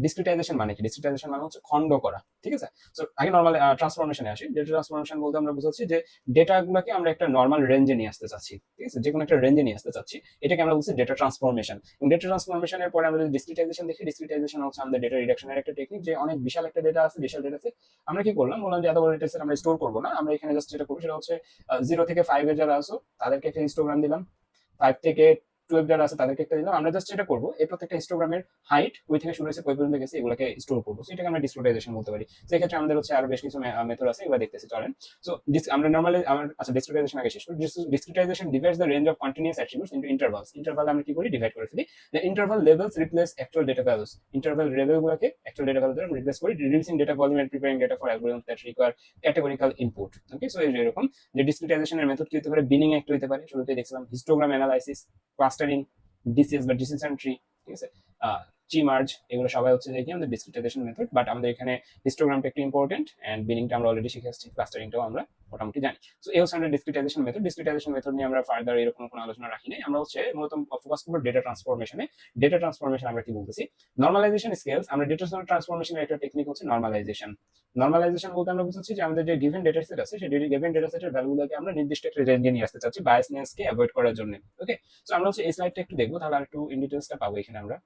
ডিসক্রিটাইজেশন মানে কি? ডিসক্রিটাইজেশন মানে হচ্ছে খণ্ড করা, ঠিক আছে? সো আগে নরমাল ট্রান্সফরমেশনে আসি। ডেটা ট্রান্সফরমেশন বলতে আমরা বুঝাচ্ছি যে ডেটাগুলোকে আমরা একটা নরমাল রেঞ্জে নিয়ে আসতে চাচ্ছি, ঠিক আছে? যে কোনো একটা রেঞ্জে নিয়ে আসতে চাচ্ছি, এটাকে আমরা বলছি ডেটা ট্রান্সফরমেশন। এবং ডেটা ট্রান্সফরমেশনের পরে আমরা যদি ডিসক্রিটাইজেশন দেখি, ডিসক্রিটাইজেশন হচ্ছে আমাদের ডেটা রিডাকশনের একটা টেকনিক, যে অনেক বিশাল একটা ডেটা আছে, বিশাল ডেটা সেট, আমরা কি করলাম, বললাম যে এত বড় ডেটা সেট আমরা স্টোর করবো না, আমরা এখানে জাস্ট যেটা করবো সেটা হচ্ছে 0 থেকে 5 যারা আছো তাদেরকে একটা হিস্টোগ্রাম দিলাম, 5 থেকে 12 যারা আছে তাদেরকে একটা দিলাম। আমরা জাস্ট এটা করবো, এই প্রত্যেকটা হিস্টোগ্রামের হাইট কই থেকে শুরু হয়েছে কই পর্যন্ত গেছে এগুলোকে স্টোর করবো, সেটাকে আমরা ডিসক্রিটাইজেশন বলতে পারি। সেক্ষেত্রে আমাদের হচ্ছে আরো বেশ কিছু মেথড আছে, এগুলো দেখতেছি চলেন। সো আমরা নরমালি আচ্ছা ডিসক্রিটাইজেশন আগে শেষ করি। Discretization divides the range of continuous attributes into intervals. Interval আমরা কি করি, ডিভাইড করে ফেলি। The interval levels replace actual data values. Interval লেভেলগুলোকে অ্যাকচুয়াল ডেটা ভ্যালু দ্বারা রিপ্লেস করি, reducing data volume and preparing data for algorithms that require categorical input. Okay, so এরকম যে ডিসক্রিটাইজেশনের মেথড কি হতে পারে, বিনিং একটা হতে পারে, শুরুতে দেখছিলাম হিস্টোগ্রাম অ্যানালাইসিস, ক্লাস্টারিং, ডিসিএস বা ডিসিশন ট্রি, ঠিক আছে, জি মার্জ, এগুলো সবাই হচ্ছে যে কি আমাদের ডিসক্রিটাইজেশন মেথড। বাট আমাদের এখানে হিস্টোগ্রামটা একটু ইম্পর্টেন্ট এন্ড বিনিংটা আমরা অলরেডি শিখে আসছি, ক্লাস্টারিংটাও আমরা মোটামুটি জানি। সো এই হচ্ছে আমাদের ডিসক্রিটাইজেশন মেথড। ডিসক্রিটাইজেশন মেথড নিয়ে আমরা ফার্দার এরকম কোনো আলোচনা রাখি নাই, আমরা হচ্ছে মূলত ফোকাস করবো ডেটা ট্রান্সফরমেশনে। ডেটা ট্রান্সফরমেশন আমরা কি বলতেছি, নর্মালাইজেশন স্কেলস। আমরা ডেটা ট্রান্সফরমেশনের একটা টেকনিক হচ্ছে নর্মালাইজেশন। নর্মালাইজেশন বলতে আমরা বুঝাচ্ছি যে আমাদের যে গিভেন ডেটা সেট আছে, সেই গিভেন ডেটা সেটের ভ্যালুগুলোকে আমরা নির্দিষ্ট একটা রেঞ্জে নিয়ে আসতে চাচ্ছি বায়াসনেসকে অ্যাভয়েড করার জন্য। ওকে, সো আমরা হচ্ছে এই স্লাইডটা একটু দেখবো, তাহলে আর একটু ইন ডিটেইলসটা পাবো এখানে আমরা।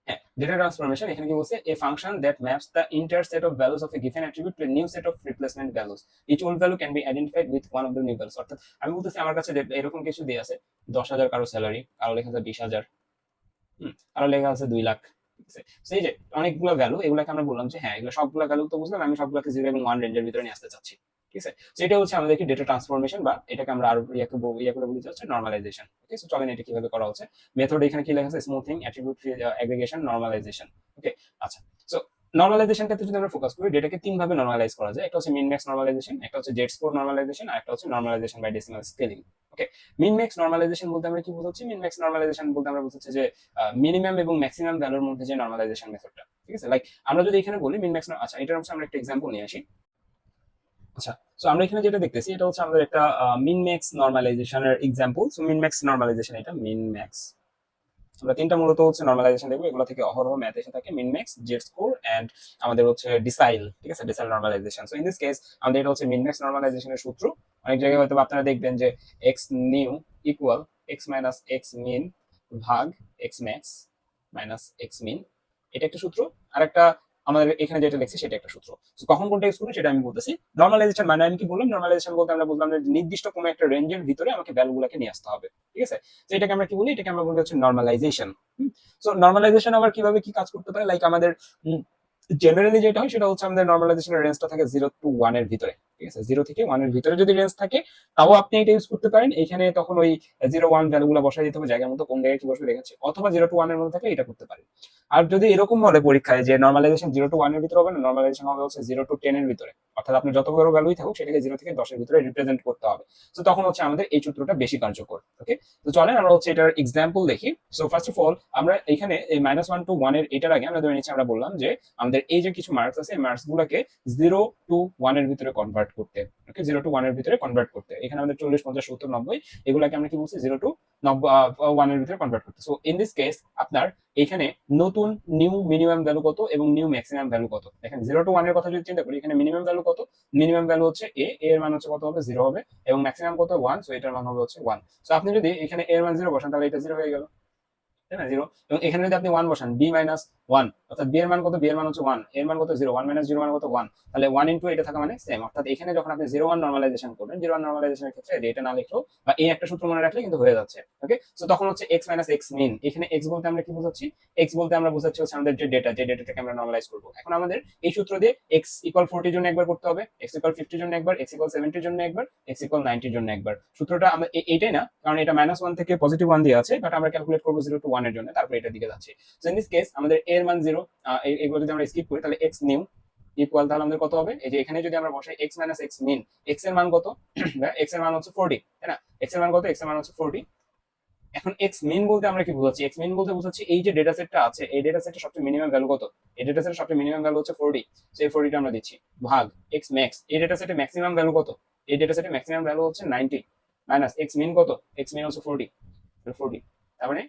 হ্যাঁ, ডেটা ট্রান্সফরমেশন এখানে কি বলছে, a function that maps the inter set of values of a given attribute to a new set of replacement values. Each old value can be identified with one of the new values. অর্থাৎ আমি বলতেছি আমার কাছে এরকম কিছু দিয়ে আছে, 10,000 কারো স্যালারি, কারো লেখা আছে 20,000, কারো লেখা আছে 2 লাখ, ঠিক আছে? সেই যে অনেকগুলো ভ্যালু, এগুলাকে আমরা বললাম যে হ্যাঁ এগুলো সবগুলো ভ্যালু তো বুঝলাম, আমি সবগুলোকে 0 এবং 1 রেঞ্জের ভিতরে নিয়ে আসতে চাচ্ছি, ঠিক আছে? সেটা হচ্ছে আমাদেরকে ডেটা ট্রান্সফরমেশন, বা এটাকে আমরা আরো ইয়া করে বলতে চাচ্ছি নর্মালাইজেশন। ওকে, সো চলেন এটা কিভাবে করা হচ্ছে। মেথড এখানে কি লেখা আছে, স্মুথিং, অ্যাট্রিবিউট অ্যাগ্রিগেশন, নর্মালাইজেশন। ওকে, আচ্ছা, সো নর্মালাইজেশন ক্ষেত্রে যদি আমরা ফোকাস করি, ডেটাকে 3 ভাবে নর্মালাইজ করা যায়। একটা হচ্ছে মিন ম্যাক্স নর্মালাইজেশন, একটা হচ্ছে জেড স্কোর নর্মালাইজেশন, আর একটা হচ্ছে normalization by decimal scaling. Okay, min max normalization বলতে আমরা কি বোঝাচ্ছি, মিন ম্যাক্স নর্মালাইজেশন বলতে আমরা বোঝাচ্ছি যে মিনিমাম এবং ম্যাক্সিমাম ভ্যালুর মধ্যে যে নর্মালাইজেশন মেথডটা, ঠিক আছে? লাইক আমরা যদি এখানে বলি মিন ম্যাক্স, আচ্ছা এটার হচ্ছে আমরা একটা এক্সাম্পল নিয়ে আসি। আচ্ছা, সো আমরা এখানে যেটা দেখতেছি এটা হচ্ছে আমাদের একটা মিন ম্যাক্স নর্মালাইজেশনের example. So min max normalization, এটা মিন ম্যাক্স, আমরা তিনটা মূলত হচ্ছে নর্মালাইজেশন দেখবো, এগুলো থেকে অহরহ ম্যাথ এসে থাকে, min max, z score and আমাদের হচ্ছে ডিসাইল, ঠিক আছে, decile normalization. So in this case আমাদের এটা হচ্ছে মিন ম্যাক্স নর্মালাইজেশনের সূত্র। অনেক জায়গায় হয়তো আপনারা দেখবেন যে x new equal x minus x min ভাগ x max minus x min, এটা একটা সূত্র। আর একটা আমাদের এখানে যেটা লিখছি সেটা একটা সূত্র। তো কখন কোনটা ইউজ করবো সেটা আমি বলতেছি। নর্মালাইজেশন মানে আমি কি বললাম, নর্মালাইজেশন বলতে আমরা বুঝলাম যে নির্দিষ্ট কোনো একটা রেঞ্জের ভিতরে আমাকে ভ্যালুগুলোকে নিয়ে আসতে হবে, ঠিক আছে? তো এটাকে আমরা কি বলি, এটাকে আমরা বলতে হচ্ছে নর্মালাইজেশন। সো নর্মালাইজেশন আবার কিভাবে কি কাজ করতে পারে, লাইক আমাদের জেনারেলি যেটা হয় সেটা হচ্ছে আমাদের নর্মালাইজেশনের রেঞ্জটা থাকে 0 to 1 এর ভিতরে, ঠিক আছে? 0 থেকে 1 এর ভিতরে যদি রেঞ্জ থাকে তাও আপনি এটা ইউজ করতে পারেন। এখানে তখন ওই 0 1 ভ্যালুগুলো বসাই দিতে হবে জায়গার মতো, কোন জায়গায় কি বসবে দেখাচ্ছি, অথবা 0 to 1 এর মধ্যে থাকলে এটা করতে পারেন। আর যদি এরকম বলে পরীক্ষায় যে নর্মালাইজেশন 0 to 1 এর ভিতরে হবে না, নর্মালাইজেশন হবে হচ্ছে 0 to 10 এর ভিতরে, অর্থাৎ আপনি যত বড় ভ্যালুই থাকুক সেটাকে 0 থেকে 10 এর ভিতরে রিপ্রেজেন্ট করতে হবে। তো তখন হচ্ছে আমাদের এই সূত্রটা বেশি কার্যকর। ওকে, তো চলেন আমরা হচ্ছে এটার এক্সাম্পল দেখি। সো ফার্স্ট অফ অল আমরা এখানে এই -1 to 1 এর এটার আগে আমরা ধরে নিচ্ছি, আমরা বললাম যে আমাদের এই যে কিছু মার্কস আছে, মার্কস গুলোকে 0 to 1 এর ভিতরে কনভার্ট করতে। ওকে, 0 to 1 এর ভিতরে কনভার্ট করতে, এখানে আমাদের 40 50 70 90 এগুলাকে আমরা কি বলছি, 0 to 1 এর ভিতরে কনভার্ট করতে। সো ইন দিস কেস আপনার এখানে নতুন নিউ মিনিমাম ভ্যালু কত এবং নিউ ম্যাক্সিমাম ভ্যালু কত, দেখেন 0 to 1 এর কথা যদি চিন্তা করি, এখানে মিনিমাম ভ্যালু কত, মিনিমাম ভ্যালু হচ্ছে এ, এর মান হচ্ছে কত হবে, 0 হবে, এবং ম্যাক্সিমাম কত 1, সো এটার মান হবে হচ্ছে 1। সো আপনি যদি এখানে এর মান 0 বসান তাহলে এটা 0 হয়ে গেল, তাই না, 0। এবং এখানে যদি আপনি 1 বসান, বি মাইনাস 1, অর্থাৎ বি এর মান কত, বি এর মান হচ্ছে 1, এর মান কত 0, 1 মাইনাস 0 মান কত 1, তাহলে 1 ইনটু এটা থাকা মানে সেম। অর্থাৎ এখানে যখন আপনি 0 1 নরমালাইজেশন করবেন, 0 1 নরমালাইজেশনের ক্ষেত্রে এটা না লিখলেও বা এই একটা সূত্র মনে রাখলে কিন্তু হয়ে যাচ্ছে। ওকে, সো তখন হচ্ছে x মাইনাস x মিন, এখানে x বলতে আমরা কি বোঝাচ্ছি, x বলতে আমরা বোঝাচ্ছি হচ্ছে আমাদের যে ডেটা, যে ডেটাটাকে আমরা নরমালাইজ করব। এখন আমাদের এই সূত্র দিয়ে x ইকুয়াল 40 এর জন্য একবার করতে হবে, x ইকুয়াল 50 এর জন্য একবার, x ইকুয়াল 70 এর জন্য একবার, x ইকুয়াল 90 এর জন্য একবার। সূত্রটা আমরা এইটাই না, কারণ এটা -1 থেকে +1 দিয়ে আছে, বাট আমরা ক্যালকুলেট করব 0 to 1 এর জন্য, তারপর এটা দিকে যাচ্ছে। সো ইন দিস কেস আমাদের এর মান 0, এগুলো যদি আমরা স্কিপ করি তাহলে x নিউ ইকুয়াল, তাহলে আমাদের কত হবে, এই যে এখানে যদি আমরা বসাই x মাইনাস x মিন, x এর মান কত, x এর মান হচ্ছে 40, তাই না? x এর মান কত, x এর মান হচ্ছে 40, এখন এক্স মিন বলতে আমরা কি বোঝাচ্ছি? এক্স মিন বলতে বোঝাচ্ছি এই যে ডেটা সেটটা আছে, এই ডেটা সেটের সবচেয়ে মিনিমাম ভ্যালু কত? এই ডেটা সেটের সবচেয়ে মিনিমাম ভ্যালু হচ্ছে 40, সেই 40টা আমরা দিচ্ছি ভাগ এক্স ম্যাক্স, এই ডেটা সেটের ম্যাক্সিমাম ভ্যালু কত? এই ডেটা সেটের ম্যাক্সিমাম ভ্যালু হচ্ছে 90 মাইনাস এক্স মিন কত? এক্স মিন হচ্ছে 40, 40 তার মানে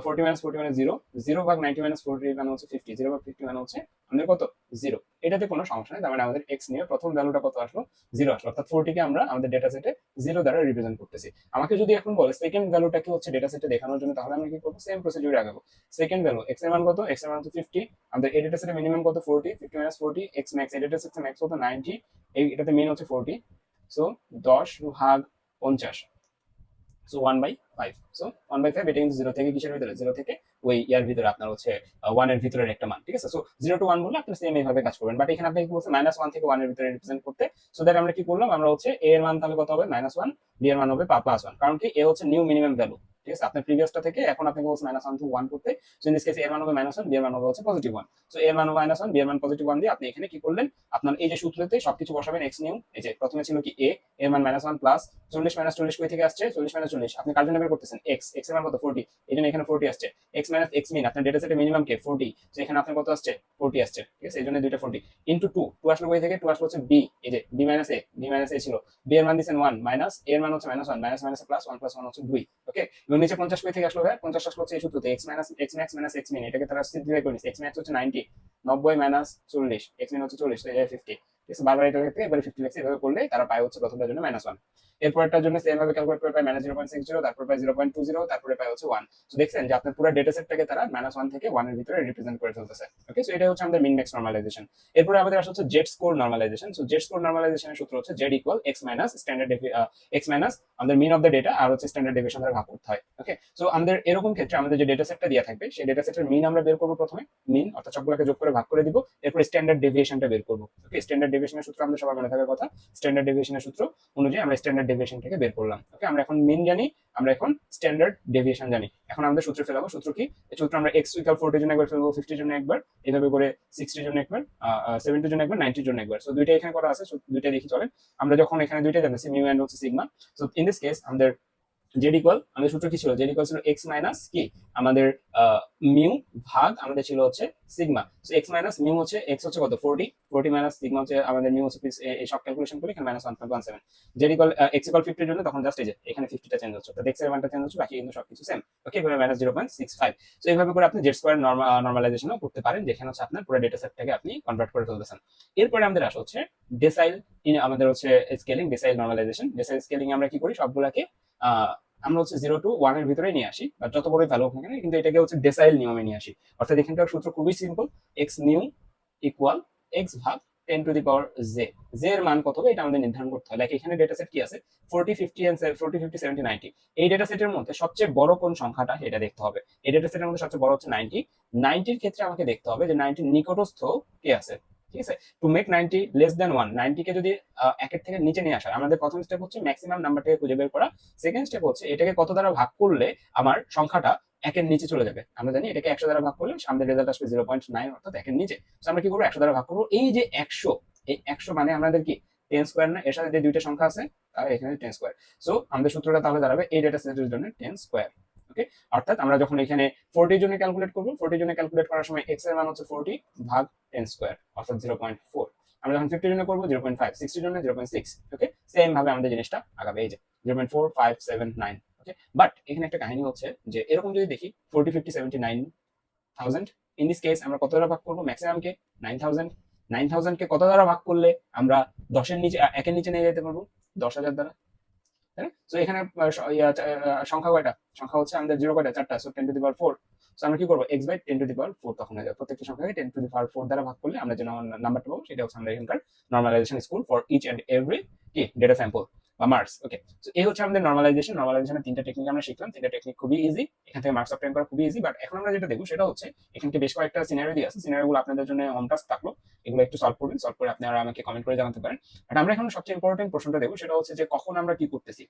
40 মাইনাস 40 মানে 0, 0 ভাগ 90 মাইনাস 40 মানে হচ্ছে 50, 0 ভাগ 50 মানে হচ্ছে আমাদের কত? 0। এটাতে কোনো সমস্যা নেই, তার মানে আমাদের এক্স নিয়ে প্রথম ভ্যালুটা কত আসলো? 0 আসলো, অর্থাৎ 40 কে আমরা আমাদের ডেটা সেটে 0 দ্বারা রিপ্রেজেন্ট করতেছি। আমাকে যদি এখন বলে সেকেন্ড ভ্যালুটা কি হচ্ছে ডেটা সেটে দেখানোর জন্য, তাহলে আমরা কি করবো? সেম প্রসিডিউর আগাবো। সেকেন্ড ভ্যালু এক্স এর মান কত? এক্স এর মান হচ্ছে 50, আমাদের এই ডেটা সেটে মিনিমাম কত? 40, 50 মাইনাস 40 এক্স ম্যাক্স, এই ডেটা সেটে ম্যাক্স কত? 90, এটাতে মিন হচ্ছে 40, সো 10 ভাগ 50, সো 1/5, সো 1/5 এটা কিন্তু 0 থেকে কিসের ভিতরে? 0 থেকে ওই ইয়ার ভিতরে আপনার হচ্ছে 1 এর ভিতরের একটা মান, ঠিক আছে? সো 0 টু 1 বললে আপনি সেম এইভাবে কাজ করবেন, বাট এখানে আপনি কি বলছেন? -1 থেকে 1 এর ভিতরে রিপ্রেজেন্ট করতে। সো দ্যাট আমরা কি করলাম? আমরা হচ্ছে a এর মান তাহলে কত হবে? -1, b এর মান হবে +1, কারণ কি a হচ্ছে নিউ মিনিমাম ভ্যালু, ঠিক আছে? আপনার প্রিভিয়াসটা থেকে এখন আপনাকে বলছে -1 টু 1 করতে। So in this case a এর মান হবে -1, b এর মান হবে হচ্ছে +1। সো a এর মান হবে -1, b এর মান +1 দিয়ে আপনি এখানে কি করলেন? আপনার এই যে সূত্রতে সবকিছু বসাবেন x নিউ, এই যে প্রথমে ছিল কি a এর মান -1 প্লাস 40 মাইনাস 40 কই থেকে আসছে? 40 মাইনাস 40 আপনি কার জন্য বের করতেছেন? x, x এর মান কত? 40, এই জন্য এখানে 40 আসছে। x মাইনাস x মিন, আপনার ডেটা সেটে মিনিমাম কে? 40, সো এখানে আপনার কত আসছে? 40 আসছে, ঠিক আছে? এই জন্য দুইটা 40 ইনটু 2, 2 আসলো কই থেকে? 2 আসলো হচ্ছে b, এই যে b minus a, b minus a ছিল, b এর মান দিবেন 1 মাইনাস a এর মান হচ্ছে -1, মাইনাস মাইনাস প্লাস 1 প্লাস 1 হচ্ছে 2, ওকে? এবং নিচে 50 কই থেকে আসলো ভাই? 50 আসলো হচ্ছে এই সূত্রতে x minus x max minus x মিন, এটাকে তারা সিম্পলিফাই করে নিছে। x ম্যাক্স হচ্ছে 90, 90 মাইনাস 40, x মিন হচ্ছে 40, তো এই 50, ঠিক আছে? বারবার এটা থেকে এবারে 50 লিখছে, এভাবে করলে তারা পায় হচ্ছে প্রথমটার জন্য -1, এরপরটার জন্য সেম ভাবে ক্যালকুলেট করে পায় -0.60, তারপর পায় 0.20, তারপরে পায় হচ্ছে 1। সো দেখছেন যে আপনার পুরো ডেটা সেটটাকে তারা -1 থেকে 1 এর ভিতরে রিপ্রেজেন্ট করে ফেলতেছে, ওকে? সো এটা হচ্ছে আমাদের মিন ম্যাক্স নরমালাইজেশন। এরপরে আমাদের আসছে হচ্ছে z score normalization. So z score নরমালাইজেশনের সূত্র হচ্ছে z equal x minus standard x minus আমাদের মিন অফ দ্য ডেটা আর হচ্ছে স্ট্যান্ডার্ড ডেভিয়েশন দ্বারা ভাগ করতে হয়, ওকে? সো আমাদের এরকম ক্ষেত্রে আমাদের যে ডেটা সেটটা দেয়া থাকবে সেই ডেটা সেটের মিন আমরা বের করব প্রথমে, মিন অর্থাৎ সবগুলোকে যোগ করে ভাগ করে দিব, এরপর স্ট্যান্ডার্ড ডেভিয়েশনটা বের করব, ওকে? স্ট্যান্ডার্ড ডেভিয়েশনের সূত্র আমাদের সবার মনে থাকার কথা। স্ট্যান্ডার্ড ডেভিয়েশনের সূত্র অনুযায়ী আমরা স্ট্যান্ডার্ড ডেভিয়েশনটাকে বের করলাম, ওকে? আমরা এখন মিন জানি, আমরা এখন স্ট্যান্ডার্ড ডেভিয়েশন জানি। এখন আমাদের সূত্র ফেলাবো। সূত্র কি? এই সূত্র আমরা x ইকুয়াল 40 এর জন্য একবার ফেলবো, 50 এর জন্য একবার, এভাবে করে 60 এর জন্য একবার, 70 এর জন্য একবার, 90 এর জন্য একবার। সো দুইটা এখানে করা আছে, সো দুইটা দেখি চলেন। আমরা যখন এখানে দুইটা জানতেছি মিউ এন্ড হচ্ছে sigma, so in this case আমাদের জেড ইকুয়াল, আমাদের সূত্র কি ছিল? জেড ইকুয়াল ছিল এক্স মাইনাস কি আমাদের মিউ ভাগ আমাদের ছিল হচ্ছে sigma. So x minus mu হচ্ছে এক্স হচ্ছে কত? 40, 40 মাইনাস সিগমা হচ্ছে আমাদের মিউ হচ্ছে এই সব ক্যালকুলেশন করে এখানে -1.17। জেড ইকুয়াল এক্স ইকুয়াল 50 এর জন্য তখন জাস্ট এই যে এখানে 50টা চেঞ্জ হচ্ছে, তো এক্স এর মানটা চেঞ্জ হচ্ছে, বাকি কিন্তু সবকিছু সেম, ওকে? এভাবে -0.65। সো এইভাবে করে আপনি জেড স্কয়ার নরমালাইজেশনও করতে পারেন, যেখানে হচ্ছে আপনার পুরো ডেটা সেটটাকে আপনি কনভার্ট করে ফেলতেছেন। এরপরে আমাদের আসে হচ্ছে ডেসাইল, আমাদের হচ্ছে স্কেলিং, ডেসাইল নরমালাইজেশন। ডেসাইল স্কেলিং আমরা কি করি? সবগুলাকে আমরা হচ্ছে 0 টু 1 এর ভিতরে নিয়ে আসি, বা যত বড়ই ভ্যালু হোক না কেন, কিন্তু এটাকে হচ্ছে ডেসাইল নিয়মে নিয়ে আসি। অর্থাৎ এখানকার সূত্র খুবই simple, x new equal x ভাগ 10 to the power j, j এর মান কত হবে এটা আমাদের নির্ধারণ করতে হয়। লাইক এখানে ডেটা সেট কি আছে? 40, 50 এন্ড 40, 50, 70, 90। এই ডেটা সেটের মধ্যে সবচেয়ে বড় কোন সংখ্যাটা এটা দেখতে হবে। এই ডেটা সেটের মধ্যে সবচেয়ে বড় হচ্ছে 90, 90 এর ক্ষেত্রে আমাকে দেখতে হবে যে 90 এর নিকটস্থ কে আছে, ঠিক আছে? টু মেক 90 লেস দ্যান 1, 90 কে যদি একের থেকে নিচে নিয়ে আসা, আমাদের প্রথম স্টেপ হচ্ছে ম্যাক্সিমাম নাম্বারটাকে খুঁজে বের করা। সেকেন্ড স্টেপ হচ্ছে এটাকে কত দ্বারা ভাগ করলে আমার সংখ্যাটা একের নিচে চলে যাবে। আমরা জানি এটাকে 100 দ্বারা ভাগ করলে আমাদের রেজাল্ট আসবে 0.9, অর্থাৎ একের নিচে। তো আমরা কি করবো? 100 দ্বারা ভাগ করবো। এই যে 100, এই 100 মানে আমাদের কি 10 স্কয়ার না? এর সাথে যে দুইটা সংখ্যা আছে তাহলে এখানে 10 স্কয়ার। সো আমাদের সূত্রটা তাহলে দাঁড়াবে এই ডেটা সেটের জন্য 10 স্কয়ার, ওকে? অর্থাৎ আমরা যখন এখানে 40 এর জন্য ক্যালকুলেট করব, 40 এর জন্য ক্যালকুলেট করার সময় x এর মান হচ্ছে 40 ভাগ 10 স্কয়ার, অর্থাৎ 0.4। আমরা যখন 50 এর জন্য করব 0.5, 60 এর জন্য 0.6, ওকে? সেম ভাবে আমাদের জিনিসটা আগাবে, এই যে 0.4, 5, 7, 9, ওকে? বাট এখানে একটা কাহিনী হচ্ছে যে এরকম যদি দেখি 40, 50, 70, 9000, ইন দিস কেস আমরা কত দ্বারা ভাগ করব? ম্যাক্সিমাম কে 9000, 9000 কে কত দ্বারা ভাগ করলে আমরা 10 এর নিচে, একের নিচে নিয়ে যেতে পারবো? 10000 দ্বারা, তাই না? সো এখানে সংখ্যা কয়টা? সংখ্যা হচ্ছে আমাদের 0 কয়টা? 4টা, so 10 to the power 4। So আমরা কি করব? x বাই 10 টু দি পাওয়ার 4 তখন হয়ে যাবে। প্রত্যেকটা সংখ্যাকে 10 টু দি পাওয়ার 4 দ্বারা ভাগ করলে আমরা যে নাম্বারটা পাবো সেটা হচ্ছে আমরা এখানকার normalization score for each and every কি ডেটা স্যাম্পল বা মার্কস, ওকে? সো এই হচ্ছে আমাদের নরমালাইজেশন। নরমালাইজেশনের তিনটা টেকনিক আমরা শিখলাম, তিনটা টেকনিক খুবই ইজি, এখান থেকে মার্কস অবটেইন করা খুবই ইজি। বাট এখন আমরা যেটা দেখবো সেটা হচ্ছে এখানে বেশ কয়েকটা সিনারিও দিয়ে আছে, সিনারিওগুলো আপনাদের জন্য হোম টাস্ক থাকলো, এগুলো একটু সলভ করবেন, সলভ করে আপনারা আমাকে কমেন্ট করে জানাতে পারেন। বাট আমরা এখন সবচেয়ে ইম্পর্টেন্ট প্রশ্নটা দেখবো, সেটা হচ্ছে যে কখন আমরা কি করতেছি,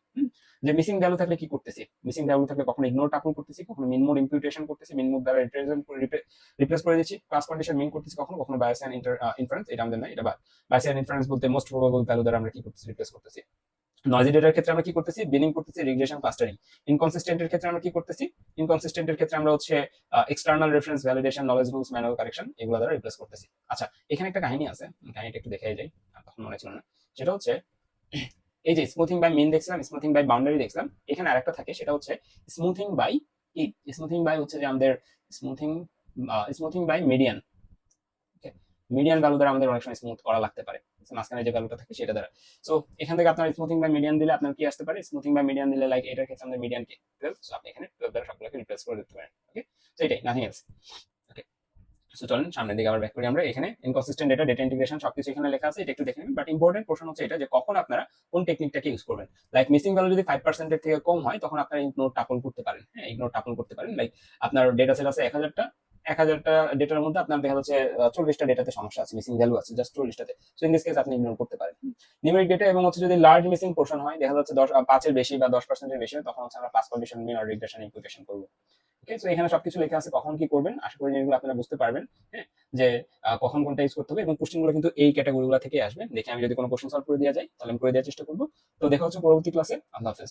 যে মিসিং ভ্যালু থাকলে কি করতেছি। মিসিং ভ্যালু থাকলে কখনো ইগনোর টাপল করতেছি, কখনো মিন মোড ইম্পিউটেশন করতেছি, মিন মোড দ্বারা রিপ্লেস করে দিচ্ছি, ক্লাস কন্ডিশন মিন করতেছি, কখনো কখনো বায়াসিয়ান ইনফারেন্স, এটা আমাদের না, এটা বায়াসিয়ান ইনফারেন্স বলতে মোস্ট প্রবাবল ভ্যালু দ্বারা আমরা কি করতেছি? রিপ্লেস করতেছি। নয়েজি ডেটার ক্ষেত্রে আমরা কি করতেছি, বিনিং করতেছি রিগ্রেশন ক্লাস্টারিং। ইনকনসিস্টেন্টের ক্ষেত্রে আমরা কি করতেছি, ইনকনসিস্টেন্টের ক্ষেত্রে আমরা হচ্ছে external reference validation, knowledge rules, manual correction এগুলো দ্বারা রিপ্লেস করতেছি। আচ্ছা, এখানে একটা কাহিনী আছে, কাহিনীটা একটু দেখে যাই, তখন মনে ছিল না। সেটা হচ্ছে এই যে স্মুথিং বাই মিন দেখছিলাম, স্মুথিং বাই বাউন্ডারি দেখছিলাম, এখানে আরেকটা থাকে, সেটা হচ্ছে স্মুথিং বাই কি, স্মুথিং বাই হচ্ছে যে আমাদের smoothing smoothing by median. Median value দ্বারা আমাদের অনেক সময় স্মুথ করা লাগতে পারে, মাঝখানে যে ভ্যালুটা থাকে সেটা দ্বারা। সো এখান থেকে আপনার স্মুথিং বাই মিডিয়ান দিলে আপনার কি আসতে পারে, স্মুথিং বাই মিডিয়ান দিলে লাইক এটার ক্ষেত্রে আমাদের মিডিয়ান কি 12, সো আপনি এখানে 12 দ্বারা সবগুলোকে রিপ্লেস করে দিতে পারেন। ওকে, সো এটাই, নাথিং এলস। ওকে, সো চলেন সামনের দিকে আবার ব্যাক করি আমরা। এখানে ইনকনসিস্টেন্ট ডেটা, ডেটা ইন্টিগ্রেশন সবকিছু এখানে লেখা আছে, এটা একটু দেখে নেবেন। বাট ইম্পর্টেন্ট পোর্শন হচ্ছে এটা যে কখন আপনারা কোন টেকনিকটাকে ইউজ করবেন। লাইক মিসিং ভ্যালু যদি 5% এর থেকে কম হয় তখন আপনারা ইগনোর টাপল করতে পারেন। হ্যাঁ, ইগনোর টাপল করতে পারেন। লাইক আপনার ডেটা সেট আছে 1000টা, 1000টা ডেটার মধ্যে আপনার দেখা যাচ্ছে 40টা ডেটাতে সমস্যা আছে, মিসিং ভ্যালু আছে জাস্ট 40টাতে। সো ইন দিস কেস আপনি ইগনোর করতে পারেন। নিউমেরিক ডেটা এবং হচ্ছে যদি লার্জ মিসিং পোর্শন হয়, দেখা যাচ্ছে 5 এর বেশি বা 10% এর বেশি হয়, তখন হচ্ছে আমরা পাস কন্ডিশন মিন আর রিগ্রেশন ইমপ্লিকেশন করব। ওকে, সো এখানে সবকিছু লেখা আছে কখন কি করবেন। আশা করি এগুলো আপনারা বুঝতে পারবেন। হ্যাঁ, যে কখন কোনটা ইউজ করতে হবে, এবং কোশ্চেনগুলো কিন্তু এই ক্যাটাগরিগুলো থেকে আসবে। দেখে আমি যদি কোনো কোশ্চেন সলভ করে দেওয়া যায় তাহলে আমি করে দেওয়ার চেষ্টা করবো। তো দেখা হচ্ছে পরবর্তী ক্লাসে। আল্লাহ হাফেজ।